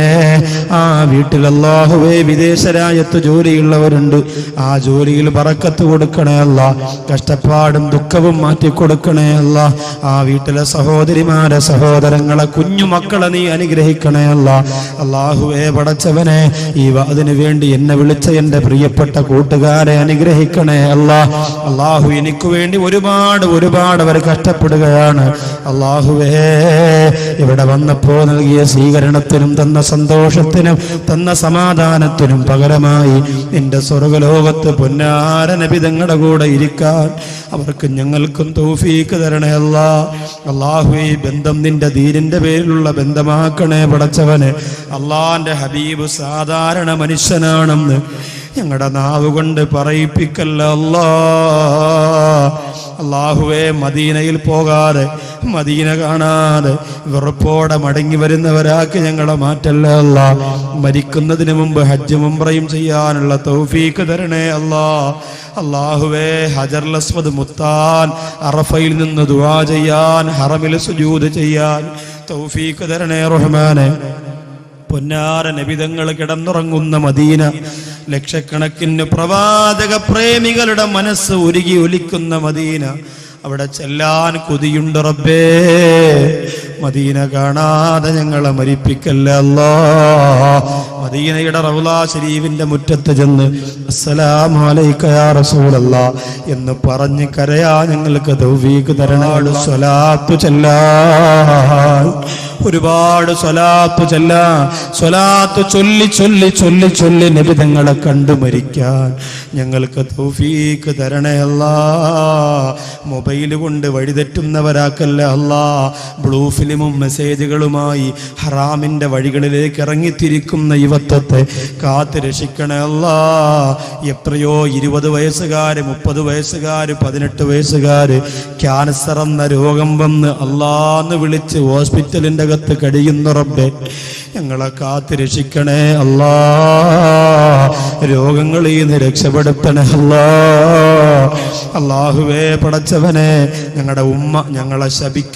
ആ വീട്ടിൽ അല്ലാഹുവേ വിദേശ രാജ്യത്ത് ജോലിയുള്ളവരുണ്ട്. ആ ജോലിയിൽ ബറക്കത്ത് കൊടുക്കണേ അല്ലാഹ്. കഷ്ടപ്പാടും ദുഃഖവും മാറ്റി കൊടുക്കണേ അല്ലാഹ്. ആ വീട്ടിലെ സഹോദരിമാരെ, സഹോദരങ്ങളെ, കുഞ്ഞുമക്കളെ നീ അനുഗ്രഹിക്കണേ അല്ലാഹ്. അല്ലാഹുവേ പടച്ചവനെ, ഈ അതിനു വേണ്ടി എന്നെ വിളിച്ച എൻ്റെ പ്രിയപ്പെട്ട കൂട്ടുകാരെ അനുഗ്രഹിക്കണേ അല്ലാഹ്. അല്ലാഹു എനിക്ക് വേണ്ടി ഒരുപാട് അവർ കഷ്ടപ്പെടുകയാണ് അല്ലാഹുവേ. ഇവിടെ വന്നപ്പോ നൽകിയ സ്വീകരണത്തിനും തന്ന സന്തോഷത്തിനും തന്ന സമാധാനത്തിനും പകരമായി നിന്റെ സ്വർഗ്ഗലോകത്ത് പൊന്നാര നബി തങ്ങളുടെ കൂടെ ഇരിക്കാൻ അവർക്ക് ഞങ്ങൾക്കും തൗഫീഖ് തരണേ അല്ലാഹ്. അല്ലാഹുവേ ഈ ബന്ധം നിന്റെ ദീനിന്റെ പേരിലുള്ള ബന്ധമാക്കണേ പടച്ചവനെ. അല്ലാഹുവിന്റെ ഹബീബ് സാധാരണ മനുഷ്യനാണെന്ന് ഞങ്ങളുടെ നാവ് കൊണ്ട് പറയിപ്പിക്കല്ല അല്ലാഹ്. അല്ലാഹുവേ മദീനയിൽ പോകാതെ, മദീന കാണാതെ വെറുപ്പോടെ മടങ്ങി വരുന്നവരാക്കി ഞങ്ങളെ മാറ്റല്ല അല്ലാഹ്. മരിക്കുന്നതിന് മുമ്പ് ഹജ്ജും ഉംറയും ചെയ്യാനുള്ള തൗഫീഖ് തരണേ അല്ലാഹ്. അല്ലാഹുവേ ഹജറുൽ അസ്വദ് മുത്താൻ, അറഫയിൽ നിന്ന് ദുആ ചെയ്യാൻ, ഹറമിൽ സുജൂദ് ചെയ്യാൻ തൗഫീഖ് തരണേ റഹ്മാനെ. പൊന്നാര നബിതങ്ങൾ കിടന്നുറങ്ങുന്ന മദീന, ലക്ഷക്കണക്കിന് പ്രവാചക പ്രേമികളുടെ മനസ്സ് ഉരുകി ഒലിക്കുന്ന മദീന, അവിടെ ചെല്ലാൻ കൊതിയുണ്ട് റബ്ബേ. മദീന കാണാതെ ഞങ്ങളെ മരിപ്പിക്കല്ല അല്ലാഹ്. മദീനയുടെ റൗള ശരീഫിന്റെ മുറ്റത്ത് ചെന്ന് അസ്സലാമു അലൈക യാ റസൂലല്ലാഹ് എന്ന് പറഞ്ഞ് കരയാ ഞങ്ങൾക്ക് തൗഫീഖ് തരണേ. സ്വലാത്തു ചൊല്ലാൻ ഒരുപാട് സ്വലാത്തു ചൊല്ലാൻ, സ്വലാത്ത് ചൊല്ലി ചൊല്ലി ചൊല്ലി ചൊല്ലി നബി തങ്ങളെ കണ്ടു മരിക്കാൻ ഞങ്ങൾക്ക് തൗഫീഖ് തരണേ അല്ലാഹ്. മൊബൈൽ കൊണ്ട് വഴിതെറ്റുന്നവരാക്കല്ലേ അല്ലാഹ്. ബ്ലൂ ഫിലിമും മെസ്സേജുകളുമായി ഹറാമിന്റെ വഴികളിലേക്ക് ഇറങ്ങിത്തിരിക്കുന്ന യുവത്വത്തെ കാത്ത് രക്ഷിക്കണേ അല്ലാഹ്. എത്രയോ 20 വയസ്സുകാര്, 30 വയസ്സുകാര്, 18 വയസ്സുകാര് ക്യാൻസർ എന്ന രോഗം വന്ന് അല്ലാന്ന് വിളിച്ച് ഹോസ്പിറ്റലിന്റെ അകത്ത് കഴിയുന്നു. റബ്ബേ, ഞങ്ങളെ കാത്ത് രക്ഷിക്കണേ അല്ലാ. രോഗങ്ങളിൽ നിന്ന് രക്ഷപ്പെടുത്തണേ അല്ലാ. അല്ലാഹുവേ, പടച്ചവനെ, ഞങ്ങളുടെ ഉമ്മ ഞങ്ങളെ ശപിക്ക